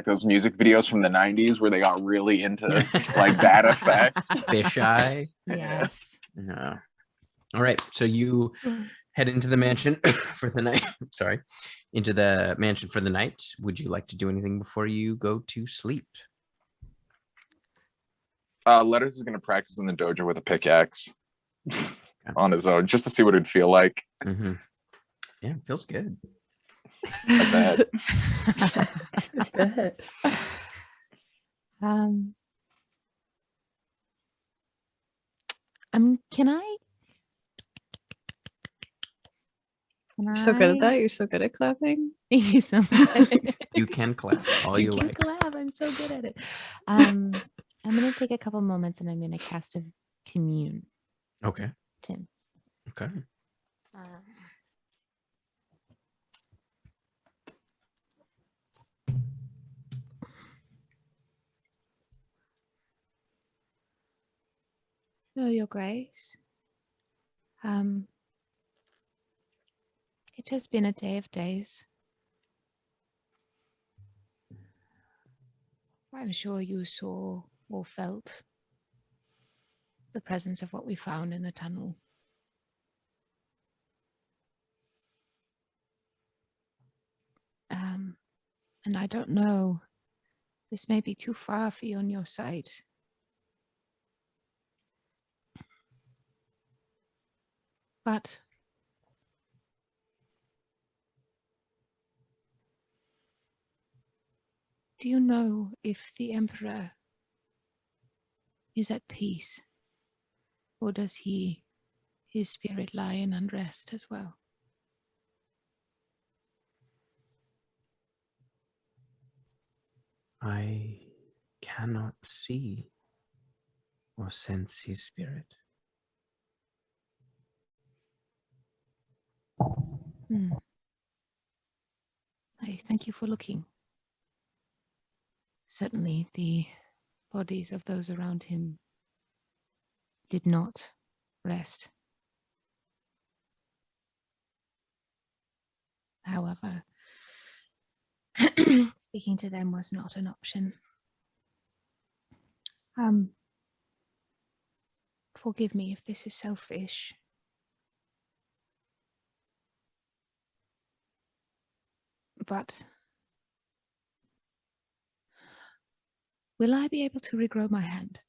those music videos from the 90s where they got really into like that effect. Fisheye. Yes. Yeah. All right. So you head into the mansion for the night. Sorry. Into the mansion for the night. Would you like to do anything before you go to sleep? Letters is gonna practice in the dojo with a pickaxe on his own, just to see what it'd feel like. Mm-hmm. Yeah, it feels good. I bet. Can I? You're so good at that. You're so good at clapping. Thank you so much. You can clap all you can like. clap. I'm so good at it. I'm gonna take a couple moments and I'm gonna cast a commune. Okay. Tim. Okay. No, Your Grace. It has been a day of days. I'm sure you saw or felt the presence of what we found in the tunnel. And I don't know, this may be too far for you on your side. But do you know if the Emperor is at peace? Or does his spirit lie in unrest as well? I cannot see or sense his spirit. I thank you for looking. Certainly the bodies of those around him did not rest. However, speaking to them was not an option. Forgive me if this is selfish. But will I be able to regrow my hand?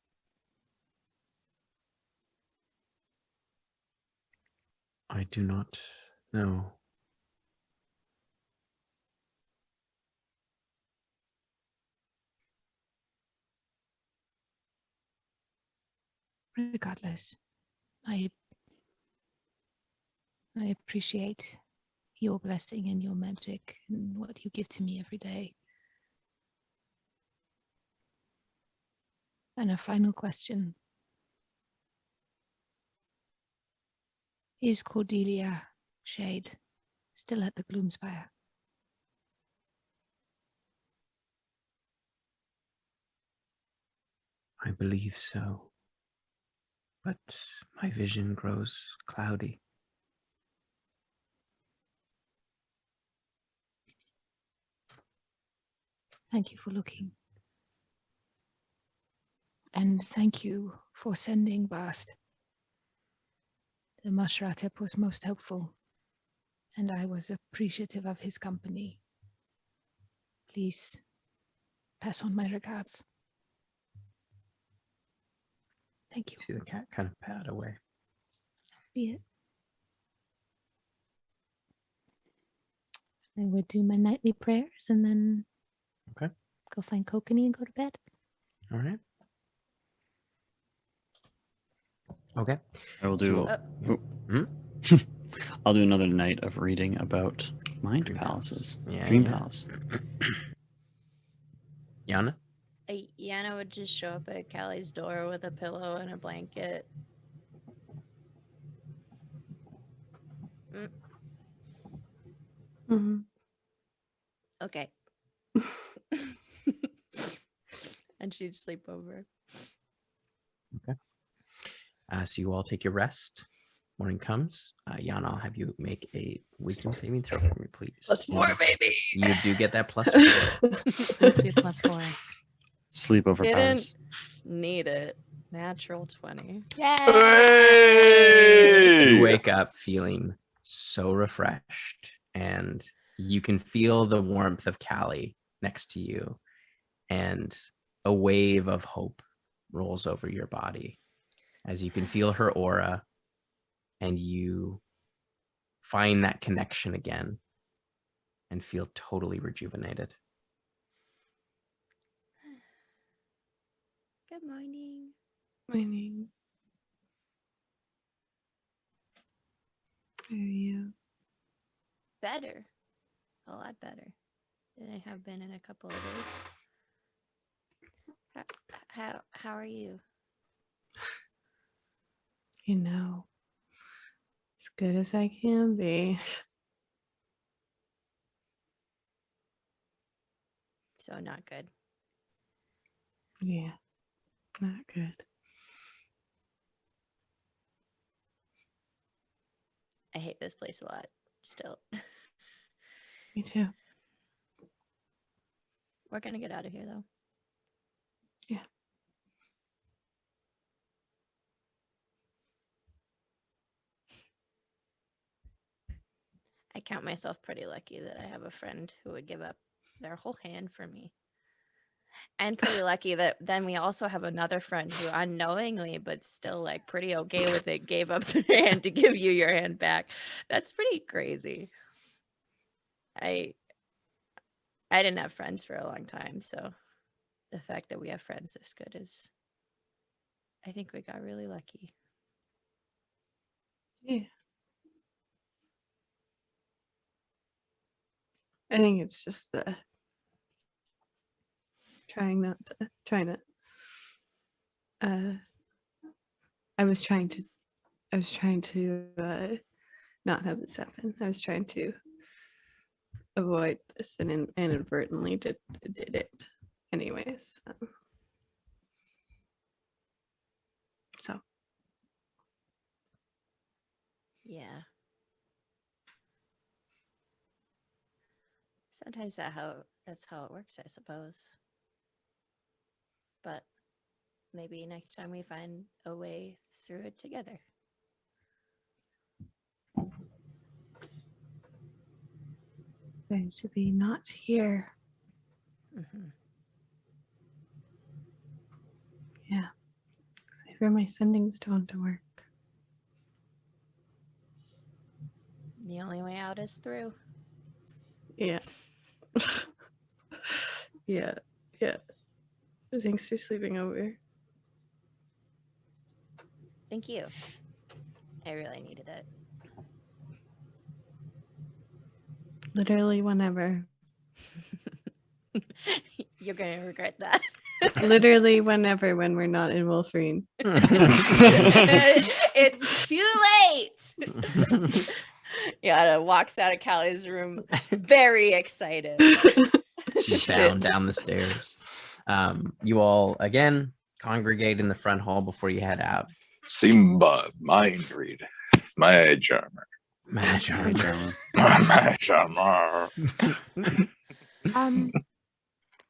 I do not know. Regardless, I appreciate your blessing and your magic and what you give to me every day. And a final question. Is Cordelia Shade still at the Gloomspire? I believe so. But my vision grows cloudy. Thank you for looking. And thank you for sending Bast. The Mushratep was most helpful, and I was appreciative of his company. Please pass on my regards. Thank you. See the cat kind of pat away. Yeah. I would do my nightly prayers and then go find Kokanee and go to bed. All right. Okay. I will do. I'll do another night of reading about mind palaces. Dream palace. Yana? Yana would just show up at Callie's door with a pillow and a blanket. Mm-hmm. Okay. And she'd sleep over. Okay. So you all take your rest. Morning comes. Yana, I'll have you make a wisdom saving throw for me, please. +4, baby. You do get that +4. Let's be a +4. Sleepover powers. Didn't need it. Natural 20. Hey! You wake up feeling so refreshed, and you can feel the warmth of Callie next to you, and a wave of hope rolls over your body as you can feel her aura, and you find that connection again and feel totally rejuvenated. Good morning. Morning. How are you? Better. A lot better than I have been in a couple of days. How are you? You know, as good as I can be. So not good. Yeah, not good. I hate this place a lot still. Me too. We're gonna get out of here though. Yeah. I count myself pretty lucky that I have a friend who would give up their whole hand for me. And pretty lucky that then we also have another friend who unknowingly, but still like pretty okay with it, gave up their hand to give you your hand back. That's pretty crazy. I didn't have friends for a long time, so the fact that we have friends this good is, I think we got really lucky. Yeah. I think it's just the trying to I was trying to not have this happen. I was trying to avoid this and inadvertently did it anyways. So Yeah. Sometimes that's how it works, I suppose. But maybe next time we find a way through it together. going to be not here. Mm-hmm. Yeah. Except for my sending stone to work. The only way out is through. Yeah. Yeah. Thanks for sleeping over. Thank you. I really needed it. Literally whenever. You're going to regret that. Literally whenever when we're not in Wolverine. It's too late. Yana walks out of Callie's room very excited. She's bound down the stairs. You all again congregate in the front hall before you head out. Simba, mind read. Mage armor. Mage armor. Mage armor.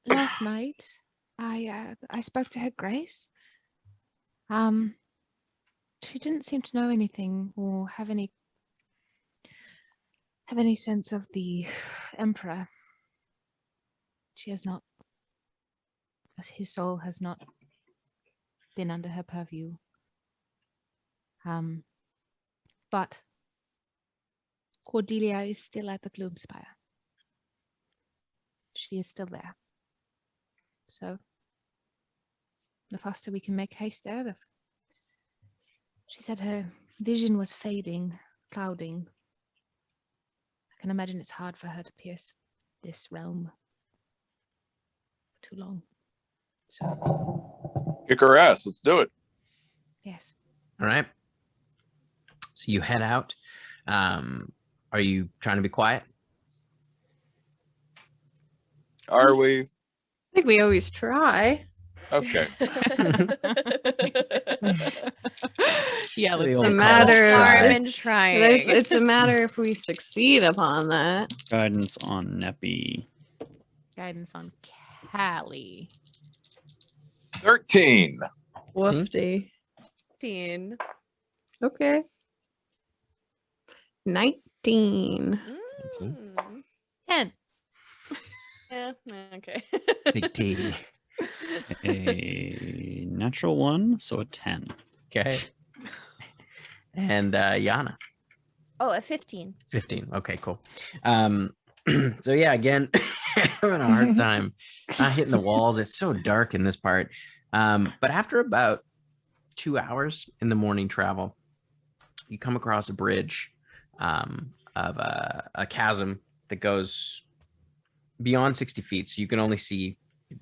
Last night I spoke to her Grace. She didn't seem to know anything or have any sense of the Emperor. She has not. His soul has not been under her purview. But Cordelia is still at the Gloomspire. She is still there. So the faster we can make haste there, she said her vision was fading, clouding. I can imagine it's hard for her to pierce this realm for too long. So Kick her ass. Let's do it. yes. All right. So you head out. Are you trying to be quiet? Are we? I think we always try. Okay. Yeah, The let's old a college matter of try. Harm in it's, trying. it's a matter if we succeed upon that. Guidance on Neppy. guidance on Callie. 13. Woofty. 15. Okay. 19. Mm. 10. Yeah, okay. Big T. A natural 1, so a 10. Okay. And Yana. Oh, a 15. 15. Okay, cool. So yeah, again, having a hard time hitting the walls. It's so dark in this part. But after about 2 hours in the morning travel, you come across a bridge of a chasm that goes beyond 60 feet. So you can only see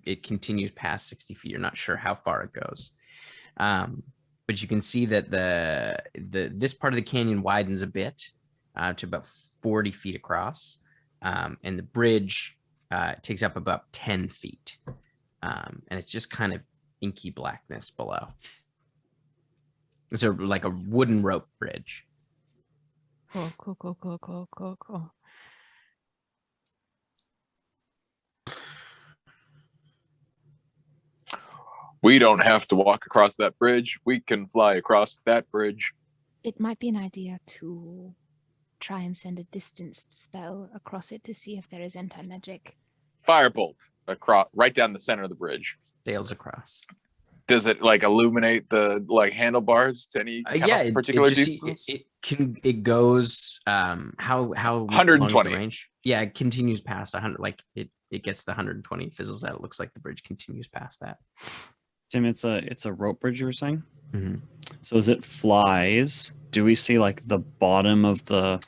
it continues past 60 feet. You're not sure how far it goes. But you can see that this part of the canyon widens a bit to about 40 feet across. And the bridge takes up about 10 feet. And it's just kind of inky blackness below. It's like a wooden rope bridge. Cool. We don't have to walk across that bridge. We can fly across that bridge. It might be an idea to try and send a distanced spell across it to see if there is anti-magic. Firebolt across, right down the center of the bridge. Sails across. Does it like illuminate the handlebars to any kind of particular distance? It goes how 120 long is the range? Yeah, it continues past 100. Like it gets the 120, fizzles out. It looks like the bridge continues past that. Tim, it's a rope bridge you were saying? Mm-hmm. So as it flies, do we see like the bottom of the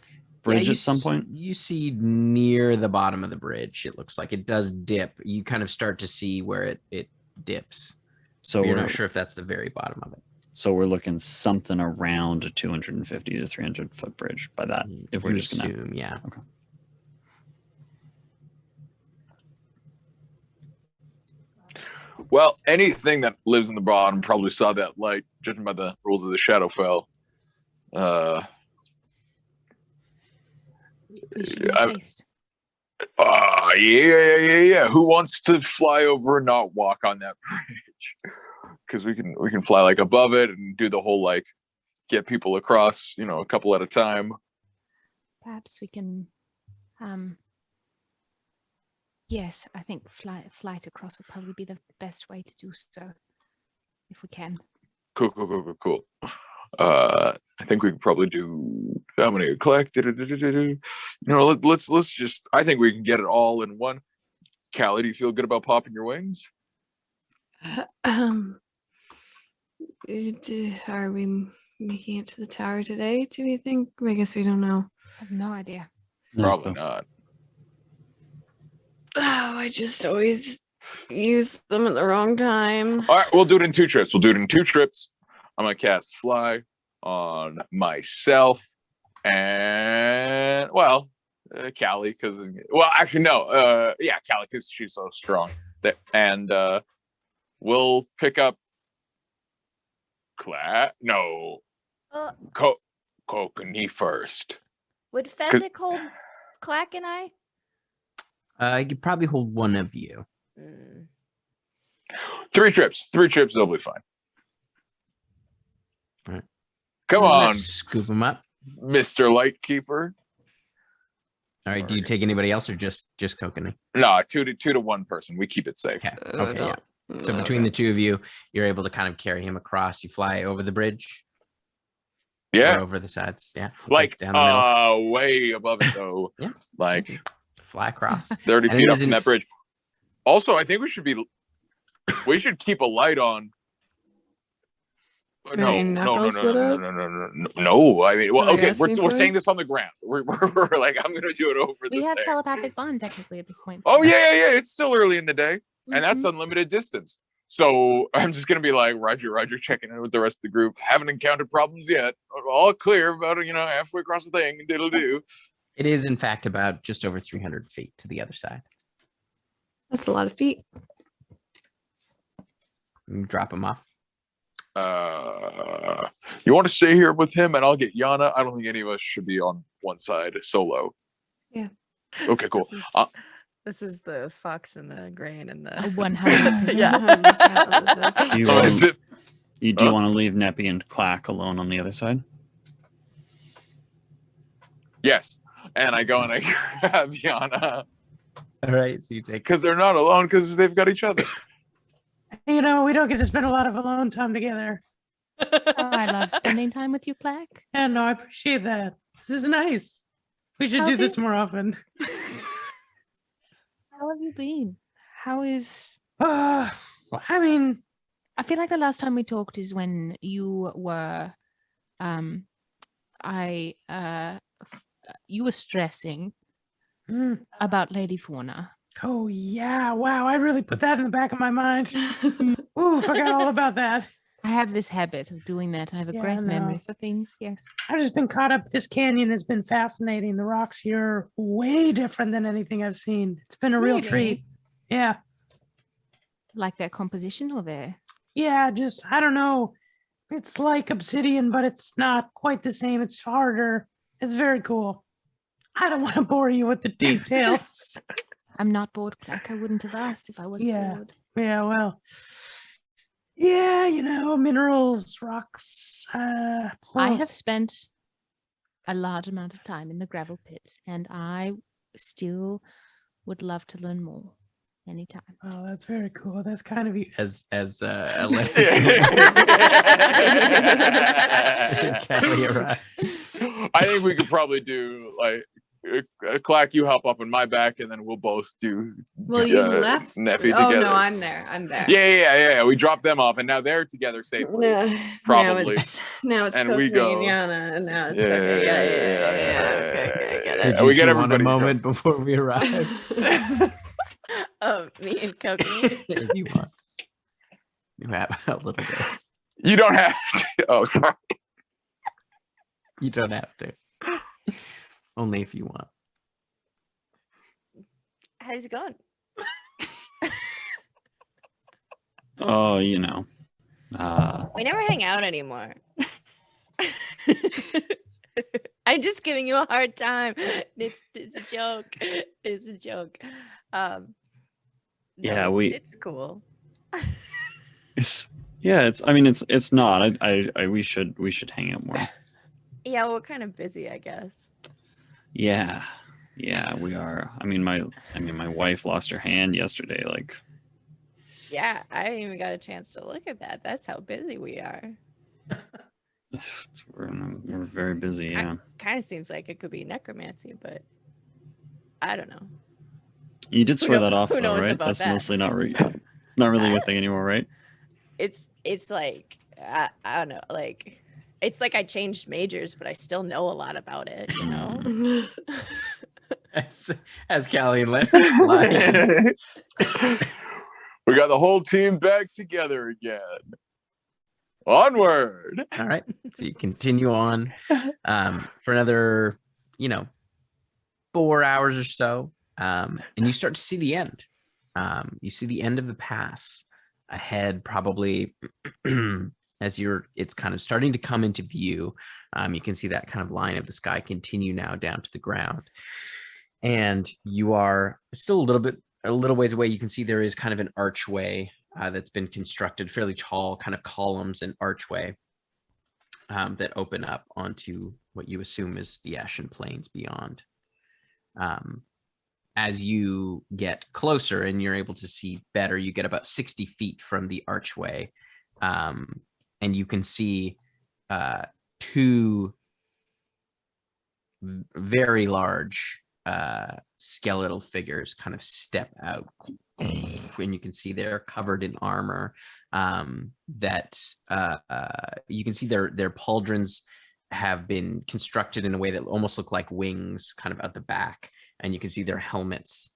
bridge at some point? You see near the bottom of the bridge, it looks like it does dip. You kind of start to see where it dips. So you're not sure if that's the very bottom of it. So we're looking something around a 250 to 300 foot bridge by that. If we're You just gonna assume, yeah. Okay. Well, anything that lives in the bottom probably saw that light, judging by the rules of the Shadowfell. Yeah. Who wants to fly over and not walk on that bridge? Because we can fly like above it and do the whole like get people across, a couple at a time. Perhaps we can. Yes, I think flight across would probably be the best way to do so, if we can. Cool. I think we could probably do how many collect. Let's just. I think we can get it all in one. Callie, do you feel good about popping your wings? Are we making it to the tower today? Do we think? I guess we don't know. I have no idea. Probably not. Oh, I just always use them at the wrong time. All right, we'll do it in 2 trips. I'm gonna cast fly on myself and Callie, because Callie, because she's so strong. And we'll pick up No. Uh, Kokanee first. would Fezzik hold Clack and I? You could probably hold one of you. Mm. 3 trips. 3 trips, they'll be fine. All right. Come on, Scoop them up. Mr. Lightkeeper. All right. Do you take anybody else or just Kokanee? No, 2 to 1 person. We keep it safe. Okay. Okay. Yeah. So between the two of you, you're able to kind of carry him across. You fly over the bridge. Yeah. Or over the sides. Yeah. Like down the middle. way above it though. Yeah. Like Fly across. 30 And feet it up isn't- from that bridge. Also, I think we should keep a light on. No, Your no, no, no, knuckles no, lit no, up? no, no, no, no, no. I mean, well, Are they okay, asking we're for saying it? this on the ground. We're like, I'm gonna do it over the We have thing. telepathic bond technically at this point. Oh so- yeah. It's still early in the day, and that's Mhm. unlimited distance. So I'm just gonna be like, Roger, checking in with the rest of the group. Haven't encountered problems yet. All clear about halfway across the thing. Diddle do. It is, in fact, about just over 300 feet to the other side. That's a lot of feet. You drop him off. You want to stay here with him, and I'll get Yana. I don't think any of us should be on one side solo. Yeah. Okay, cool. This is the fox and the grain and the 100%. Yeah. 100% this is. Do you, Is it? do you want to leave Neppy and Clack alone on the other side? Yes. And I go and I grab Yana All right. So you take. because they're not alone because they've got each other. You know, we don't get to spend a lot of alone time together. Oh, I love spending time with you, Clack. And no, I appreciate that. This is nice. We should do this Healthy? more often. How have you been? How is? Well, I mean, I feel like the last time we talked is when you were, you were stressing about Lady Fauna. oh yeah, wow, I really put that in the back of my mind. Ooh, forgot all about that. I have this habit of doing that. I have a Yeah, great I memory know. for things. Yes. I've just been caught up. This canyon has been fascinating. The rocks here are way different than anything I've seen. It's been a real Really? treat. Yeah. Like their composition or their. Yeah, just I don't know. It's like obsidian, but it's not quite the same. It's harder. It's very cool. I don't want to bore you with the details. I'm not bored, Clack. I wouldn't have asked if I was Yeah. bored. Yeah, well. Yeah, you know, minerals, rocks. I well, have spent a large amount of time in the gravel pits, and I still would love to learn more anytime. Oh, that's very cool. That's kind of you. As Kelly arrived. I think we could probably do like Clack, you hop up on my back, and then we'll both do. Well, you left. Neffy Oh together. no, I'm there. I'm there. Yeah. We drop them off, and now they're together safely. No, Probably. Now it's And we Kokanee go. and Yana, and now it's Yeah, okay. Yeah. Okay, I get it. Did We you get two want a everybody moment before we arrive? me and Kokanee. If you want. You have a little bit. You don't have to. Oh, sorry. You don't have to. Only if you want. How's it going? Oh, you know. We never hang out anymore. I'm just giving you a hard time. It's a joke. It's a joke. No, Yeah, it's cool. It's I mean it's not. We should hang out more. Yeah, we're kind of busy, I guess. Yeah, we are. I mean my wife lost her hand yesterday. Like, Yeah, I haven't even got a chance to look at that. That's how busy we are. we're very busy. Yeah, Kind of seems like it could be necromancy, but I don't know. you did swear know- that off, who though, knows right? about That's that? mostly not right. It's not really your thing anymore, right? It's like I don't know, like it's like I changed majors, but I still know a lot about it, you know? As Callie and Leonard fly. We got the whole team back together again. Onward. All right. So you continue on for another, 4 hours or so. And you start to see the end. You see the end of the pass ahead, probably as it's kind of starting to come into view. You can see that kind of line of the sky continue now down to the ground, and you are still a little ways away. You can see there is kind of an archway that's been constructed, fairly tall kind of columns and archway that open up onto what you assume is the Ashen Plains beyond. As you get closer and you're able to see better, you get about 60 feet from the archway, and you can see two very large skeletal figures kind of step out, and you can see they're covered in armor. That you can see their pauldrons have been constructed in a way that almost look like wings, kind of at the back, and you can see their helmets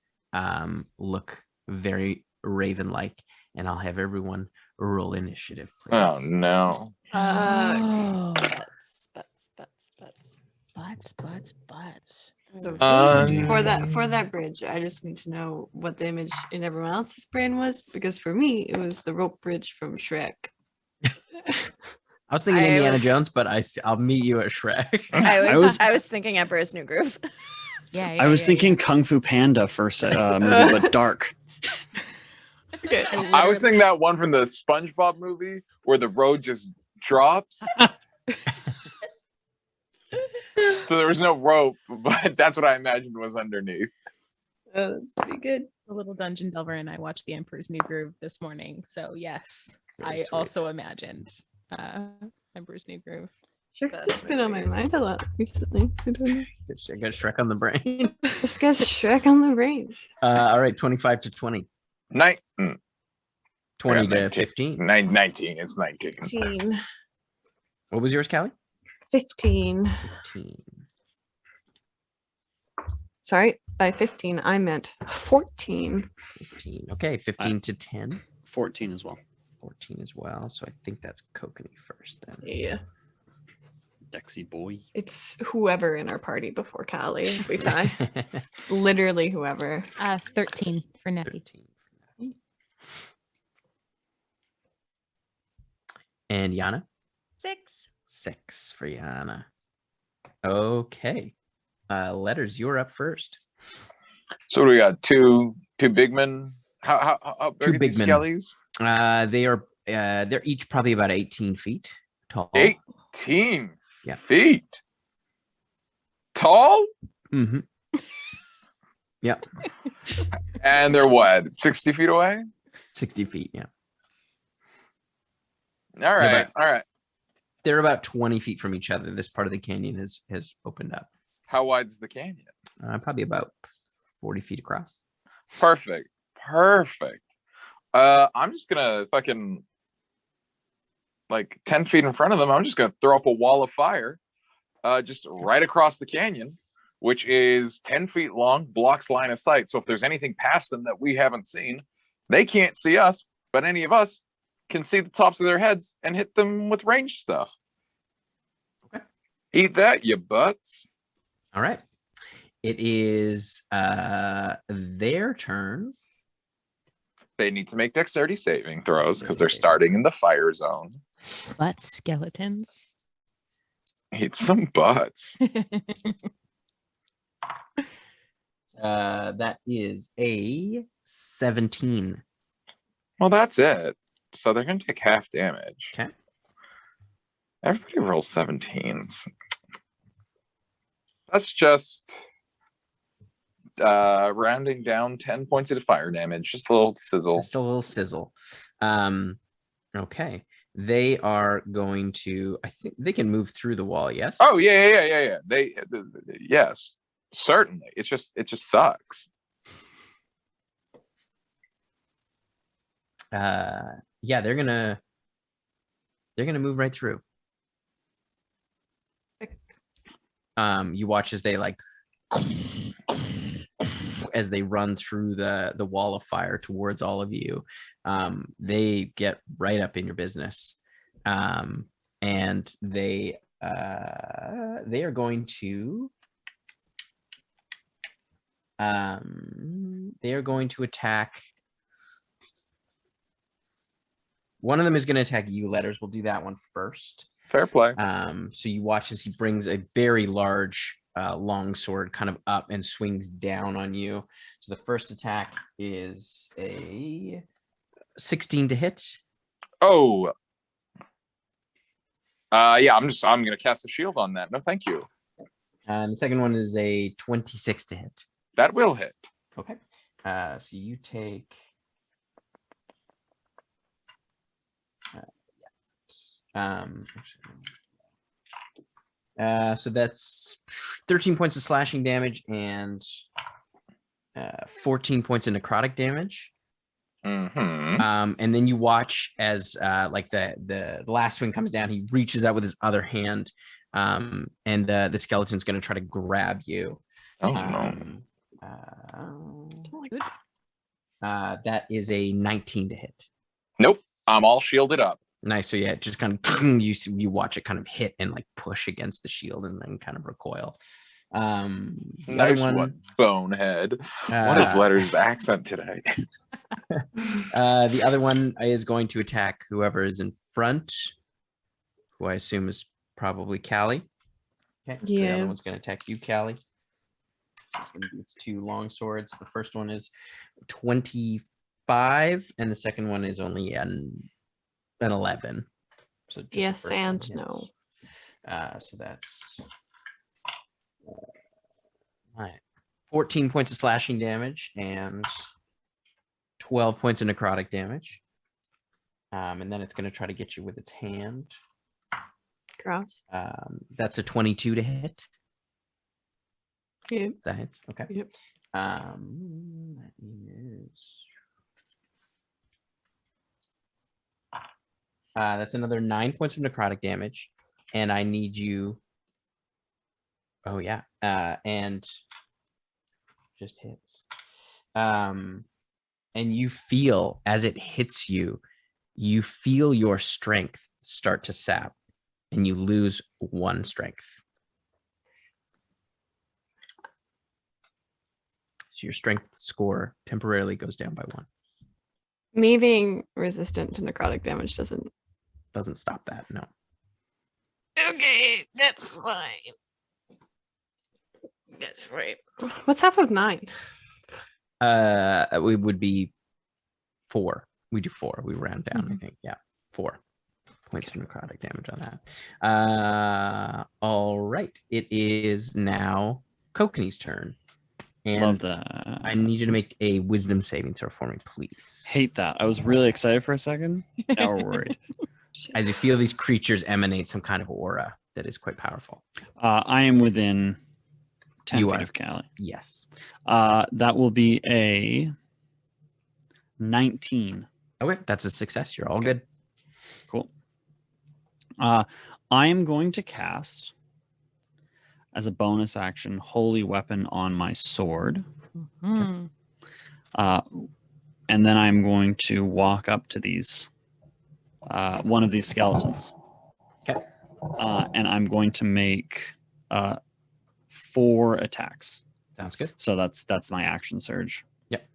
look very raven-like. And I'll have everyone roll initiative, please. Oh no! Butts. So Um, for that bridge, I just need to know what the image in everyone else's brain was, because for me it was the rope bridge from Shrek. I was thinking Indiana Jones, but I'll meet you at Shrek. I was thinking Emperor's New Groove. Yeah, I was thinking Kung Fu Panda first movie, but dark. Okay. I was thinking that one from the SpongeBob movie where the road just drops. So there was no rope, but that's what I imagined was underneath. Oh, that's pretty good. The little dungeon delver and I watched The Emperor's New Groove this morning. So yes, Very I sweet. also imagined Emperor's New Groove. Shrek's just been on my mind a lot recently. I don't know. I got Shrek on the brain. Just got Shrek on the brain. All right, 25 to 20. 20 to 19. 15. 19. It's 19. 15. What was yours, Callie? 15. 15. Sorry, by 15 I meant 14. 15. Okay, 15 to 10. 14 as well. 14 as well. So I think that's Kokanee first then. Yeah. Dexy boy. It's whoever in our party before Callie if we tie. It's literally whoever. 13 for Neppy. 13 for Nappy. And Yana? 6. 6 for Yana. Okay. Letters, you're up first. So what do we got? Two big men. How big Two are big these men. skellies? They're each probably about 18 feet tall. 18 Yeah. feet. Tall? Mm-hmm. Yep. And they're what? 60 feet away? 60 feet, yeah. All right. but- All right. They're about 20 feet from each other. This part of the canyon has opened up. How wide's the canyon? Probably about 40 feet across. Perfect. I'm just gonna fucking like 10 feet in front of them. I'm just gonna throw up a wall of fire, just right across the canyon, which is 10 feet long, blocks line of sight. So if there's anything past them that we haven't seen, they can't see us, but any of us can see the tops of their heads and hit them with ranged stuff. Okay. Eat that, you butts. All right. It is their turn. They need to make dexterity saving throws because Dexterity they're saving. starting in the fire zone. Butt skeletons. Eat some butts. That is a 17. Well, that's it. So they're going to take half damage. Okay. Everybody rolls 17s. That's just rounding down 10 points of fire damage. Just a little sizzle. Just a little sizzle. Okay. They are going to, I think they can move through the wall, yes? Oh, yeah. Yes, certainly. It just sucks. Yeah, they're gonna move right through. You watch as they as they run through the wall of fire towards all of you. They get right up in your business, and they are going to attack One of them is going to attack you, Letters. We'll do that one first. Fair play. So you watch as he brings a very large long sword kind of up and swings down on you. So the first attack is a 16 to hit. Oh. Yeah, I'm gonna cast a shield on that. No, thank you. And the second one is a 26 to hit. That will hit. Okay. So you take so that's 13 points of slashing damage and 14 points of necrotic damage. Mm-hmm. And then you watch as like the last one comes down, he reaches out with his other hand, and the skeleton's going to try to grab you. Oh no. That is a 19 to hit. Nope. I'm all shielded up. Nice. So yeah, just kind of you watch it kind of hit and like push against the shield and then kind of recoil. The Nice other one, bonehead. What is Letters' accent today? The other one is going to attack whoever is in front, who I assume is probably Callie. Okay. So the other one's going to attack you, Callie. It's going to be its two long swords. The first one is 25, and the second one is only an 11. So just the Yes first one and hits. no. So that's 14 points of slashing damage and 12 points of necrotic damage. And then it's going to try to get you with its hand. Gross. That's a 22 to hit. Yep. That hits. Okay. Yep. That is that's another 9 points of necrotic damage, and I need you. Oh yeah, and just hits. And you feel as it hits you, you feel your strength start to sap, and you lose 1 strength. So your strength score temporarily goes down by 1. Me being resistant to necrotic damage doesn't stop that. No. Okay, that's fine. That's right. What's half of 9? We would be 4. We do 4. We round down, I think. Yeah, 4 points of necrotic damage on that. All right. It is now Kokanee's turn. And Love that. I need you to make a wisdom saving throw for me, please. Hate that. I was really excited for a second. Now we're worried. As you feel these creatures emanate some kind of aura that is quite powerful. I am within 10 You feet are. of Callie. Yes. That will be a 19. Okay, that's a success. You're all good. Cool. I am going to cast, as a bonus action, Holy Weapon on my sword. Mhm. And then I'm going to walk up to these, one of these skeletons. Okay. And I'm going to make 4 attacks. Sounds good. So that's my action surge. Yep.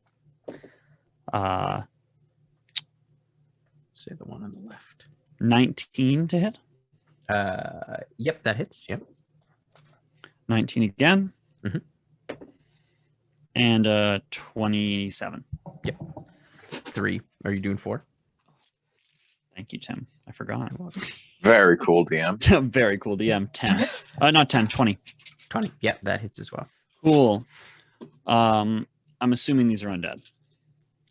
Say the one on the left. 19 to hit. Yep, that hits. Yep. 19 again. Mhm. And 27. Yep. 3. Are you doing 4? Thank you, Tim. I forgot. Very cool, DM. Very cool. DM 10. Not 10, 20. 20. Yep, that hits as well. Cool. I'm assuming these are undead.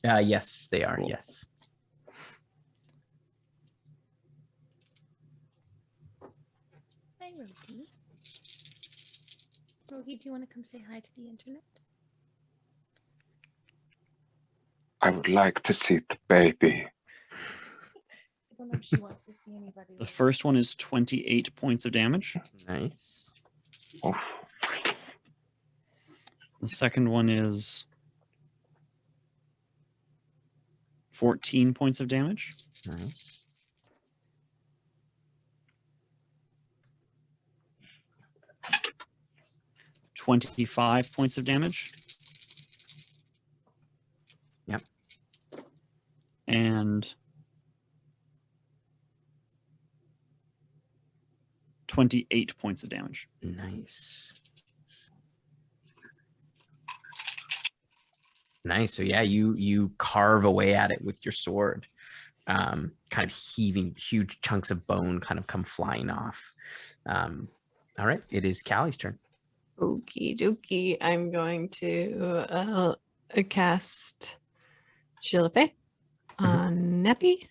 Yes, they are. Cool. Yes. Hi, Rogi. Rogi, do you want to come say hi to the internet? I would like to see the baby. I don't know if she wants to see anybody. The first one is 28 points of damage. Nice. Oof. The second one is 14 points of damage. Nice. $25 points of damage. Yep. And 28 points of damage. Nice. Nice. So yeah, you carve away at it with your sword, kind of heaving huge chunks of bone kind of come flying off. All right, it is Callie's turn. Okie dokie. I'm going to cast Shield of Faith on Neppy.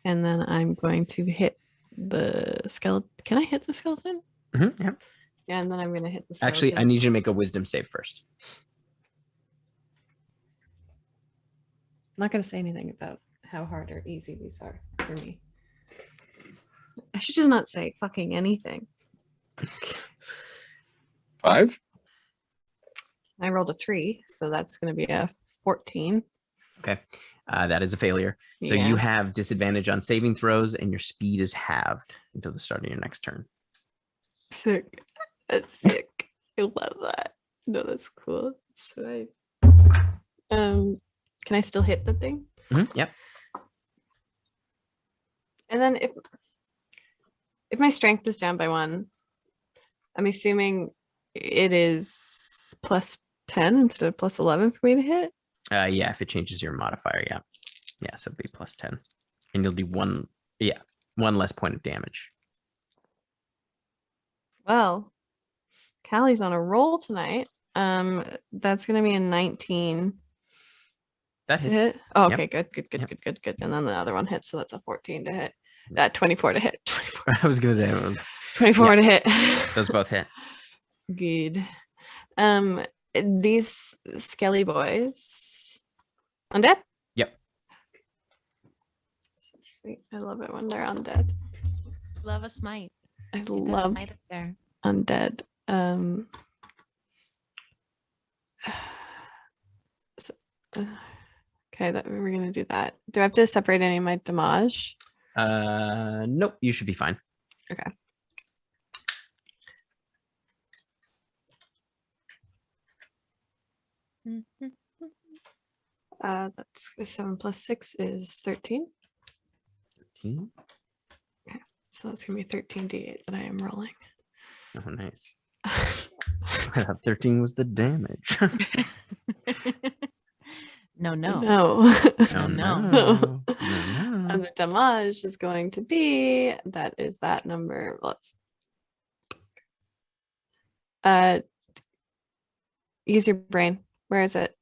And then I'm going to hit the skeleton. Can I hit the skeleton? Yeah. Yeah, and then I'm going to hit the skeleton. Actually, I need you to make a wisdom save first. I'm not going to say anything about how hard or easy these are for me. I should just not say fucking anything. 5. I rolled a 3, so that's going to be a 14. Okay. That is a failure. So you have disadvantage on saving throws, and your speed is halved until the start of your next turn. Sick. That's sick. I love that. No, that's cool. That's right. Can I still hit the thing? Yep. And then if my strength is down by 1, I'm assuming it is plus 10 instead of plus 11 for me to hit. Yeah, if it changes your modifier, yeah. Yeah, so it'll be plus 10. And you'll do one less point of damage. Well, Callie's on a roll tonight. That's gonna be a 19 That to hits. hit. Oh, Yep. okay, good. Yep. And then the other one hits, so that's a 14 to hit. 24 to hit. 24, I was gonna say it was 24 to hit. those both hit. Good. These skelly boys undead? Yep. Sweet. I love it when they're undead. Love a smite. I Get that love smite up there. undead. Okay, that we're gonna do that. Do I have to separate any of my damage? Nope, you should be fine. Okay. That's 7 plus 6 is 13. 13. Okay, so that's gonna be 13d8 that I am rolling. Oh, nice. I thought 13 was the damage. No. No. No. And the damage is going to be that number. Let's use your brain. Where is it?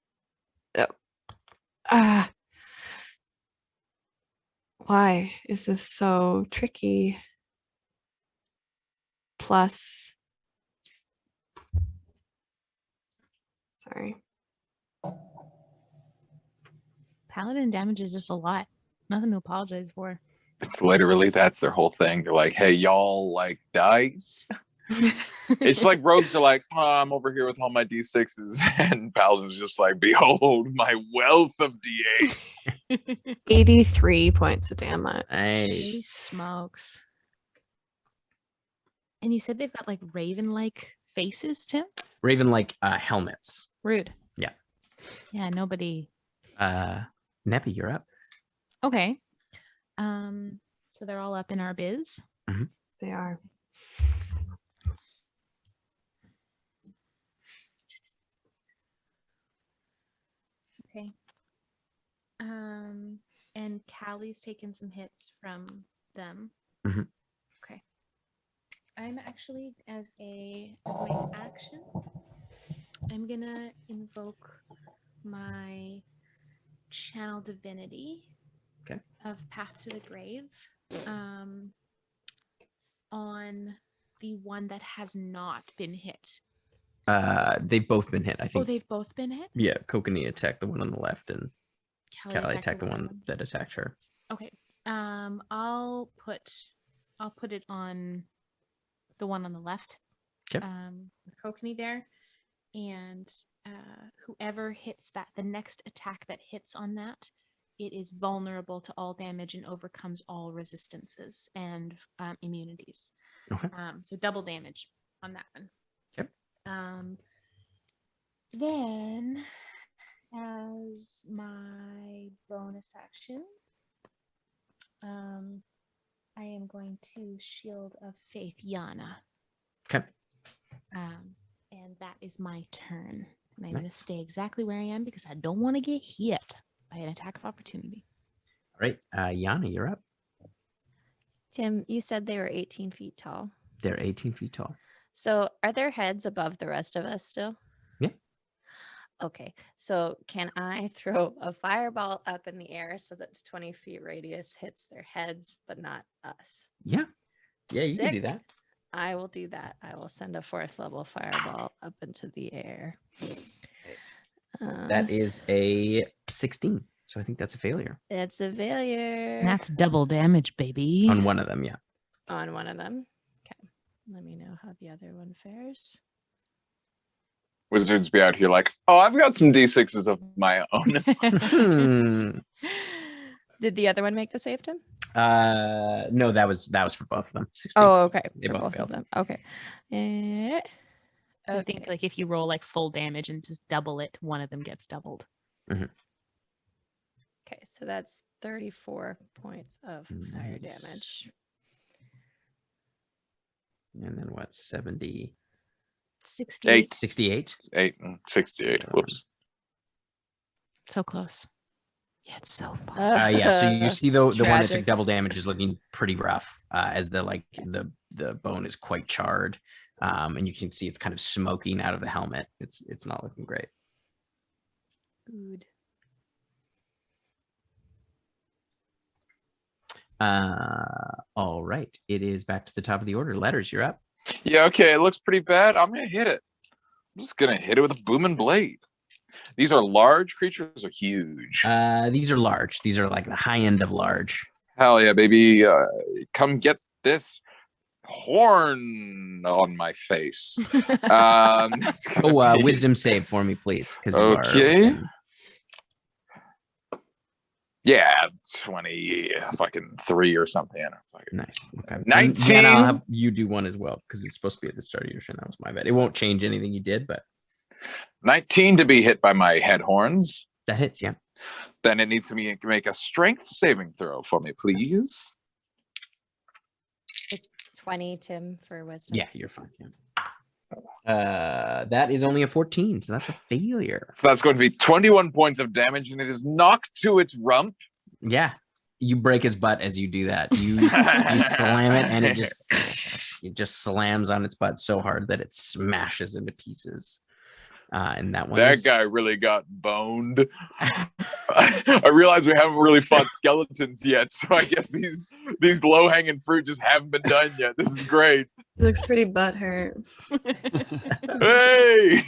Oh. Why is this so tricky? Plus, sorry. Paladin damage is just a lot. Nothing to apologize for. It's literally, that's their whole thing. They're like, hey, y'all like dice? It's like rogues are like, oh, I'm over here with all my d6s, and Paladin's just like, behold my wealth of d8s. 83 points of damage. Holy smokes. And you said they've got like raven-like faces, Tim? Raven-like helmets. Rude. Yeah. Yeah, nobody. Neppy, you're up. Okay. So they're all up in our biz. Mm-hmm. They are. Okay. And Callie's taken some hits from them. Mm-hmm. Okay. I'm actually, as my action, I'm gonna invoke my channel divinity of Path to the Grave on the one that has not been hit. They've both been hit, I think. Oh, they've both been hit? Yeah, Kokanee attacked the one on the left, and Callie attacked the one that attacked her. Okay. I'll put it on the one on the left. Okay. With Kokanee there. And whoever hits that, the next attack that hits on that, it is vulnerable to all damage and overcomes all resistances and immunities. Okay. So double damage on that one. Yep. Then, as my bonus action, I am going to Shield of Faith Yana. Okay. And that is my turn. And I'm going to Nice. stay exactly where I am because I don't want to get hit by an attack of opportunity. All right. Yana, you're up. Tim, you said they were 18 feet tall. They're 18 feet tall. So are their heads above the rest of us still? Yeah. Okay. So can I throw a fireball up in the air so that 20 feet radius hits their heads, but not us? Yeah. Yeah, you can do Sick. that. I will do that. I will send a 4th level fireball up into the air. That is a 16. So I think that's a failure. It's a failure. That's double damage, baby. On one of them, yeah. On one of them. Okay. Let me know how the other one fares. Wizards be out here like, oh, I've got some d6s of my own. Hmm. Did the other one make the save, Tim? No, that was for both of them. 16. Oh, okay. They For both both failed. of them. Okay. So I think like if you roll like full damage and just double it, one of them gets doubled. Mhm. Okay, so that's 34 points of fire Nice. damage. And then what? 70. 68. 68. 68. Whoops. So close. Yeah, it's so far. Yeah, so you see the one that took Tragic. double damage is looking pretty rough, as the bone is quite charred, and you can see it's kind of smoking out of the helmet. It's not looking great. Good. All right, it is back to the top of the order. Letters, you're up. Yeah, okay, it looks pretty bad. I'm gonna hit it. I'm just gonna hit it with a booming blade. These are large creatures or huge? These are large. These are like the high end of large. Hell yeah, baby. Come get this horn on my face. It's gonna be- Wisdom save for me, please, because Okay. Yeah, 3 or something. Nice. Okay. 19. And I'll have you do one as well because it's supposed to be at the start of your turn. That was my bad. It won't change anything you did, but 19 to be hit by my head horns. that hits, yeah. Then it needs to make a strength saving throw for me, please. 20, Tim, for wisdom. Yeah, you're fine. Yeah. That is only a 14, so that's a failure. So that's going to be 21 points of damage, and it is knocked to its rump. Yeah, you break his butt as you do that. You slam it, and it just slams on its butt so hard that it smashes into pieces. And that one. That guy really got boned. I realize we haven't really fought skeletons yet, so I guess these low hanging fruit just haven't been done yet. This is great. He looks pretty butthurt. Hey.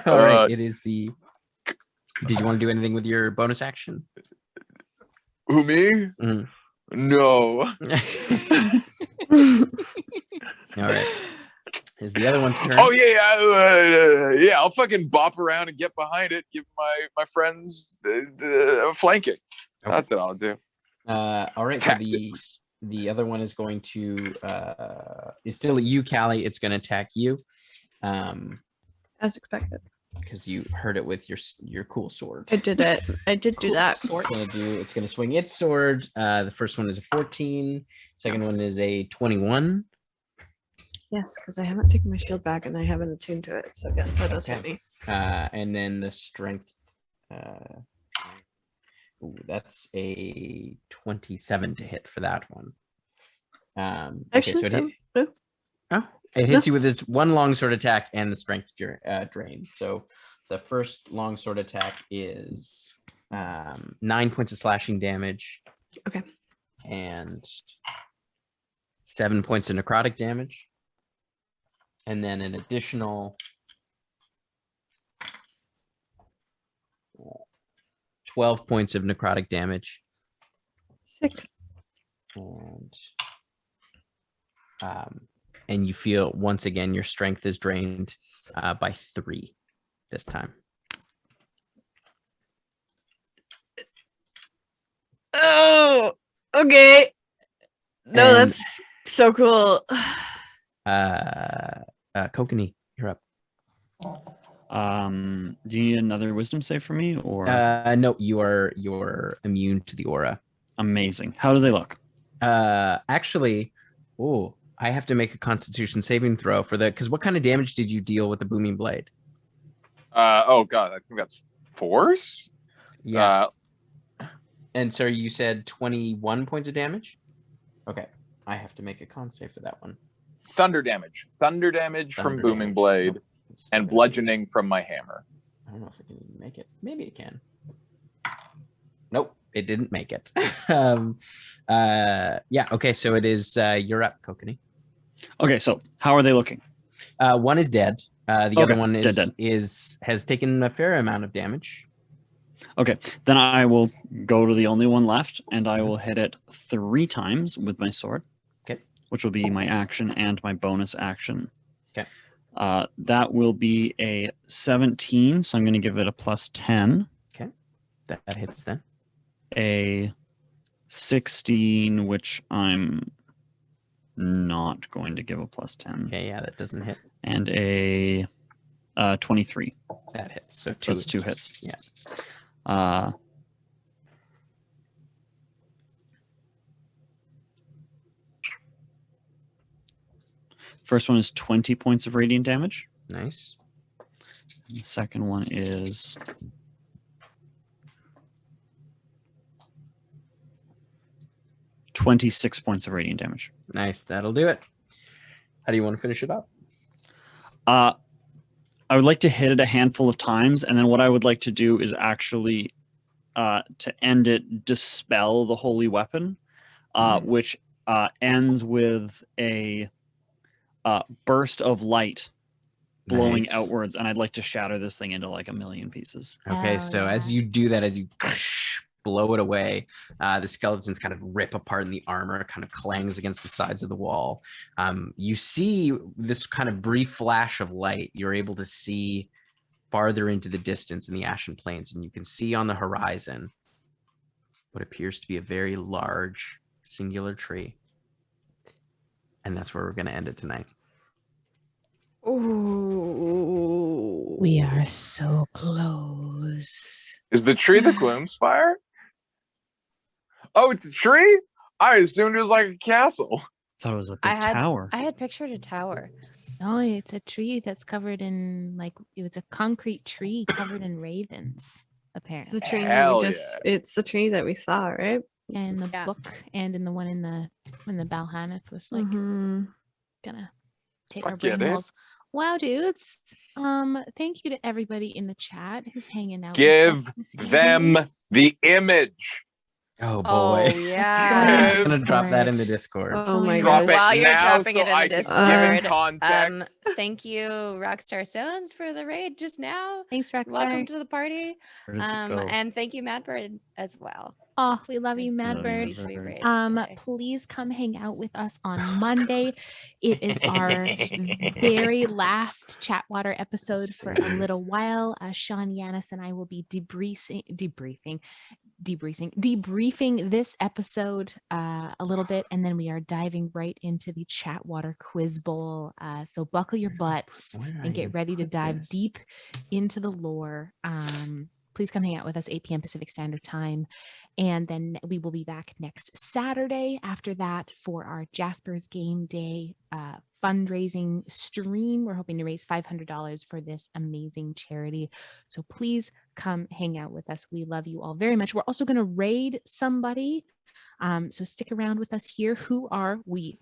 All right, it is the. Did you want to do anything with your bonus action? Who, me? Mhm. No. All right. Is the other one's turn? Oh yeah, I'll fucking bop around and get behind it, give my friends flanking. Okay. That's what I'll do. All right. So the other one is going to is still at you, Callie. It's going to attack you. As expected. Because you heard it with your cool sword. I did it. I did do Cool that. sword. It's going to swing its sword. The first one is a 14. Second one is a 21. Yes, because I haven't taken my shield back and I haven't attuned to it. So I guess that does hit me. And then the strength. That's a 27 to hit for that one. Actually, so no. it hits you with this one long sword attack and the strength drain. So the first long sword attack is 9 points of slashing damage. Okay. And 7 points of necrotic damage. And then an additional 12 points of necrotic damage. Sick. And you feel once again your strength is drained by 3 this time. Oh, okay. No, And- that's so cool. Kokanee, you're up. Do you need another wisdom save for me, or No, you're immune to the aura. Amazing. How do they look? Actually, I have to make a Constitution saving throw for because what kind of damage did you deal with the booming blade? Oh god, I think that's force. Yeah. And so you said 21 points of damage? Okay. I have to make a con save for that one. Thunder damage. Thunder damage from Thunder booming damage. blade Nope. It's and not gonna bludgeoning from my hammer. I don't know if I can even make it. Maybe it can. Nope, it didn't make it. Yeah, okay, so it is you're up, Kokanee. Okay, so how are they looking? One is dead. The other Okay, one dead. has taken a fair amount of damage. Okay, then I will go to the only one left, and I will hit it 3 times with my sword. Okay. Which will be my action and my bonus action. Okay. That will be a 17, so I'm going to give it a plus 10. Okay. That hits then. A 16, which I'm not going to give a plus 10. Okay, yeah, that doesn't hit. And a 23. That hits. So that's 2 hits. Yeah. First one is 20 points of radiant damage. Nice. And the second one is 26 points of radiant damage. Nice. That'll do it. How do you want to finish it off? I would like to hit it a handful of times, and then what I would like to do is actually, to end it, dispel the holy weapon, Nice. which ends with a burst of light blowing Nice. outwards, and I'd like to shatter this thing into like a million pieces. Okay, Oh, so yeah. as you do that, as you blow it away, the skeletons kind of rip apart and the armor kind of clangs against the sides of the wall. You see this kind of brief flash of light. You're able to see farther into the distance in the Ashen Plains, and you can see on the horizon what appears to be a very large singular tree. And that's where we're going to end it tonight. Ooh. We are so close. Is the tree the Gloomspire? Oh, it's a tree? I assumed it was like a castle. I thought it was a I big had- tower. I had pictured a tower. No, it's a tree that's covered in it was a concrete tree covered in ravens, It's apparently. the tree that Hell we just it's the tree that we saw, right? In the Yeah. book and in the one in the when the Balhaneth was like Mhm. gonna take our Fuck yeah, brain dude. walls. Wow, dudes. Thank you to everybody in the chat who's hanging out. with Give us this them evening. the image. Oh boy. Oh It's yeah. going I'm going to drop that in the Discord. Discord. Oh my Drop gosh. it While you're now dropping so it in I the can give it Discord, context. Thank you, Rockstar Stones, for the raid just now. Thanks, Rockstar. Welcome to the party. Where does it go? And thank you, Madbird, as well. Oh, we love you, Love you, Madbird. Sweet Madbird. raids today. Please come hang out with us on Monday. It is our very last Chatwater episode for a Serious. little while. Sean Yanis and I will be debriefing this episode a little bit, and then we are diving right into the Chatwater Quiz Bowl. So buckle your butts Where and I get ready to put dive this? deep into the lore. Please come hang out with us 8 p.m. Pacific Standard Time. And then we will be back next Saturday after that for our Jasper's Game Day fundraising stream. We're hoping to raise $500 for this amazing charity. So please come hang out with us. We love you all very much. We're also going to raid somebody. So stick around with us here. Who are we